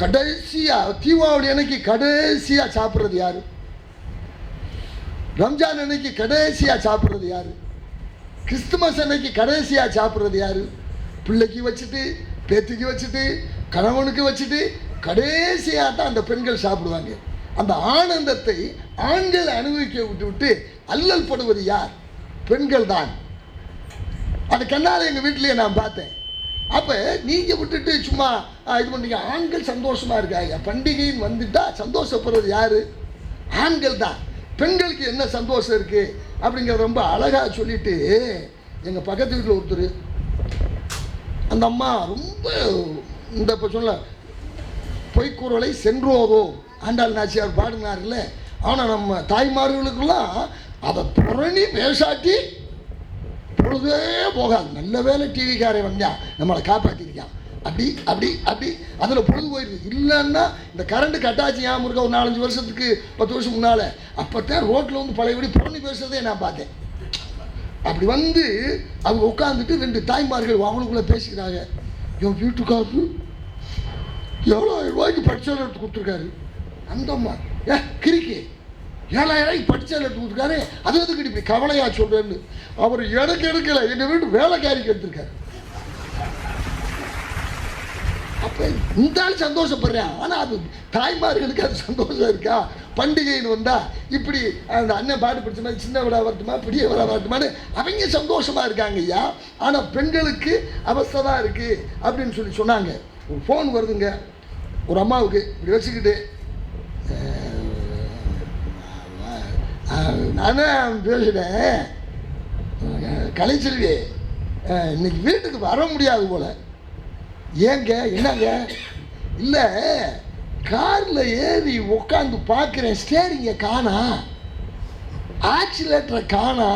கடைசியாக தீபாவளி அன்னைக்கு கடைசியாக சாப்பிட்றது யாரு? ரம்ஜான் அன்னைக்கு கடைசியாக சாப்பிட்றது யாரு? கிறிஸ்துமஸ் அன்னைக்கு கடைசியாக சாப்பிட்றது யாரு? பிள்ளைக்கு வச்சுட்டு, பேத்திக்கு வச்சுட்டு, கணவனுக்கு வச்சுட்டு கடைசியாக தான் அந்த பெண்கள் சாப்பிடுவாங்க. அந்த ஆனந்தத்தை ஆண்கள் அனுபவிக்க விட்டு விட்டு அல்லல் படுவது யார்? பெண்கள் தான். அது கண்ணால் எங்கள் வீட்டிலேயே நான் பார்த்தேன். அப்போ நீங்கள் விட்டுட்டு சும்மா இது பண்ணீங்க. ஆண்கள் சந்தோஷமாக இருக்காங்க. பண்டிகைன்னு வந்துட்டால் சந்தோஷப்படுறது யார்? ஆண்கள் தான். பெண்களுக்கு என்ன சந்தோஷம் இருக்குது அப்படிங்கிறத ரொம்ப அழகாக சொல்லிட்டு, எங்கள் பக்கத்து வீட்டில் ஒருத்தர், அந்த அம்மா ரொம்ப இந்த இப்போ சொல்ல பொய்க்குறளை சென்றோதோ ஆண்டாள் நாச்சியார் பாடினார்ல. ஆனால் நம்ம தாய்மார்களுக்கெல்லாம் அதை புரணி பேசாட்டி பொழுதே போகாது. நல்ல வேலை டிவிக்காரை வந்தா நம்மளை காப்பாற்றிருக்கான். அப்படி அப்படி அப்படி அதில் பொழுது போயிடுது. இல்லைன்னா இந்த கரண்ட் கட்டாச்சு ஞாபகம் இருக்க ஒரு 4-5 வருஷத்துக்கு 10 வருஷம் முன்னால். அப்போ தான் ரோட்டில் வந்து பழையபடி புரணி பேசுறதே நான் பார்த்தேன். அப்படி வந்து அவங்க உட்காந்துட்டு 2 தாய்மார்கள் அவங்களுக்குள்ளே பேசிக்கிறாங்க. என் வீட்டுக்காரரு 7,000 ரூபாய்க்கு பரிசோதனை எடுத்து கொடுத்துருக்காரு. அந்த அம்மா கிரிக்கி 7,000 ரூபாய்க்கு பரிசோதனை எடுத்து கொடுத்துருக்காரு. அது எதுக்கு இப்படி கவலையா சொல்றேன்னு. அவர் எனக்கு எடுக்கலை, எங்கள் வீட்டு வேலைக்காரிக்கு எடுத்திருக்காரு. அப்போ இந்த ஆள் சந்தோஷப்படுறேன். ஆனால் அது தாய்மார்களுக்கு அது சந்தோஷம் இருக்கா? பண்டிகைன்னு வந்தால் இப்படி அந்த அண்ணன் பாட்டு பிடிச்ச மாதிரி சின்ன விழா வரட்டுமா பெரிய விழா வரட்டுமான்னு அவங்க சந்தோஷமாக இருக்காங்க ஐயா. ஆனால் பெண்களுக்கு அவஸ்தை தான் இருக்குது அப்படின்னு சொல்லி சொன்னாங்க. ஒரு ஃபோன் வருதுங்க ஒரு அம்மாவுக்கு, இப்படி வச்சுக்கிட்டு நானே பேசுகிறேன், கலைச்செல்வி இன்னைக்கு வீட்டுக்கு வர முடியாது போல. ஏங்க என்னங்க? இல்லை காரில் ஏறி உட்காந்து பார்க்குறேன், ஸ்டேரிங்கை காணா, ஆக்சிலேட்டரை காணா,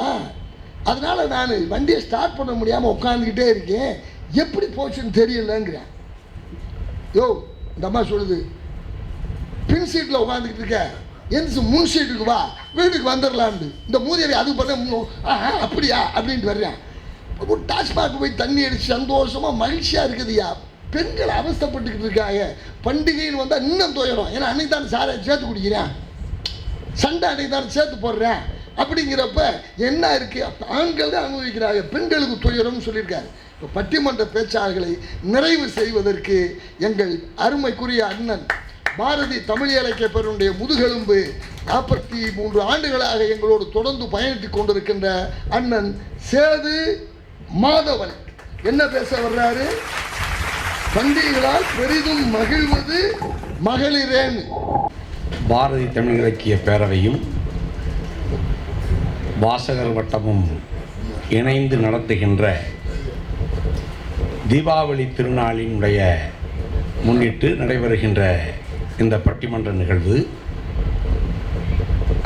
அதனால் நான் வண்டியை ஸ்டார்ட் பண்ண முடியாமல் உட்காந்துக்கிட்டே இருக்கேன், எப்படி போச்சுன்னு தெரியலங்கிறேன். யோ இந்த அம்மா சொல்லுது, பின் சீட்டில் உட்காந்துக்கிட்டு இருக்க, எந்த முன் சீட்டுக்கு வா, வீட்டுக்கு வந்துடலான்னு. இந்த மூதேவி அதுக்கு பார்த்தா அப்படியா அப்படின்ட்டு வர்றேன். ஒரு டாஸ்மாக் போய் தண்ணி அடித்து சந்தோஷமாக மகிழ்ச்சியாக இருக்குதுயா. பெண்கள் அவஸ்தைப்பட்டுக்கிட்டு இருக்காங்க. பண்டிகைன்னு வந்தால் இன்னும் துயரம். ஏன்னா அன்னைக்கு தான் சாரை சேர்த்து குடிக்கிறேன், சண்டை அன்னைக்கு தான் சேர்த்து போடுறேன். அப்படிங்கிறப்ப என்ன இருக்குது? ஆண்கள் தான் அனுபவிக்கிறாங்க, பெண்களுக்கு துயரம்னு சொல்லியிருக்காரு. இப்போ பட்டிமன்ற பேச்சாளர்களை நிறைவு செய்வதற்கு எங்கள் அருமைக்குரிய அண்ணன் பாரதி தமிழ் இலக்கிய பேரனுடைய முதுகெலும்பு 43 ஆண்டுகளாக எங்களோடு தொடர்ந்து பயணித்துக் கொண்டிருக்கின்ற அண்ணன் சேது மாதவன் என்ன பேச வர்றாரு? பண்டிகைகளால் பெரிதும் மகிழ்வது மகளிரேன். பாரதி தமிழ் இலக்கிய பேரவையும் வாசகர் வட்டமும் இணைந்து நடத்துகின்ற தீபாவளி திருநாளினுடைய முன்னிட்டு நடைபெறுகின்ற இந்த பட்டிமன்ற நிகழ்வு,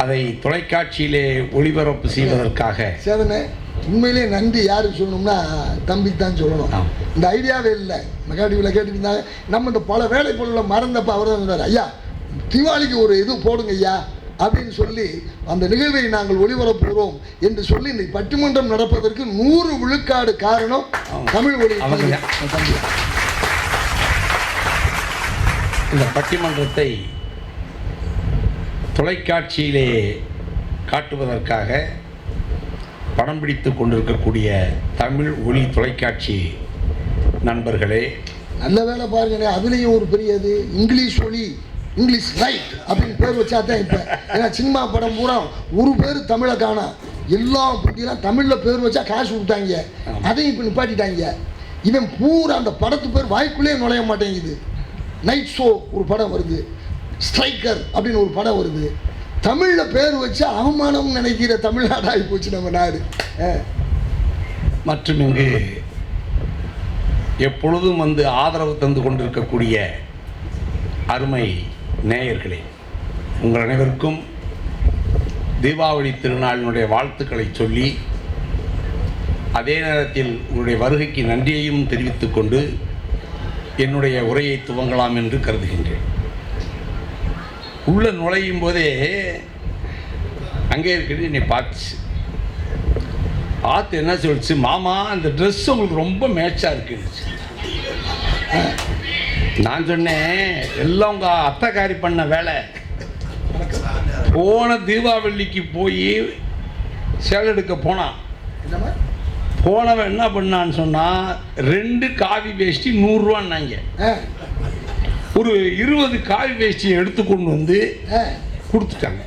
அதை தொலைக்காட்சியிலே ஒளிபரப்பு செய்வதற்காக சேதனை உண்மையிலே நன்றி யாருக்கு சொல்லணும்னா தம்பிக்கு தான் சொல்லணும். இந்த ஐடியாவே இல்லை. மெகாடிவில் கேட்டுருந்தாங்க, நம்ம இந்த பல வேலை பொருளை மறந்தப்போ அவர் தான் இருந்தார், ஐயா தீபாவளிக்கு ஒரு இது போடுங்க ஐயா அப்படின்னு சொல்லி அந்த நிகழ்வை நாங்கள் ஒளிபரப்புகிறோம் என்று சொல்லி இந்த பட்டிமன்றம் நடப்பதற்கு 100 விழுக்காடு காரணம் தமிழ் ஒளி. இந்த பட்டிமன்றத்தை தொலைக்காட்சியிலே காட்டுவதற்காக படம் பிடித்து கொண்டிருக்கக்கூடிய தமிழ் ஒளி தொலைக்காட்சி நண்பர்களே, நல்ல வேலை பாருங்க. அதுலேயும் ஒரு பெரியது இங்கிலீஷ் ஒளி, இங்கிலீஷ் ரைட் அப்படின்னு பேர் வச்சா தான் இப்போ. ஏன்னா சினிமா படம் பூரா ஒரு பேர் தமிழை காணா, எல்லா பற்றியெல்லாம் தமிழில் பேர் வச்சா காசு கொடுத்தாங்க, அதையும் இப்போ நிப்பாட்டிட்டாங்க. இவன் பூரா அந்த படத்து பேர் வாய்க்குள்ளே நுழைய மாட்டேங்குது. நைட் ஷோ ஒரு படம் வருது, ஸ்ட்ரைக்கர் அப்படின்னு ஒரு படம் வருது. தமிழில் பேர் வச்சு அவமானம் நினைக்கிற தமிழ்நாடாகி போச்சு நம்ம நாடு. மற்றும் இங்கு எப்பொழுதும் வந்து ஆதரவு தந்து கொண்டிருக்கக்கூடிய அருமை நேயர்களே, உங்கள் அனைவருக்கும் தீபாவளி திருநாளினுடைய வாழ்த்துக்களை சொல்லி அதே நேரத்தில் உங்களுடைய வருகைக்கு நன்றியையும் தெரிவித்துக் கொண்டு என்னுடைய உரையை துவங்கலாம் என்று கருதுகின்றேன். உள்ள நுழையும் போதே அங்கே இருக்கிறது என்னை பார்த்துச்சு. பார்த்து என்ன சொல்லிச்சு, மாமா அந்த ட்ரெஸ் உங்களுக்கு ரொம்ப மேட்சாக இருக்குன்னு. நான் சொன்னேன், எல்லாம் உங்கள் அத்தைக்காரி பண்ண வேலை. போன தீபாவளிக்கு போய் சேலை எடுக்க போனான். போனவன் என்ன பண்ணான்னு சொன்னால் 2 காவி வேஷ்டி 100 ரூபான்னாங்க. ஒரு 20 காவி வேஷ்டியை எடுத்து கொண்டு வந்து கொடுத்துட்டாங்க.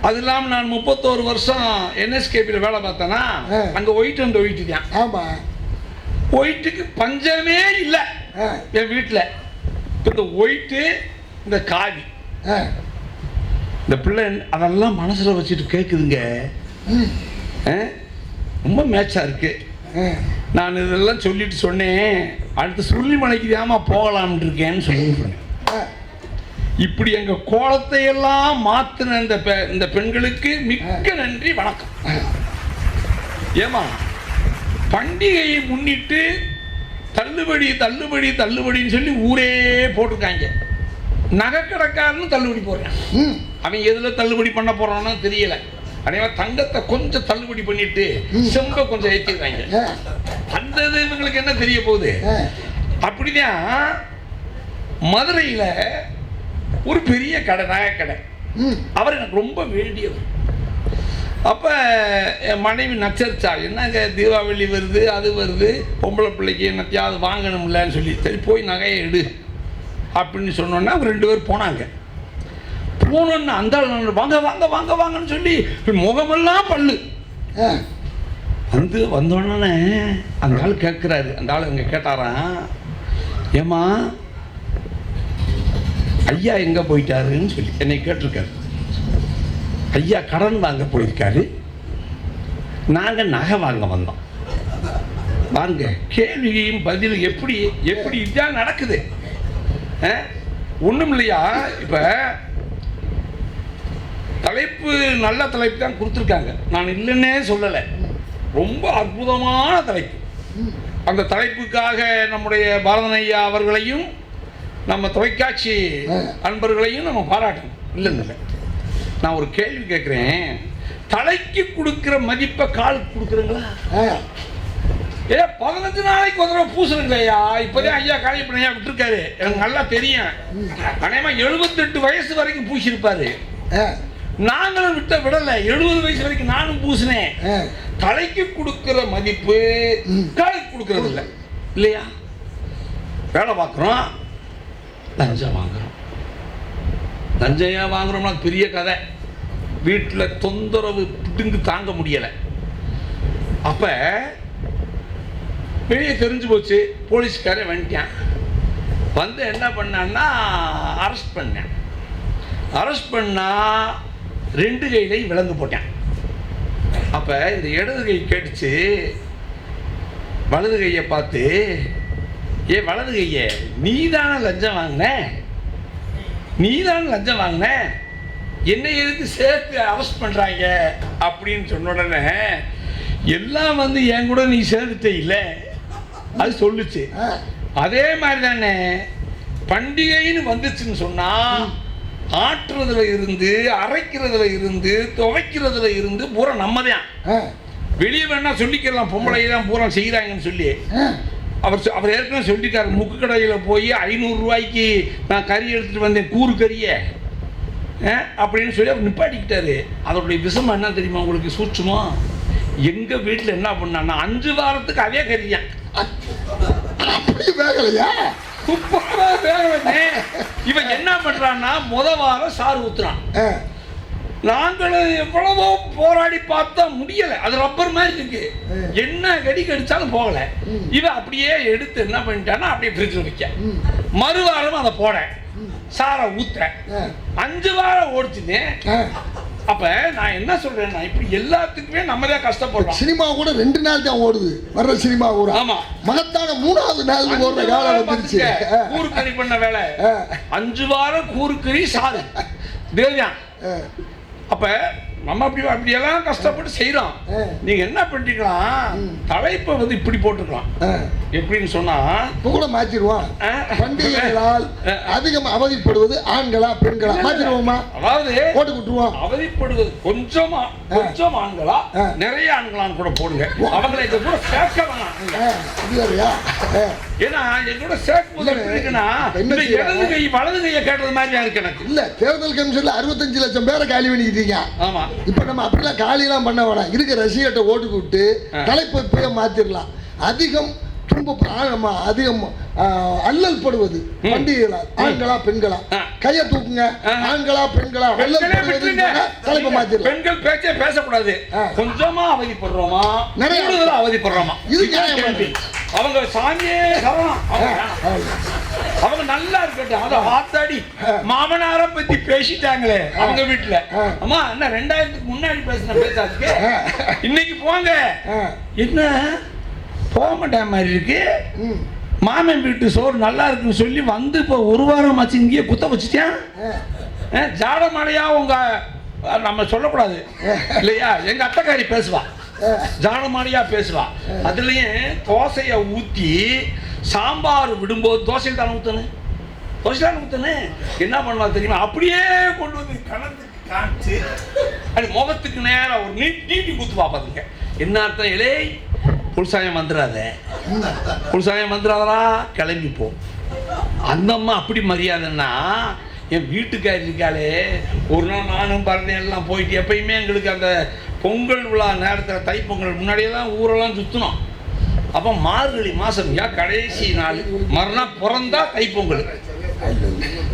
அது இல்லாமல் நான் 31 வருஷம் என்எஸ்கேபியில் வேலை பார்த்தேன்னா அங்கே ஒயிட் அண்ட் ஒயிட்டு தான். ஆமாம், ஒயிட்டுக்கு பஞ்சமே இல்லை என் வீட்டில். இப்போ இந்த ஒயிட்டு இந்த காவி இந்த பிள்ளை அதெல்லாம் மனசில் வச்சுட்டு கேட்குதுங்க, ரொம்ப மேட்சாக இருக்குது. நான் இதெல்லாம் சொல்லிட்டு சொன்னேன், அடுத்து சுள்ளிமலைக்கு தாமா போகலாம்னு இருக்கேன்னு சொல்லிட்டு இப்படி எங்கள் கோலத்தை எல்லாம் மாற்றின இந்த பெண்களுக்கு மிக்க நன்றி, வணக்கம். ஏமா பண்டிகையை முன்னிட்டு தள்ளுபடி தள்ளுபடி தள்ளுபடின்னு சொல்லி ஊரே போட்டிருக்காங்க. நகைக்கடைக்காரன்னு தள்ளுபடி போடுறான். அவன் எதில் தள்ளுபடி பண்ண போறான்னு தெரியல. அதே மாதிரி தங்கத்தை கொஞ்சம் தள்ளுபடி பண்ணிட்டு செம்ப கொஞ்சம் ஏற்றிருக்காங்க. அந்த இது இவங்களுக்கு என்ன தெரிய போகுது? அப்படிதான் மதுரையில் ஒரு பெரிய கடை, நகைக்கடை. அவர் எனக்கு ரொம்ப வேண்டியவர். அப்போ என் மனைவி நச்சரிச்சா, என்னங்க தீபாவளி வருது, அது வருது, பொம்பளை பிள்ளைக்கு என்னத்தையாவது வாங்கணும்லன்னு சொல்லி, சரி போய் நகையை எடு அப்படின்னு சொன்னோன்னா அவங்க 2 பேர் போனாங்க. போனோன்னு அந்த ஆள் வாங்க வாங்க வாங்க வாங்கன்னு சொல்லி முகமெல்லாம் பல்லு வந்தோடனே அந்த ஆள் கேட்குறாரு. அந்த ஆள் இங்கே கேட்டாராம், ஏம்மா ஐயா எங்கே போயிட்டாருன்னு சொல்லி என்னை கேட்டிருக்காரு. ஐயா கடன் வாங்க போயிருக்காரு, நாங்கள் நகை வாங்க வந்தோம். வாங்க, கேள்வியும் பதில் எப்படி எப்படி இதுதான் நடக்குது. ஒன்றும் இல்லையா, இப்போ தலைப்பு நல்ல தலைப்பு தான் கொடுத்துருக்காங்க, நான் இல்லைன்னே சொல்லலை. ரொம்ப அற்புதமான தலைப்பு. அந்த தலைப்புக்காக நம்முடைய பாரதன் ஐயா அவர்களையும் நம்ம தொலைக்காட்சி அன்பர்களையும் நம்ம பாராட்டணும், இல்லைன்னு இல்லை. நான் ஒரு கேள்வி கேட்குறேன், தலைக்கு கொடுக்குற மதிப்பை காலுக்கு கொடுக்குறீங்களா? 15 நாளைக்கு ஒரு தடவை பூசணுங்கய்யா. இப்போதே ஐயா காலி பண்ணையா விட்டுருக்காரு, எனக்கு நல்லா தெரியும். அநேகமா 78 வயசு வரைக்கும் பூசிருப்பாரு. நாங்களும் விடலை, 70 வயசு வரைக்கும் நானும் பூசினேன். தலைக்கு கொடுக்குற மதிப்பு காலுக்கு கொடுக்கறது இல்லை, இல்லையா? வேலை பார்க்குறோம், லஞ்சம் வாங்குறோம். லஞ்சம் ஏன் வாங்குறோம்னா பெரிய கதை. வீட்டில் தொந்தரவு பிடுங்கு தாங்க முடியலை. அப்போ வெளியே தெரிஞ்சு போச்சு, போலீஸ்காரே வந்துட்டான். வந்து என்ன பண்ணான்னா அரெஸ்ட் பண்ணேன். அரெஸ்ட் பண்ணால் 2 கையிலையும் விலங்கு போட்டேன். அப்போ இந்த இடது கை கேட்டுச்சு, வலது கையை பார்த்து, வலது கையை நீ தானே லஞ்சம் வாங்கின, நீ தானே லஞ்சம் வாங்கின, என்னை எதுக்கு சேர்த்து அரெஸ்ட் பண்ணுறாங்க அப்படின்னு சொன்ன உடனே எல்லாம் வந்து என் கூட நீ சேர்ந்துட்டே இல்லை அது சொல்லுச்சு. அதே மாதிரி தானே பண்டிகைன்னு வந்துச்சுன்னு சொன்னால் ஆட்டுறதுல இருந்து, அரைக்கிறதுல இருந்து, துவைக்கிறதுல இருந்து பூரா நம்ம தான். வெளியே வேணா சொல்லிக்கலாம், பொம்பளை தான் பூரா செய்கிறாங்கன்னு சொல்லி. அவர் ஏற்கனவே சொல்லிட்டாரு, முக்கு கடையில் போய் 500 ரூபாய்க்கு நான் கறி எடுத்துகிட்டு வந்தேன், கூறு கறியை அப்படின்னு சொல்லி அவர் நிப்பாட்டிக்கிட்டாரு. அதோடைய விஷம் என்ன தெரியுமா உங்களுக்கு? சூட்சுமா எங்கள் வீட்டில் என்ன பண்ணான்னா 5 வாரத்துக்கு அதே கறியா வேகலையா? இவன் என்ன பண்றான்னா வாரம் சாறு ஊத்துறான். நாங்களும் எவ்வளவோ போராடி பார்த்தா முடியல, அது ரப்பர் மாதிரி இருக்கு, என்ன கடி கடிச்சாலும் போகல. இவன் அப்படியே எடுத்து என்ன பண்ணிட்டான்னா அப்படியே ஃப்ரிட்ஜில் வைக்க, மறுவாரம் அதை போட, சாரை ஊத்துற, 5 வாரம் ஓடிச்சுன்னு. அப்ப நான் என்ன சொல்றேன்னா, இப்படி எல்லாத்துக்குமே நம்ம தான் கஷ்டப்படுறோம். சினிமா கூட 2 நாள் தான் ஓடுது, வர்ற சினிமா கூட. ஆமா, மகத்தான 3வது நாள் ஓடுற காலம் வந்துருச்சு. கூறு கறி பண்ண வேலை 5 வாரம் கூறு கறி சாறு தேவையா. அப்ப நம்ம அப்படியெல்லாம் கஷ்டப்பட்டு செய்யறோம். நீங்க என்ன பண்ணிக்கலாம், தலைப்பை வந்து இப்படி போட்டுக்கலாம். எப்படின்னு சொன்னா கூட மாத்திடுவோம். பண்டிகைகளால் அதிகம் அவதிப்படுவது ஆண்களா பெண்களா மாத்திடுவோமா? அதாவது போட்டு விட்டுருவோம். அவதிப்படுவது கொஞ்சம் ஆண்களா, நிறைய ஆண்களான்னு கூட போடுங்க. அவங்களை இதை கூட சேர்க்க வேணாம். ஏன்னா எங்களோட சேர்க்கும்போது எப்படி இருக்குன்னா, இடது கை வலது கையை கேட்டது மாதிரி இருக்கு எனக்கு. இல்ல, தேர்தல் கமிஷன்ல 65 லட்சம் பேரை காலி பண்ணிக்கிட்டீங்க. ஆமா, இப்ப நம்ம அப்படிலாம் காலியெல்லாம் பண்ண வேணாம். இருக்க ரசிகர்கிட்ட ஓட்டு விட்டு தலைப்பை போய் மாத்திரலாம். அதிகம் அதிகம் அல்லல் படுவது பண்டிகைகளால் ஆண்களா பெண்களா? கையை தூக்குங்க. ஆண்களா பெண்களா? அல்லல் படுவது தலைப்பை மாத்திரலாம். பெண்கள் பேச்சே பேசக்கூடாது. கொஞ்சமா அவதிப்படுறோமா, நிறைய அவதிப்படுறோமா? இது கேள்வி. அவங்க சாமியே சரணம், அவங்க நல்லா இருக்கட்டும். அதை ஆத்தாடி மாமனார பத்தி பேசிட்டாங்களே அவங்க வீட்டுல. அம்மா என்ன 2000க்கு முன்னாடி பேசின பேசாதுக்கு இன்னைக்கு போங்க, என்ன போக மாட்டேன் மாதிரி இருக்கு. மாமன் வீட்டு சோறு நல்லா இருக்குன்னு சொல்லி வந்து இப்போ 1 வாரம் ஆச்சு இங்கேயே குத்த வச்சுட்டேன். ஜாடமாலையா உங்க நம்ம சொல்லக்கூடாது இல்லையா? எங்க அத்தைக்காரி பேசுவா, ஜாடமாலையா பேசுவா. அதுலயும் தோசையை ஊற்றி சாம்பார் விடும்போது தோசையில் தானே ஊற்றணும், தோசையில் ஊற்றணும். என்ன பண்ணுவா தெரியுமா? அப்படியே கொண்டு வந்து கணத்துக்கு காமிச்சு அது முகத்துக்கு நேரம் ஒரு நீட்டி குத்துவா. பார்த்துங்க என்ன அர்த்தம்? இலே புல்சாயம் வந்துடாத, புல்சாயம் வந்துடாதா, கிளம்பிப்போம். அந்த அம்மா அப்படி மரியாதைன்னா என் வீட்டுக்காரி இருக்காளே, ஒரு நாள் நானும் பறந்தேன் எல்லாம் போயிட்டு எப்பயுமே எங்களுக்கு அந்த பொங்கல் விழா நேரத்தில் தைப்பொங்கல் முன்னாடியெல்லாம் ஊரெல்லாம் சுற்றணும். அப்போ மார்கழி மாதம் கடைசி நாள் மறுநாள் பிறந்தா தைப்பொங்கல்,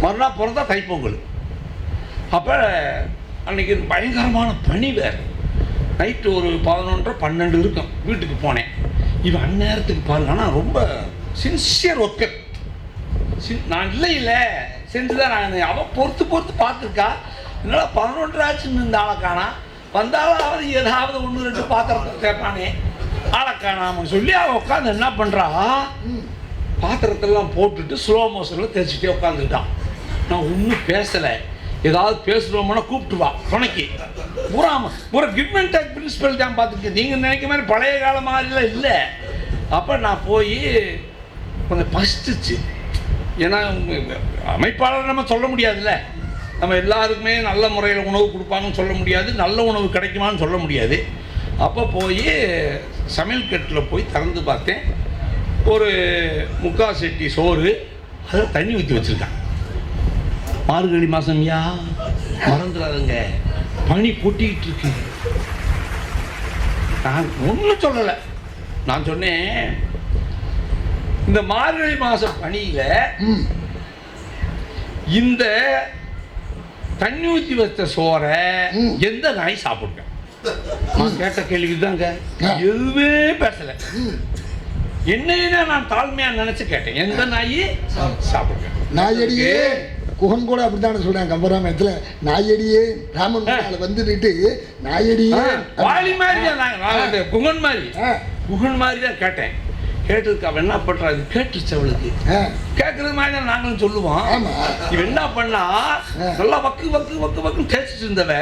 மறுநாள் பிறந்தா தைப்பொங்கல். அப்போ அன்னைக்கு பயங்கரமான பனி வேறு. நைட்டு ஒரு 11:30-12 இருக்கும். வீட்டுக்கு போனேன். இவன் அந்நேரத்துக்கு பாருங்க, ஆனால் ரொம்ப சின்சியர் ஒர்க்கர். நான் இல்லை செஞ்சுதான் நான் அவன் பொறுத்து பார்த்துருக்கா. என்னால் 11 ஆச்சுன்னு இந்த ஆளை காணா. வந்தாலும் அவர் ஏதாவது 1-2 பாத்திரத்தை கேட்பானே, ஆளை காணாமன்னு சொல்லி அவன் உட்காந்து என்ன பண்ணுறா, பாத்திரத்தெல்லாம் போட்டுட்டு ஸ்லோ மோஷனில் தேய்ச்சிட்டே உட்காந்துக்கிட்டான். நான் ஒன்றும் பேசலை. ஏதாவது பேசுகிறோம்னா கூப்பிட்டு வா துணைக்கு. ஒரு கிவ் அண்ட் டேக் பிரின்சிபல் தான் பார்த்துருக்கேன். நீங்கள் நினைக்கிற மாதிரி பழைய கால மாதிரிலாம் இல்லை. அப்போ நான் போய் கொஞ்சம் பசிச்சிச்சு. ஏன்னா அமைப்பாளர் நம்ம சொல்ல முடியாதுல்ல, நம்ம எல்லாருக்குமே நல்ல முறையில் உணவு கொடுப்பாங்கன்னு சொல்ல முடியாது, நல்ல உணவு கிடைக்குமான்னு சொல்ல முடியாது. அப்போ போய் சமையல் கட்டில் போய் திறந்து பார்த்தேன். ஒரு 3/4 செட்டி சோறு, அதில் தண்ணி ஊற்றி வச்சுருக்கான். மார்கழி மாதம்யா, மறந்துடாதுங்க, பனி கொட்டிக்கிட்டு இருக்கு. நான் ஒன்றும் சொல்லலை. நான் சொன்னேன், இந்த மார்கழி மாத பனியில் இந்த தண்ணி ஊற்றி வச்ச சோறை எந்த நாய் சாப்பிடுங்க? நான் கேட்ட கேள்விக்கு தாங்க எதுவுமே பேசலை. என்னையே நான் தாழ்மையாக நினச்சி கேட்டேன், எந்த நாய் சாப்பிடுங்க? நாயடியே குகன் கூட அப்படித்தானே சொல்றாங்க கம்பராமாயணத்துல. நாயடியே ராமன் வந்துட்டு நாயடியே வாலி மாதிரி தான், குகன் மாதிரி குகன் மாதிரி தான் கேட்டேன். கேட்டதுக்கு அவன் என்ன பண்றாரு, கேட்டுச்சு அவளுக்கு. கேட்கறது மாதிரி தான் நாங்களும் சொல்லுவோம். இவன் என்ன பண்ணா, நல்லா வக்கு வக்கு வக்கு வக்கு தேய்ச்சிட்டு இருந்தவ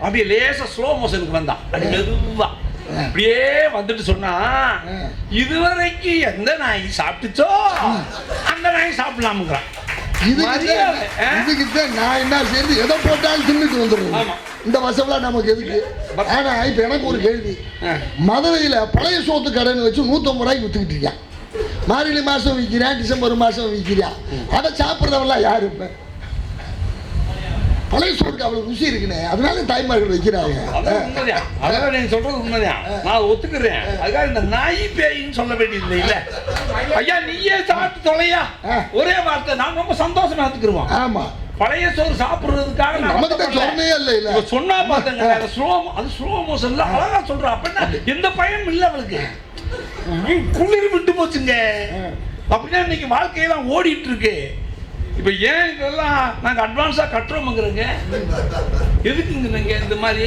அப்படியே லேசா ஸ்லோ மோஷனுக்கு வந்தான். அப்படி மெதுவா அப்படியே வந்துட்டு சொன்னா, இதுவரைக்கும் எந்த நாய் சாப்பிட்டுச்சோ அந்த நாய் சாப்பிடலாமுங்கிறான். இதுக்கு நான் என்ன சேர்ந்து எதை போட்டாலும் தின்னுட்டு வந்துடுறோம். இந்த வசவெல்லாம் நமக்கு எதுக்கு? ஆனா இப்ப எனக்கு ஒரு கேள்வி. மதுரையில பழைய சோத்து கடைன்னு வச்சு 150 ரூபாய்க்கு வித்துக்கிட்டு இருக்கான். மார்கழி மாசம் விற்கிறான், டிசம்பர் மாசம் விற்கிறான். அதை சாப்பிட்றவெல்லாம் யாரு? இப்ப பழைய சோறுக்கு அவ்வளவு ருசி இருக்குன்னு அதனால தாய்மார்கள் வைக்கிறாங்க. அதான் நீங்க சொல்றது உண்மைதான், நான் ஒத்துக்கிறேன். அதுக்காக இந்த நாய் பேயின்னு சொல்ல வேண்டியது இல்லை. ஐயா நீயே சாப்பிட்டு தொலையா, ஒரே வார்த்தை நான் ரொம்ப சந்தோஷமா எடுத்துக்கிருவோம். ஆமா, பழைய சோறு சாப்பிடுறதுக்காக நமக்கு சொன்னே இல்ல சொன்னா பார்த்தேங்க. அது ஸ்லோ மோஷன்ல அழகா சொல்றா. அப்படின்னா எந்த பயனும் இல்லை அவளுக்கு. குளிர் விட்டு போச்சுங்க. அப்படின்னா இன்னைக்கு வாழ்க்கையெல்லாம் ஓடிட்டு இருக்கு. இப்போ ஏன் இதெல்லாம் நாங்கள் அட்வான்ஸாக கட்டுறோமுங்கிறங்க? எதுக்குங்க நீங்கள் இந்த மாதிரி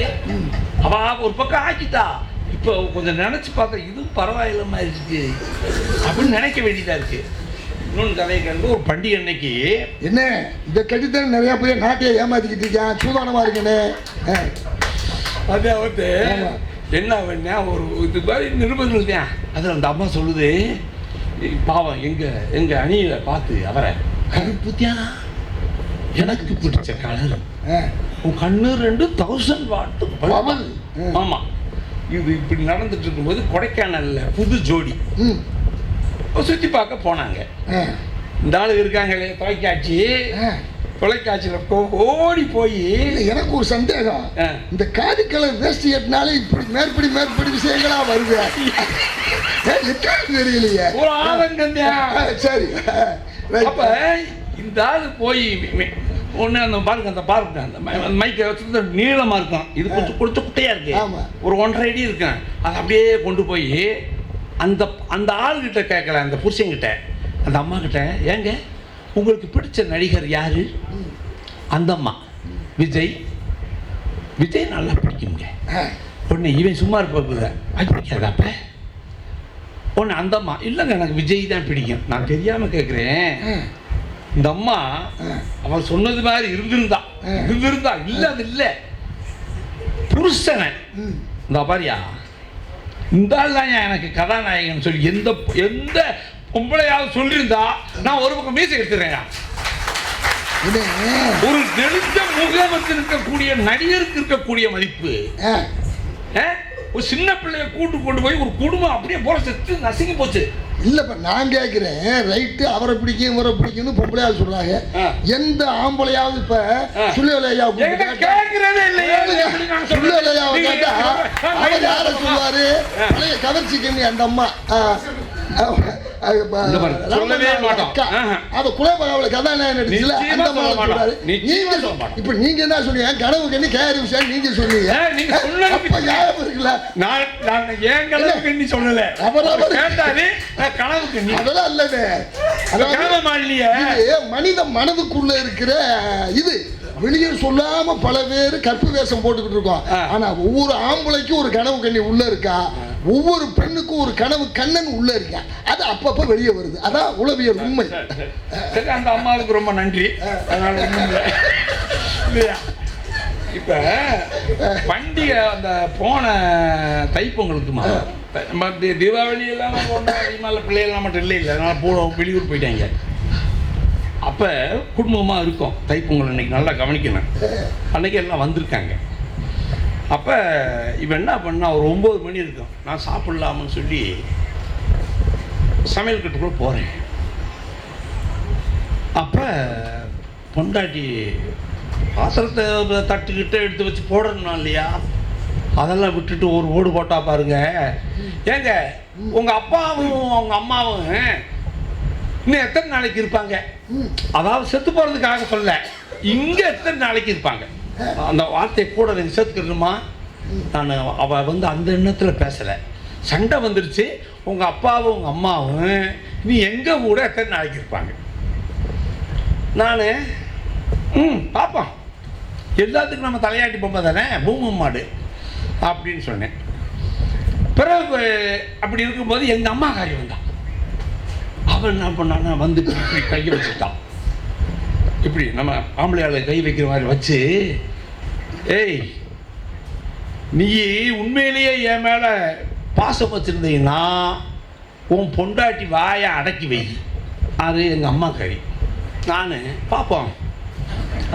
அவள் ஒரு பக்கம் ஆக்கிட்டா, இப்போ கொஞ்சம் நினச்சி பார்த்தா இதுவும் பரவாயில்ல மாதிரி இருக்கு அப்படின்னு நினைக்க வேண்டியதாக இருக்கு. இன்னொன்று கதையை கேட்டு, ஒரு பண்டிகை அன்னைக்கு என்ன இதை கட்டித்தான் நிறையா பேர் நாட்டையை ஏமாத்திக்கிட்டு இருக்கேன், சூதானமாக இருக்குன்னு. அதாவது என்ன பண்ணா, ஒரு இது மாதிரி நிருபர்கள் தான். அதில் அந்த அம்மா சொல்லுது, பாவம் எங்கள் அணியில் பார்த்து அவரை கருப்புத்தியா, எனக்கு பிடிச்ச கலர், உன் கண்ணு 2000 வாட் பவல். ஆமா, இது இப்படி நடந்துட்டு இருக்கும்போது கொடைக்கானல்ல புது ஜோடி சுத்தி பார்க்க போனாங்க. இந்த ஆளு இருக்காங்களே தொலைக்காட்சியில் ஓடி போய், எனக்கு ஒரு சந்தேகம், இந்த காதி கலர் வேஷ்டி கட்டினாலே இப்படி மேற்படி விஷயங்களா வருது. தெரியலையே, ஒரு ஆதங்கம். சரி, அப்ப இந்த ஆளு போய் ஒன்று அந்த பாருங்க, அந்த பாருங்க, அந்த மைக்கை வச்சுருந்து நீளமாக இருக்கும், இது கொஞ்சம் குட்டையாக இருக்கு, ஒரு 1.5 அடி இருக்கும். அதை அப்படியே கொண்டு போய் அந்த ஆளுகிட்ட கேட்கல, அந்த புருஷங்கிட்ட, அந்த அம்மா கிட்ட, ஏங்க உங்களுக்கு பிடிச்ச நடிகர் யாரு? அந்த அம்மா, விஜய் நல்லா பிடிக்குங்க. உடனே இவன் சும்மா இருப்பாங்க, அது பிடிக்காதாப்ப? ஒன்று அந்த அம்மா, இல்லைங்க எனக்கு விஜய் தான் பிடிக்கும். நான் தெரியாமல் கேட்குறேன். இந்த அம்மா அவன் சொன்னது மாதிரி இருந்திருந்தா இல்லை, அது இல்லை புருஷனை இந்த பாரியா, இந்த ஆள் தான் எனக்கு கதாநாயகன் சொல்லி எந்த பொம்பளையாவது சொல்லியிருந்தா நான் ஒரு பக்கம் மீசை எடுத்துறேன். ஒரு நெடுஞ்ச முகமத்தில் இருக்கக்கூடிய நடிகருக்கு இருக்கக்கூடிய மதிப்பு, ஒரு சின்ன பிள்ளைய கூட்டு கொண்டு போய் ஒரு குடும்பம் அப்படியே போல செத்து நசுங்கி போச்சு. இல்லப்ப நான் கேட்கிறேன், ரைட்டு, அவரை பிடிக்கும் இவரை பிடிக்கும்னு பொம்பளையால் சொல்றாங்க. எந்த ஆம்பளையாவது இப்ப சுள்ளையா கேட்கிறதே இல்லையே. சுள்ளையாவை கேட்டா அவர் யார சொல்லுவாரு? பழைய கவர்ச்சி கண்ணி அந்த அம்மா சொல்லவே மாட்டோம். அத குலபகாவல கதாநாயகன் நடிச்சுல அந்த அம்மா சொல்றாரு. இப்ப நீங்க என்ன சொன்னீங்க? கனவு கண்ணி கேரி விஷயம் நீங்க சொன்னீங்க. அப்ப ஞாபகம் இருக்குல்ல? நான் ஏன் கனவு கண்ணி சொல்லல, கேட்டாரு கனவு கண்ணி. அதெல்லாம் இல்லவே. மனித மனதுக்குள்ள இருக்கிற இது வெளியே சொல்லாம பல பேர் கற்பு வேஷம் போட்டுக்கிட்டு இருக்கோம். ஆனா ஒவ்வொரு ஆம்பளைக்கும் ஒரு கனவு கண்ணி உள்ள இருக்கா, ஒவ்வொரு பெண்ணுக்கும் ஒரு கனவு கண்ணன் உள்ள இருக்கா. அது அப்பப்ப வெளியே வருது. அதான் உளவியல் உண்மை. சரி, அந்த அம்மாவுக்கு ரொம்ப நன்றி. இப்ப பண்டிகை அந்த போன தைப்பொங்கலுக்குமா தீபாவளி எல்லாம் அதிகமாக பிள்ளைகள்லாம் மட்டும் இல்லை, அதனால வெளியூர் போயிட்டாங்க. அப்போ குடும்பமாக இருக்கும். தைப்பொங்கல் அன்னைக்கு நல்லா கவனிக்கணும். அன்னைக்கு எல்லாம் வந்திருக்காங்க. அப்போ இவன் என்ன பண்ணா, ஒரு 9 மணி இருக்கும், நான் சாப்பிடலாம்னு சொல்லி சமையல் கட்டுக்குள்ளே போகிறேன். அப்போ பொண்டாட்டி பாத்திரத்தை தட்டுக்கிட்ட எடுத்து வச்சு போடணும் இல்லையா, அதெல்லாம் விட்டுட்டு ஒரு ஓடு போட்டா பாருங்க. ஏங்க, உங்க அப்பாவும் அவங்க அம்மாவும் இன்னும் எத்தனை நாளைக்கு இருப்பாங்க? அதாவது செத்து போறதுக்காக சொல்ல, இங்க எத்தனை நாளைக்கு இருப்பாங்க? அந்த வார்த்தையை கூட எனக்கு சேர்த்துக்கணுமா? நான் அவ அந்த எண்ணத்தில் பேசலை. சண்டை வந்துருச்சு. உங்க அப்பாவும் உங்க அம்மாவும் நீ எங்க கூட எத்தனை நாளைக்கு இருப்பாங்க? நான் பார்ப்போம், எல்லாத்துக்கும் நம்ம தலையாட்டி பொம்மை தானே, பூமி மாடு அப்படின்னு சொன்னேன். பிறகு அப்படி இருக்கும்போது எங்கள் அம்மா காரி வந்தான். அவன் என்ன பண்ணான்னா வந்து இப்படி கையை வச்சுட்டான். இப்படி நம்ம ஆம்பளையாளை கை வைக்கிற மாதிரி வச்சு, ஏய் நீ உண்மையிலேயே என் மேலே பாசம் வச்சுருந்தீங்கன்னா உன் பொண்டாட்டி வாயை அடக்கி வை. அது எங்கள் அம்மா கறி. நான் பார்ப்போம்,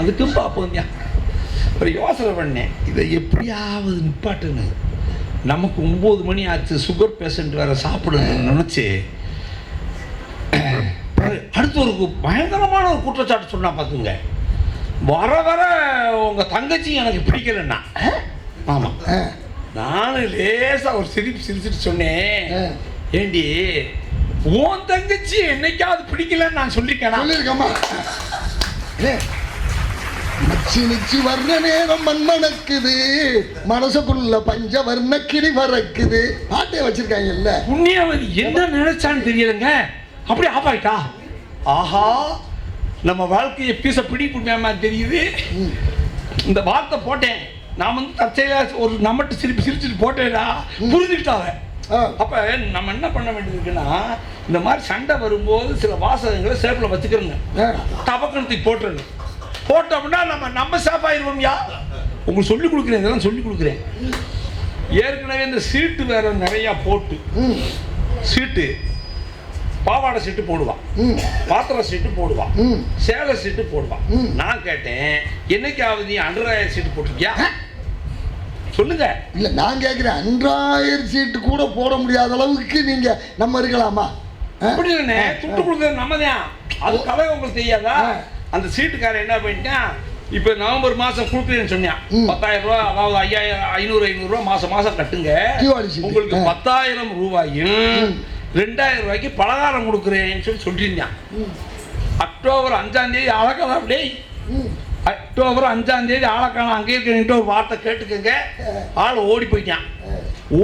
அதுக்கும் பார்ப்போம். ஒரு யோசனை பண்ணேன், இதை எப்படியாவது நிப்பாட்டுன்னு. நமக்கு 9 மணி ஆச்சு, சுகர் பேஷண்ட் வேறு சாப்பிடணும்னு நினச்சி அடுத்து ஒரு பயங்கரமான ஒரு குற்றச்சாட்டு சொன்னா பார்த்துங்க. வர வர உங்கள் தங்கச்சி எனக்கு பிடிக்கலன்னா, ஆமாம், நானும் லேசாக ஒரு சிரிச்சுட்டு சொன்னேன், ஏண்டி உன் தங்கச்சி என்னைக்காவது பிடிக்கலன்னு நான் சொல்லியிருக்கேம்மா. நச்சு நிச்சு வர்ண நேரம் மண்மணக்குது, மனசுக்குள்ள பஞ்ச வர்ண கிளி வரக்குது பாட்டே வச்சிருக்காங்கல்ல. புண்ணியவதி என்ன நினைச்சான்னு தெரியலங்க, அப்படி ஆப்பாயிட்டா. ஆஹா, நம்ம வாழ்க்கையை பீச பிடிப்புமா தெரியுது. இந்த வார்த்தை போட்டேன் நான் தற்செயலா ஒரு நம்மட்டு சிரிச்சுட்டு போட்டேன்னா புரிஞ்சுக்கிட்டாங்க. அப்ப நம்ம என்ன பண்ண வேண்டியதுக்குன்னா, இந்த மாதிரி சண்டை வரும்போது சில வாசகங்களை சேப்பில் வச்சுக்கிறோங்க, டபக்கணத்துக்கு போட்டுருங்க. போட்டோம்னா நம்ம சேஃப் ஆயிடுவோம்யா. உங்களுக்கு சொல்லிக் கொடுக்குறேன், இதெல்லாம் சொல்லிக் கொடுக்குறேன். ஏற்கனவே இந்த சீட்டு வேற நிறையா போட்டு, சீட்டு பாவாடை சீட்டு போடுவான், பாத்திர சீட்டு போடுவான், சேலை சீட்டு போடுவான். நான் கேட்டேன், என்னைக்காவது நீ அண்டராயர் சீட்டு போட்டிருக்கியா சொல்லுங்க. இல்ல நான் கேட்கிறேன், அண்டராயர் சீட்டு கூட போட முடியாத அளவுக்கு நீங்க நம்ம இருக்கலாமா? அப்படி இல்லைண்ணே, துட்டு கொடுக்குறது நம்ம தான். அது கதை உங்களுக்கு தெரியாதா? அந்த சீட்டுக்காரன் என்ன பண்ணிட்டான், இப்போ நவம்பர் மாதம் கொடுக்குறேன்னு சொன்னான் 10,000 ரூபா, அதாவது 500 ரூபா மாதம் கட்டுங்க, உங்களுக்கு 10,000 ரூபாயும் 2,000 ரூபாய்க்கு பலகாரம் கொடுக்குறேன்னு சொல்லியிருந்தான். அக்டோபர் 5ஆம் தேதி அழகாதான். அப்படியே அக்டோபர் 5ஆம் தேதி ஆளக்கான அங்கே இருக்கிற ஒரு வார்த்தை கேட்டுக்கங்க, ஆள் ஓடி போயிட்டான்.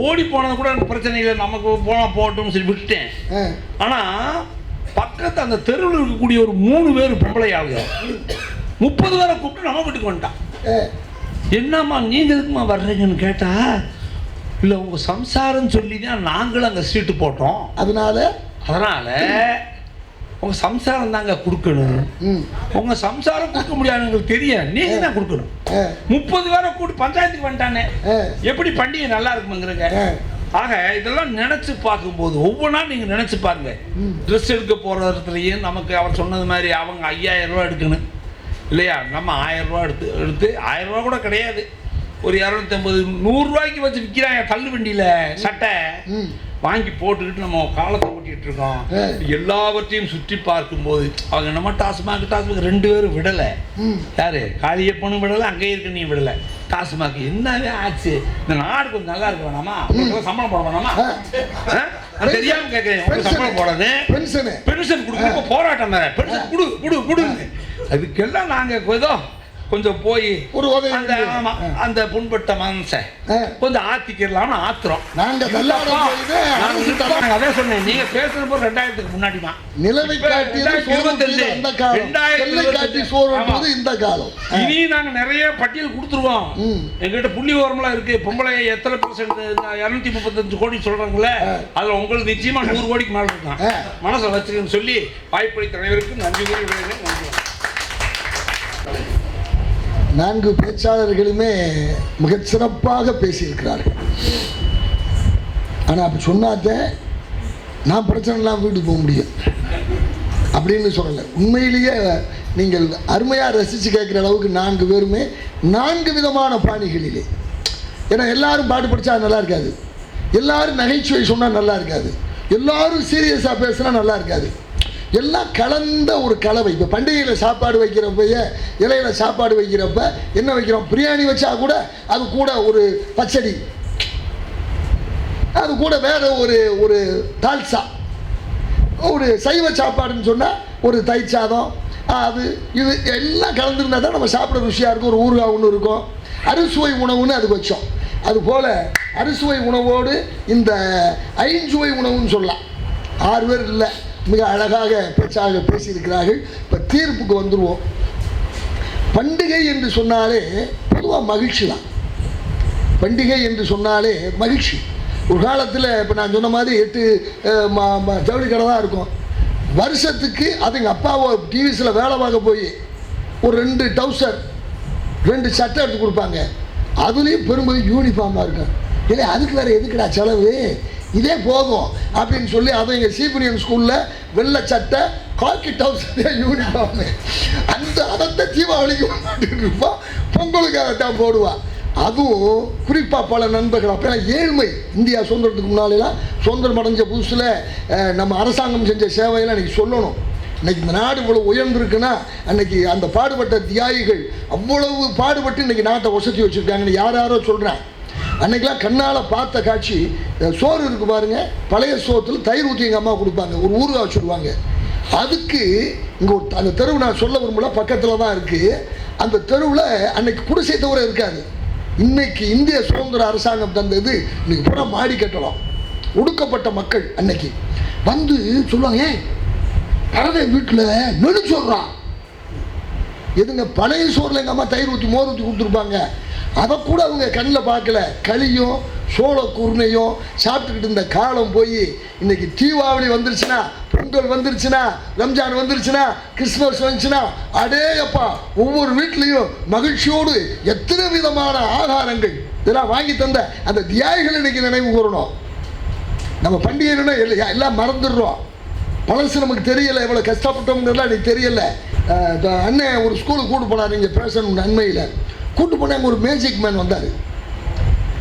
ஓடி போனது கூட எனக்கு பிரச்சனை இல்லை, நமக்கு போனால் போட்டோம்னு சொல்லி விட்டுட்டேன். ஆனால் பக்கத்து அந்த தெருவில் இருக்கக்கூடிய ஒரு 3 பேர் பொம்பளை ஆளுங்க 30 பேரை கூப்பிட்டு நம்ம வீட்டுக்கு வந்துட்டான். என்னம்மா நீங்கள் எதுக்குமா வர்றீங்கன்னு கேட்டா, இல்லை உங்கள் சம்சாரம் சொல்லி தான் நாங்களும் அங்கே சீட்டு போட்டோம், அதனால உங்கள் சம்சாரம் தாங்க கொடுக்கணும். உங்கள் சம்சாரம் கொடுக்க முடியாது எங்களுக்கு தெரியும், நீங்கள் தான் கொடுக்கணும். 30 பேரை கூப்பிட்டு பஞ்சாயத்துக்கு வந்துட்டானே, எப்படி பண்டிகை நல்லா இருக்குமாங்கிறங்க. ஆக இதெல்லாம் நினச்சி பார்க்கும்போது ஒவ்வொன்றா நீங்கள் நினச்சி பாருங்க. ட்ரெஸ் எடுக்க போகிற இடத்துலையும் நமக்கு அவர் சொன்னது மாதிரி அவங்க 5,000 ரூபா எடுக்கணும் இல்லையா, நம்ம 1000 ரூபா எடுத்து 1000 ரூபா கூட கிடையாது, ஒரு 250 100 ரூபாய்க்கு வச்சு விற்கிறாங்க தள்ளு வண்டியில் சட்டை. வாங்கி போட்டுக்கிட்டு நம்ம காலத்தை ஓட்டிகிட்டு இருக்கோம். எல்லாவற்றையும் சுற்றி பார்க்கும்போது அவங்க என்னமோ டாஸ்மாக் 2 பேரும் விடலை. யாரு காளியப்பனும் விடலை, அங்கே இருக்க நீ விடலை. டாஸ்மாக் என்னவே ஆச்சு? இந்த நாடு கொஞ்சம் நல்லா இருக்க வேணாமா? சம்பளம் போட வேணாமா? தெரியாம கேட்குறேன். சம்பளம் போடுறது, பென்ஷன் கொடுக்க போராட்டம் வேற, பென்ஷன் கொடு. அதுக்கெல்லாம் நாங்கள் ஏதோ கொஞ்சம் போய் ஒரு அந்த புண்பட்ட மனசை கொஞ்சம் ஆத்திக்கலாம்னு ஆத்துறோம். அதே சொன்னேன், நீங்க பேசுற போது 2000க்கு முன்னாடி தான் நிலவை இந்த காலம். இனி நாங்க நிறைய பட்டியல் கொடுத்துருவோம். எங்கிட்ட புள்ளி விவரம்லாம் இருக்கு. பொம்பளை எத்தனை %, 235 கோடி சொல்றாங்களே, அதுல உங்களுக்கு நிச்சயமா 100 கோடிக்கு மேல இருக்கான். மனசை வச்சுக்கன்னு சொல்லி வாய்ப்பளித்த அனைவருக்கும் நன்றி கூறி விடுகிறேன். நன்றி. 4 பேச்சாளர்களுமே மிகச் சிறப்பாக பேசியிருக்கிறார்கள். ஆனால் அப்படி சொன்னாத்த நான் பிரச்சனைலாம் வீட்டுக்கு போக முடியும் அப்படின்னு சொல்லலை. உண்மையிலேயே நீங்கள் அருமையாக ரசித்து கேட்குற அளவுக்கு 4 பேருமே 4 விதமான பாணிகளிலே. ஏன்னா எல்லாரும் பாட்டு படித்தா நல்லா இருக்காது, எல்லாரும் நகைச்சுவை சொன்னால் நல்லா இருக்காது, எல்லாரும் சீரியஸாக பேசுனா நல்லா இருக்காது. எல்லாம் கலந்த ஒரு கலவை. இப்போ பண்டிகையில் சாப்பாடு வைக்கிறப்ப, இலையில சாப்பாடு வைக்கிறப்ப என்ன வைக்கிறோம்? பிரியாணி வச்சா கூட அது கூட ஒரு பச்சடி, அது கூட வேற ஒரு தால்சா, ஒரு சைவ சாப்பாடுன்னு சொன்னால் ஒரு தயிர் சாதம், அது இது எல்லாம் கலந்துருந்தா தான் நம்ம சாப்பிட ருசியாக இருக்கும். ஒரு ஊறுகாய் ஒன்று இருக்கும். அறுசுவை உணவுன்னு அதுக்கு வச்சோம். அதுபோல் அறுசுவை உணவோடு இந்த ஐஞ்சுவை உணவுன்னு சொல்லலாம். 6 பேர் இல்லை, மிக அழகாக பேச்சாக பேசியிருக்கிறார்கள். இப்போ தீர்ப்புக்கு வந்துடுவோம். பண்டிகை என்று சொன்னாலே பொதுவாக மகிழ்ச்சி தான். பண்டிகை என்று சொன்னாலே மகிழ்ச்சி. ஒரு காலத்தில் இப்போ நான் சொன்ன மாதிரி 8 ஜவுளி கடை தான் இருக்கும். வருஷத்துக்கு அது எங்கள் அப்பாவை டிவிஸில் வேலை பார்க்க போய் ஒரு 2 டவுசர் 2 சட்டை எடுத்து கொடுப்பாங்க. அதுலேயும் பெரும்பகுதி யூனிஃபார்மாக இருக்கும். இல்லை அதுக்கு வேறு எதுக்குடா செலவு, இதே போதும் அப்படின்னு சொல்லி அதை எங்கள் சீபனியன் ஸ்கூலில் வெள்ளை சட்டை காக்கி டவுசர் யூனிஃபார்மு அதைத்தான் தீபாவளிக்கு இருப்பான், பொங்கலுக்கு அதைத்தான் போடுவான். அதுவும் குறிப்பாக பல நண்பர்கள் அப்போ ஏழ்மை. இந்தியா சுதந்திரத்துக்கு முன்னாலெல்லாம் சுதந்திரம் அடைஞ்ச புதுசில் நம்ம அரசாங்கம் செஞ்ச சேவையெல்லாம் இன்றைக்கி சொல்லணும். இன்றைக்கி இந்த நாடு இவ்வளோ உயர்ந்திருக்குன்னா அன்றைக்கி அந்த பாடுபட்ட தியாகிகள் அவ்வளவு பாடுபட்டு இன்றைக்கி நாட்டை வசதி வச்சுருக்காங்கன்னு யாரோ சொல்கிறேன். அன்றைக்கெலாம் கண்ணால் பார்த்த காட்சி. சோறு இருக்கு பாருங்கள், பழைய சோத்தில் தயிர் ஊற்றி எங்கள் அம்மா கொடுப்பாங்க, ஒரு ஊறுகாய் வச்சுருவாங்க. அதுக்கு இங்கே ஒரு அந்த தெருவு நான் சொல்ல விரும்பல, பக்கத்தில் தான் இருக்குது. அந்த தெருவில் அன்னைக்கு குடிசை தவிர இருக்காது. இன்னைக்கு இந்திய சுதந்திர அரசாங்கம் தந்தது இன்னைக்கு பூரா மாடி கட்டலாம். ஒடுக்கப்பட்ட மக்கள் அன்னைக்கு வந்து சொல்லுவாங்க, ஏன் பரதை வீட்டில் நெடு சொல்கிறான் எதுங்க, பழைய சோறில் எங்கள் அம்மா தயிர் ஊற்றி மோர் ஊற்றி கொடுத்துருப்பாங்க. அதை கூட அவங்க கண்ணில் பார்க்கல. களியும் சோள குருணையும் சாப்பிட்டுக்கிட்டு இருந்த காலம் போய் இன்னைக்கு தீபாவளி வந்துருச்சுன்னா, பொங்கல் வந்துருச்சுன்னா, ரம்ஜான் வந்துருச்சுன்னா, கிறிஸ்மஸ் வந்துச்சுன்னா, அடே அப்பா ஒவ்வொரு வீட்லேயும் மகிழ்ச்சியோடு எத்தனை விதமான ஆகாரங்கள் இதெல்லாம் வாங்கி தந்த அந்த தியாகிகள் இன்னைக்கு நினைவு கூறணும். நம்ம பண்டிகைன்னா எல்லாம் மறந்துடுறோம். பழசு நமக்கு தெரியலை, எவ்வளோ கஷ்டப்பட்டோம்ங்கிறதுலாம் எனக்கு தெரியலை. அண்ணன் ஒரு ஸ்கூலுக்கு கூட்டு போனார், நீங்கள் பேசணும் நன்மையில் கூட்டு போனாங்க. ஒரு மேஜிக் மேன் வந்தார்.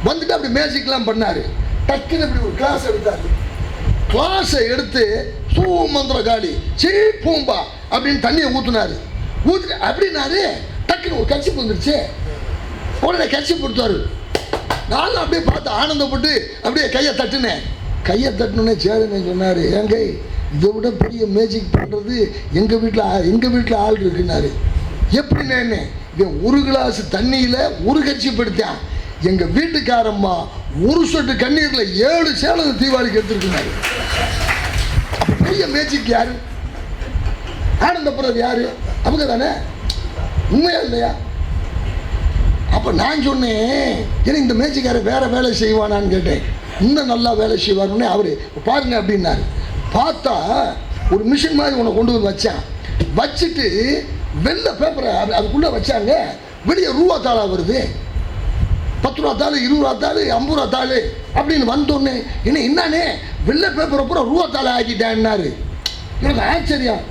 வந்துட்டு அப்படி மேஜிக்லாம் பண்ணார். டக்குன்னு இப்படி ஒரு கிளாஸ் எடுத்தார். கிளாஸை எடுத்து சூமந்திர காளி சீ பூம்பா அப்படின்னு தண்ணியை ஊற்றுனாரு. ஊற்று அப்படின்னாரு. டக்குன்னு ஒரு கட்சி வந்துருச்சு. உடனே கட்சி கொடுத்தாரு. நானும் அப்படியே பார்த்து ஆனந்தப்பட்டு அப்படியே கையை தட்டுனேன். கையை தட்டுனே சேருன்னு சொன்னார், என் கை இதை விட பெரிய மேஜிக் பண்ணுறது எங்கள் வீட்டில் ஆள் இருக்குன்னாரு. எப்படின்னு ஒரு கிளாஸ் தண்ணியில் ஒரு கட்சி படுத்தான். எங்கள் வீட்டுக்காரம்மா ஒரு சொட்டு கண்ணீரில் 7 சேலம் தீபாவளிக்கு எடுத்துருக்குனாரு. அப்போ பெரிய மேஜிக் யாரு? ஆனந்தப்படுறது யாரு? அவங்க தானே. உண்மையா இல்லையா? அப்போ நான் சொன்னேன், ஏன்னா இந்த மேஜிக்காரர் வேற வேலை செய்வானான்னு கேட்டேன். இன்னும் நல்லா வேலை செய்வாருன்னு அவரு பாருங்க அப்படின்னாரு. பார்த்தா ஒரு மிஷின் மாதிரி உன்னை கொண்டு வந்து வச்சான். வச்சுட்டு வெள்ளை பேப்பரை அதுக்குள்ளே வச்சாங்க. வெளியே ரூபா தாளா வருது. 10 ரூபா தாள், 20 ரூபா தாள், 50 ரூபா தாள் அப்படின்னு வந்தோடனே என்னன்னே வெள்ளை பேப்பரை பூரா ரூபா தாளை ஆக்கிட்டேன்னாரு. எனக்கு ஆச்சரியம்.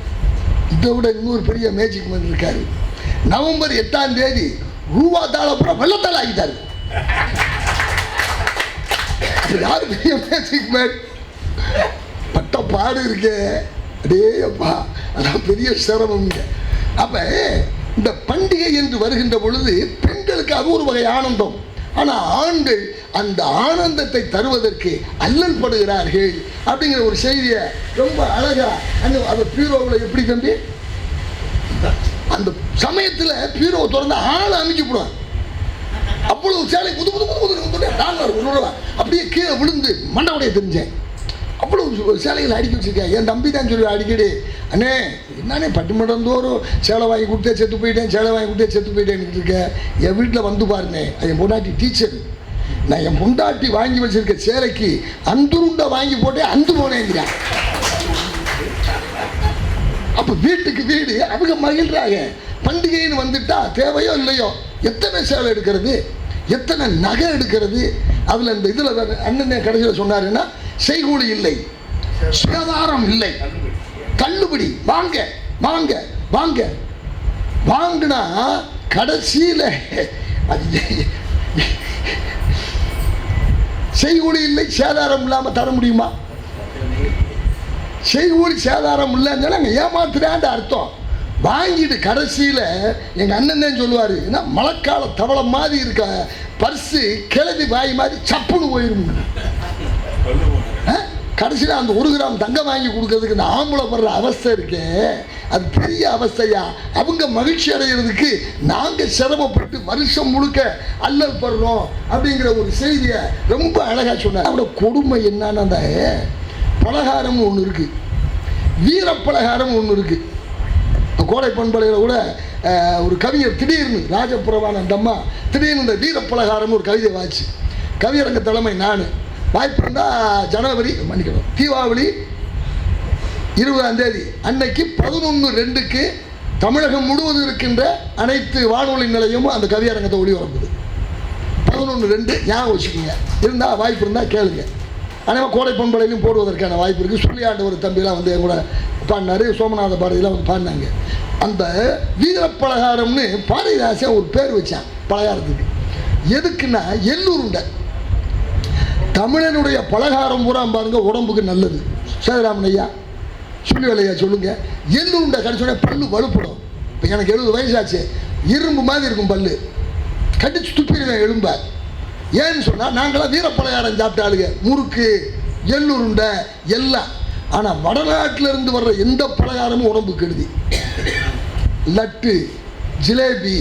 இதை விட இன்னொரு பெரிய மேஜிக் மேன் இருக்காரு. நவம்பர் 8ஆம் தேதி ரூபா தாளை பூரா வெள்ளத்தாளை ஆக்கிட்டாரு. யாரு பெரிய மேஜிக் மேன்? பட்ட பாடு இருக்கே, அடேப்பா, அதான் பெரிய சிரமம்ங்க. அப்போ இந்த பண்டிகை என்று வருகின்ற பொழுது பெண்களுக்கு அது ஒரு வகை ஆனந்தம். ஆனால் ஆண்கள் அந்த ஆனந்தத்தை தருவதற்கு அல்லல் படுகிறார்கள் அப்படிங்கிற ஒரு செய்தியை ரொம்ப அழகா அந்த பீரோவில் எப்படி தம்பி அந்த சமயத்தில் பீரோவை திறந்து ஆளை அமைக்கப்படுவான். அவ்வளவு சேலை புது புது புது புது அப்படியே கீழே விழுந்து மண்டவுடைய தெரிஞ்சேன். அவ்வளோ சேலைகள் அடுக்கி வச்சுருக்கேன். என் தம்பி தான் சொல்லி அடிக்கடி, அண்ணே என்னண்ணே பட்டிமன்றம் தோறும் சேலை வாங்கி கொடுத்தே செத்து போயிட்டேன், சேலை வாங்கி கொடுத்தே செத்து போயிட்டேன்னு இருக்கேன். என் வீட்டில் வந்து பாருங்க, என் பொண்டாட்டி டீச்சர், நான் என் பொண்டாட்டி வாங்கி வச்சிருக்க சேலைக்கு அந்துருண்டை வாங்கி போட்டேன், அந்து போனேங்கிறேன். அப்போ வீட்டுக்கு வீடு அவங்க மகிழ்றாங்க. பண்டிகைன்னு வந்துட்டா தேவையோ இல்லையோ எத்தனை சேலை எடுக்கிறது, எத்தனை நகை எடுக்கிறது. அதில் இந்த இதில் அண்ணன் கடைசியில் சொன்னாருன்னா, செய்கூலி இல்லை, சுகாதாரம் இல்லை, தள்ளுபடி, வாங்க வாங்க வாங்க வாங்கினா கடைசியில் செய்கூலி இல்லை, சேதாரம் இல்லாமல் தர முடியுமா? செய்கூலி சேதாரம் இல்லைன்னு சொன்னா ஏமாத்துறான்னு அர்த்தம். வாங்கிட்டு கடைசியில் எங்கள் அண்ணன் தான் சொல்லுவார், ஏன்னா மழைக்கால தவளை மாதிரி இருக்க பர்ஸு கிளவி வாய் மாதிரி சப்புன்னு போயிடும். கடைசியில் அந்த 1 கிராம் தங்கம் வாங்கி கொடுக்கறதுக்கு இந்த ஆம்பளை படுற அவஸ்தை இருக்கே, அது பெரிய அவஸ்தையா. அவங்க மகிழ்ச்சி அடைகிறதுக்கு நாங்கள் சிரமப்பட்டு வருஷம் முழுக்க அல்லல் படுறோம் அப்படிங்கிற ஒரு செய்தியை ரொம்ப அழகாக சொன்னார். அவரோட கொடுமை என்னன்னா, அந்த பலகாரம்னு ஒன்று இருக்குது, வீரப்பலகாரம் ஒன்று இருக்குது. கோடை பண்பலையில் கூட ஒரு கவிஞர் திடீர்னு ராஜபுரமான அந்த அம்மா திடீர்னு இந்த வீரப்பலகாரம்னு ஒரு கவிதை வாச்சு. கவியரங்க தலைமை நான், வாய்ப்பு இருந்தால் ஜனவரி மன்னிக்கணும் தீபாவளி 20ஆம் தேதி அன்னைக்கு 11/2 தமிழகம் முழுவதும் இருக்கின்ற அனைத்து வானொலி நிலையமும் அந்த கவியரங்கத்தை ஒளிபரப்புது. 11/2 ஞாபகம் வச்சுக்கோங்க, இருந்தால் வாய்ப்பு இருந்தால் கேளுங்க. ஆனால் கோடை பண்பலையிலும் போடுவதற்கான வாய்ப்பு இருக்குது. சொல்லியாண்ட ஒரு தம்பிலாம் வந்து என் கூட பாடினார், சோமநாத பாரதியெலாம் வந்து பாடினாங்க. அந்த வீரப்பலகாரம்னு பாரதிதாசன் ஒரு பேர் வச்சான் பலகாரத்துக்கு. எதுக்குன்னா எள்ளுருண்டை. தமிழனுடைய பலகாரம் பூரா பாருங்க உடம்புக்கு நல்லது. சேதராமன் ஐயா சொல்லி வேலையா சொல்லுங்க. எள்ளுருண்டை கடிச்சோடனே பல்லு வலுப்படும். இப்போ எனக்கு 70 வயசாச்சு, இரும்பு மாதிரி இருக்கும் பல்லு, கடிச்சு துப்பிடுவேன் எலும்ப. ஏன்னு சொன்னால் நாங்களாம் வீரப்பலகாரம் சாப்பிட்டாளுங்க, முறுக்கு எள்ளுருண்டை எல்லாம். ஆனால் வடநாட்டிலிருந்து வர்ற எந்த பலகாரமும் உடம்புக்கு கெடுதி. லட்டு, ஜிலேபி,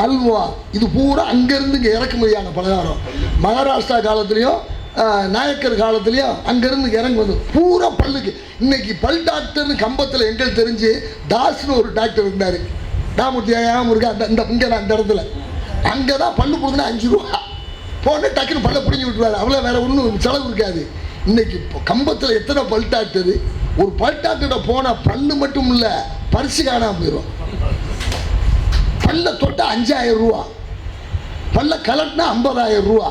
அல்வா, இது பூரா அங்கேருந்து இங்கே இறக்குமதியான பலகாரம். மகாராஷ்டிரா காலத்துலேயும் நாயக்கர் காலத்துலேயும் அங்கேருந்து இறங்கி வந்து பூரா பல்லுக்கு. இன்னைக்கு பல் டாக்டர்னு கம்பத்தில் எங்களுக்கு தெரிஞ்சு தாஸ்னு ஒரு டாக்டர் இருந்தார், தாமூர்த்தி ஏன் இருக்கா அந்த இந்த இங்கே அந்த இடத்துல. அங்கே தான் பல்லு கொடுக்குன்னா 5 ரூபா போன டக்குன்னு பல்ல பிடிங்கி விட்டுருவாரு. அவ்வளோ வேறு ஒன்றும் செலவு இருக்காது. இன்னைக்கு இப்போ கம்பத்தில் எத்தனை பல் டாக்டரு, ஒரு பல் டாக்டர்கிட்ட போனால் பல்லு மட்டும் இல்லை பரிசு காணாமல் போயிடும். பல்ல தொட்டால் 5000 ரூபா, பல்ல கலட்டினா 50,000 ரூபா,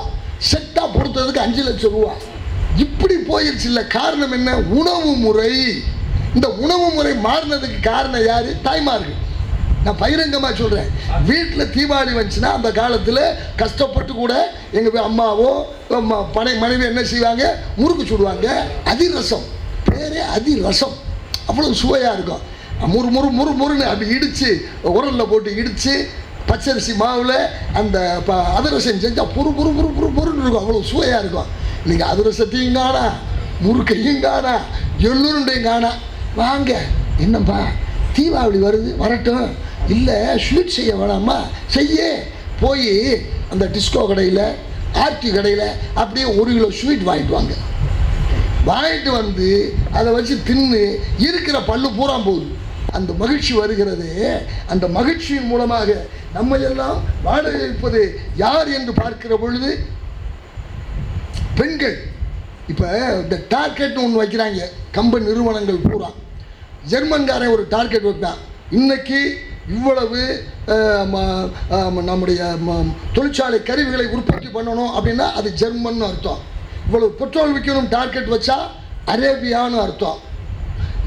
செட்டாக பொறுத்ததுக்கு 5 லட்சம் ரூபா. இப்படி போயிடுச்சு. இல்லை காரணம் என்ன? உணவு முறை. இந்த உணவு முறை மாறினதுக்கு காரணம் யார்? தாய்மார்கள். நான் பகிரங்கமாக சொல்கிறேன். வீட்டில் தீபாவளி வந்துச்சுன்னா அந்த காலத்தில் கஷ்டப்பட்டு கூட எங்கள் அம்மாவோ மனைவி என்ன செய்வாங்க, முறுக்கு சுடுவாங்க. அதிரசம், பேரே அதிரசம், அவ்வளோ சுவையாக இருக்கும். முறு முறு முறு முறுன்னு அப்படி இடித்து உரலில் போட்டு இடித்து பச்சரிசி மாவில் அந்த அதிரசம் செஞ்சால் பொறு பொறு பொறு பொறு பொருன்னு இருக்கும், அவ்வளோ சுவையாக இருக்கும். நீங்கள் அதிரசத்தையும் காணா, முறுக்கையும் காணா, எள்ளுருண்டையும் காணா. வாங்க என்னப்பா தீபாவளி வருது, வரட்டும், இல்லை ஸ்வீட் செய்ய வேணாமா, செய்ய போய் அந்த டிஸ்கோ கடையில் ஆர்டி கடையில் அப்படியே 1 கிலோ ஸ்வீட் வாங்கிட்டு வாங்க. வாங்கிட்டு வந்து அதை வச்சு தின்னு இருக்கிற பல்லு பூரா போகுது. அந்த மகிழ்ச்சி வருகிறது. அந்த மகிழ்ச்சியின் மூலமாக நம்ம எல்லாம் வாழ வைப்பது யார் என்று பார்க்கிற பொழுது பெண்கள். இப்போ இந்த டார்கெட்னு ஒன்று வைக்கிறாங்க கம்பெனி நிறுவனங்கள் பூரா. ஜெர்மன்காரன் ஒரு டார்கெட் வைப்பான், இன்னைக்கு இவ்வளவு நம்முடைய தொழிற்சாலை கருவிகளை உற்பத்தி பண்ணணும் அப்படின்னா அது ஜெர்மன் அர்த்தம். இவ்வளவு பெட்ரோல் விற்கணும் டார்கெட் வச்சா அரேபியான்னு அர்த்தம்.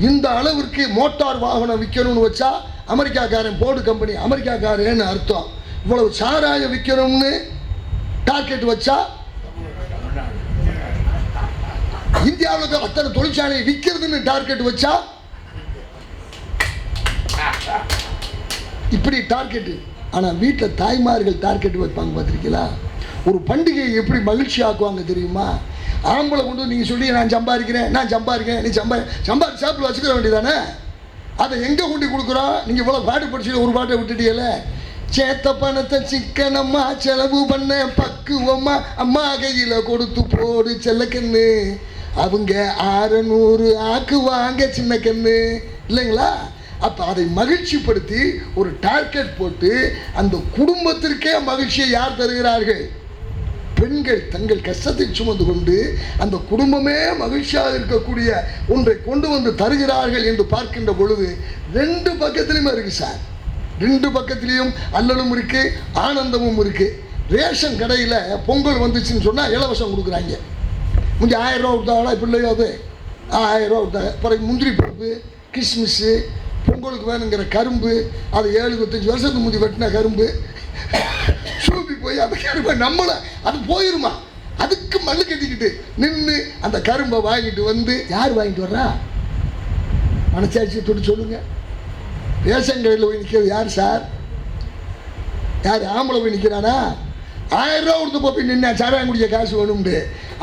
இந்த அளவிற்கு மோட்டார் வாகனம் விற்கணும்னு வச்சா அமெரிக்காக்காரன், போர்டு கம்பெனி அமெரிக்காக்காரன்னு அர்த்தம். இவ்வளவு சாராயம் விற்கணும்னு டார்கெட் வச்சா இந்தியாவில் அத்தனை தொழிற்சாலையை விற்கிறதுன்னு டார்கெட் வச்சா இப்படி டார்கெட். ஆனால் வீட்டில் தாய்மார்கள் டார்கெட் வைப்பாங்க பார்த்துருக்கீங்களா? ஒரு பண்டிகையை எப்படி மகிழ்ச்சி ஆக்குவாங்க தெரியுமா? ஆம்பளை கொண்டு நீங்கள் சொல்லி நான் சம்பாதிக்கிறேன் நீ சம்பாதி சாப்பிட்டு வச்சுக்கிற வேண்டியதானே? அதை எங்கே கொண்டு கொடுக்குறோம்? நீங்கள் இவ்வளோ பாட்டு படிச்சு ஒரு பாட்டை விட்டுட்டீங்கல்ல. சேத்த பணத்தை சிக்கனம்மா செலவு பண்ண பக்குவம்மா அம்மா கையில் கொடுத்து போடு செல்லக்கண்ணு, அவங்க 600 ஆக்குவாங்க சின்ன கண்ணு இல்லைங்களா? அப்போ அதை மகிழ்ச்சிப்படுத்தி ஒரு டார்கெட் போட்டு அந்த குடும்பத்திற்கே மகிழ்ச்சியை யார் தருகிறார்கள்? பெண்கள் தங்கள் கஷ்டத்தை சுமந்து கொண்டு அந்த குடும்பமே மகிழ்ச்சியாக இருக்கக்கூடிய ஒன்றை கொண்டு வந்து தருகிறார்கள் என்று பார்க்கின்ற பொழுது 2 பக்கத்துலையுமே இருக்குது சார். 2 பக்கத்துலேயும் அல்லலும் இருக்குது, ஆனந்தமும் இருக்குது. ரேஷன் கடையில் பொங்கல் வந்துச்சுன்னு சொன்னால் இலவசம் கொடுக்குறாங்க. முந்தைய 1000 ரூபா கொடுத்தாங்களா பிள்ளையோ? அது 1000 ரூபா கொடுத்தாங்க. பிறகு முந்திரி பருப்பு, கிஸ்மிஸ்ஸு, பொங்கலுக்கு வேணுங்கிற கரும்பு, அது 75 வருஷத்துக்கு முந்தி வெட்டின கரும்பு சூப்பி போய் அந்த கரும்பை நம்மளை அது போயிருமா? அதுக்கு மண்ணு கட்டிக்கிட்டு நின்று அந்த கரும்பை வாங்கிட்டு வந்து யார் வாங்கிட்டு வர்றா? மனசாட்சி தொட்டு சொல்லுங்க. ரேஷன் கடையில் போய் நிற்கிறது யார் சார்? யார்? ஆம்பளை போய் நிற்கிறானா? 1000 ரூபா கொடுத்து போய் நின்னா சாராங்குடிய காசு வேணும்னு.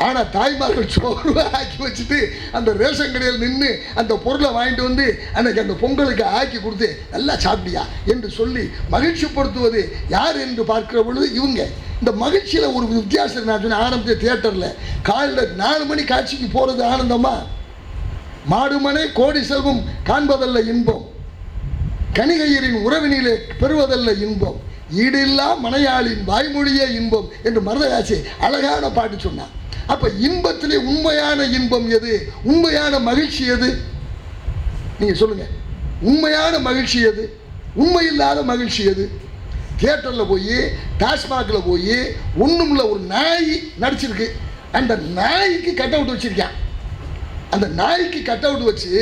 ஆனால் தாய்மார்கள் சோறு ஆக்கி வச்சுட்டு அந்த ரேஷன் கடையில் நின்று அந்த பொருளை வாங்கிட்டு வந்து அன்னைக்கு அந்த பொங்கலுக்கு ஆக்கி கொடுத்து நல்லா சாப்பிட்டியா என்று சொல்லி மகிழ்ச்சிப்படுத்துவது யார் என்று பார்க்கிற பொழுது இவங்க. இந்த மகிழ்ச்சியில் ஒரு வித்தியாசம் நான் சொன்ன ஆரம்பித்த தியேட்டரில் காலையில் 4 மணி காட்சிக்கு போகிறது ஆனந்தமா? மாடுமனை கோடி செல்வம் காண்பதல்ல இன்பம், கணிகையரின் உறவினிலே பெறுவதல்ல இன்பம், ஈடில்லா மனையாளின் வாய்மொழியே இன்பம் என்று மருதகாசி அழகான பாட்டு சொன்னான். அப்ப இன்பத்திலே உண்மையான இன்பம் எது? உண்மையான மகிழ்ச்சி எது? நீங்க சொல்லுங்க. உண்மையான மகிழ்ச்சி எது? உண்மை இல்லாத மகிழ்ச்சி எது? தியேட்டரில் போய் டாஸ்மாகில் போய் ஒன்றுமில்ல ஒரு நாய் நடிச்சிருக்கு, அந்த நாய்க்கு கட் அவுட் வச்சிருக்கான். அந்த நாய்க்கு கட் அவுட் வச்சு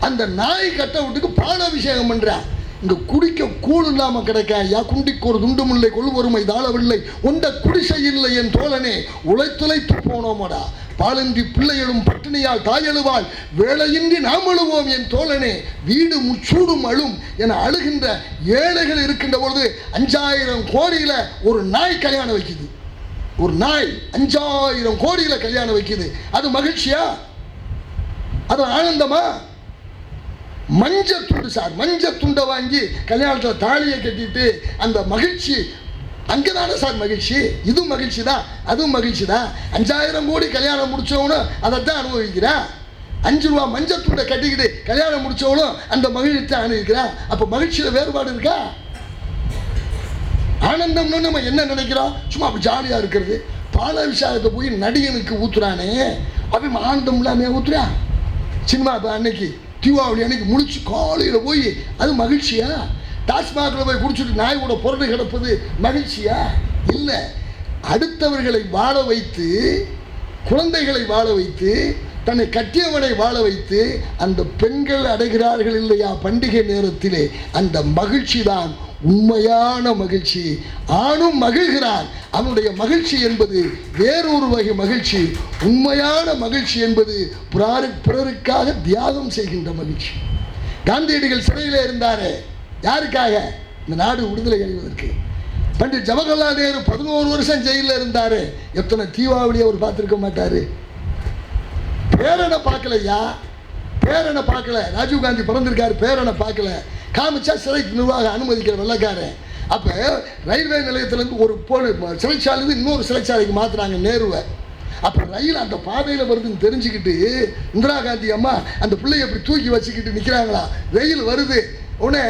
அந்த நாய் கட் அவுட்டுக்கு பாலாபிஷேகம் பண்ணுறான். இந்த குடிக்க கூழ் இல்லாமல் கிடைக்காயா? குண்டிக்கு ஒரு துண்டுமில்லை கொள்வருமை தாழவில்லை உண்ட குடிசை இல்லை என் தோழனே உழைத்துழைத்து போனோமடா, பாலின்றி பிள்ளைகளும் பட்டினியால் தாயழுவாள் வேலையின்றி நாம் அழுவோம் என் தோழனே, வீடு முச்சூடும் அழும் என அழுகின்ற ஏழைகள் இருக்கின்ற பொழுது 5000 கோடியில் ஒரு நாய் கல்யாணம் வைக்குது. ஒரு நாய் 5000 கோடியில் கல்யாணம் வைக்குது. அது மகிழ்ச்சியா? அது ஆனந்தமா? மஞ்சள் துண்டு சார், மஞ்சள் துண்டை வாங்கி கல்யாணத்தில் தாலியை கட்டிட்டு அந்த மகிழ்ச்சி அங்கே தானே சார் மகிழ்ச்சி. இது மகிழ்ச்சி தான், அதுவும் மகிழ்ச்சி தான். 5000 கோடி கல்யாணம் முடிச்சவனும் அதைத்தான் அனுபவிக்கிறான். 5 ரூபா மஞ்சள் துண்டை கட்டிக்கிட்டு கல்யாணம் முடிச்சவனும் அந்த மகிழ்ச்சியை அனுபவிக்கிறான். அப்போ மகிழ்ச்சியில் வேறுபாடு இருக்கா? ஆனந்தம்னு நம்ம என்ன நினைக்கிறோம்? சும்மா அப்படி ஜாலியாக இருக்கிறது. பாலாபிஷேகத்தை போய் நடிகனுக்கு ஊத்துறானே, அவன் ஆனந்தம் இல்லாமல் ஊத்துறான். சினிமா இப்போ அன்னைக்கு தீபாவளி அன்னைக்கு முழிச்சு காலையில் போய் அது மகிழ்ச்சியா? டாஸ்மாகில் போய் குடிச்சிட்டு நாய் கூட புரண்டு கிடப்பது மகிழ்ச்சியா? இல்லை. அடுத்தவர்களை வாழ வைத்து, குழந்தைகளை வாழ வைத்து, தன்னை கட்டியவனை வாழ வைத்து அந்த பெண்கள் அடைகிறார்கள் இல்லையா பண்டிகை நேரத்திலே, அந்த மகிழ்ச்சி தான் உண்மையான மகிழ்ச்சி. ஆணும் மகிழ்கிறான், அவனுடைய மகிழ்ச்சி என்பது வேறொரு வகை மகிழ்ச்சி. உண்மையான மகிழ்ச்சி என்பது பிறருக்காக தியாகம் செய்கின்ற மகிழ்ச்சி. காந்தியடிகள் சிறையில் இருந்தாரே, யாருக்காக? இந்த நாடு விடுதலை அடைவதற்கு. பண்டிட் ஜவஹர்லால் நேரு 11 வருஷம் ஜெயிலில் இருந்தாரு. எத்தனை தீபாவளி அவர் பார்த்துருக்க மாட்டாரு. பேரனை பார்க்கலையா? பேரனை பார்க்கல. ராஜீவ்காந்தி பிறந்திருக்காரு, பேரனை பார்க்கல. காமிச்சா சிறைக்கு நிர்வாகம் அனுமதிக்கிற வெள்ளக்காரன். அப்போ ரயில்வே நிலையத்திலேருந்து ஒரு சிறைச்சாலைக்கு இன்னொரு சிறைச்சாலைக்கு மாற்றுறாங்க நேருவை. அப்போ ரயில் அந்த பாதையில் வருதுன்னு தெரிஞ்சுக்கிட்டு இந்திரா காந்தி அம்மா அந்த பிள்ளையை அப்படி தூக்கி வச்சுக்கிட்டு நிற்கிறாங்களா. ரயில் வருது, உடனே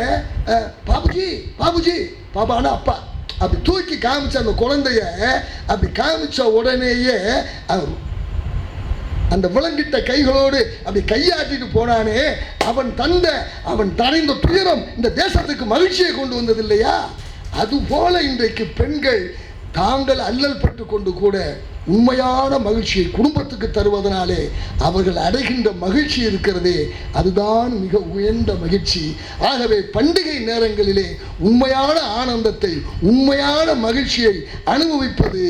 பாபுஜி பாபுஜி, பாபானா அப்பா, அப்படி தூக்கி காமிச்ச அந்த குழந்தைய அப்படி காமிச்ச உடனேயே அந்த விளங்கிட்ட கைகளோடு அப்படி கையாட்டிட்டு போனானே, அவன் தடைந்த துயரம் இந்த தேசத்துக்கு மகிழ்ச்சியை கொண்டு வந்தது இல்லையா? அதுபோல இன்றைக்கு பெண்கள் தாங்கள் அல்லல் பட்டு கொண்டு கூட உண்மையான மகிழ்ச்சியை குடும்பத்துக்கு தருவதனாலே அவர்கள் அடைகின்ற மகிழ்ச்சி இருக்கிறதே, அதுதான் மிக உயர்ந்த மகிழ்ச்சி. ஆகவே பண்டிகை நேரங்களிலே உண்மையான ஆனந்தத்தை, உண்மையான மகிழ்ச்சியை அனுபவிப்பது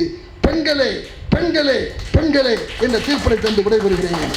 பெண்களே பெண்களே பெண்களே என்ற தீர்ப்பை தந்து விடைபெறுகிறேன்.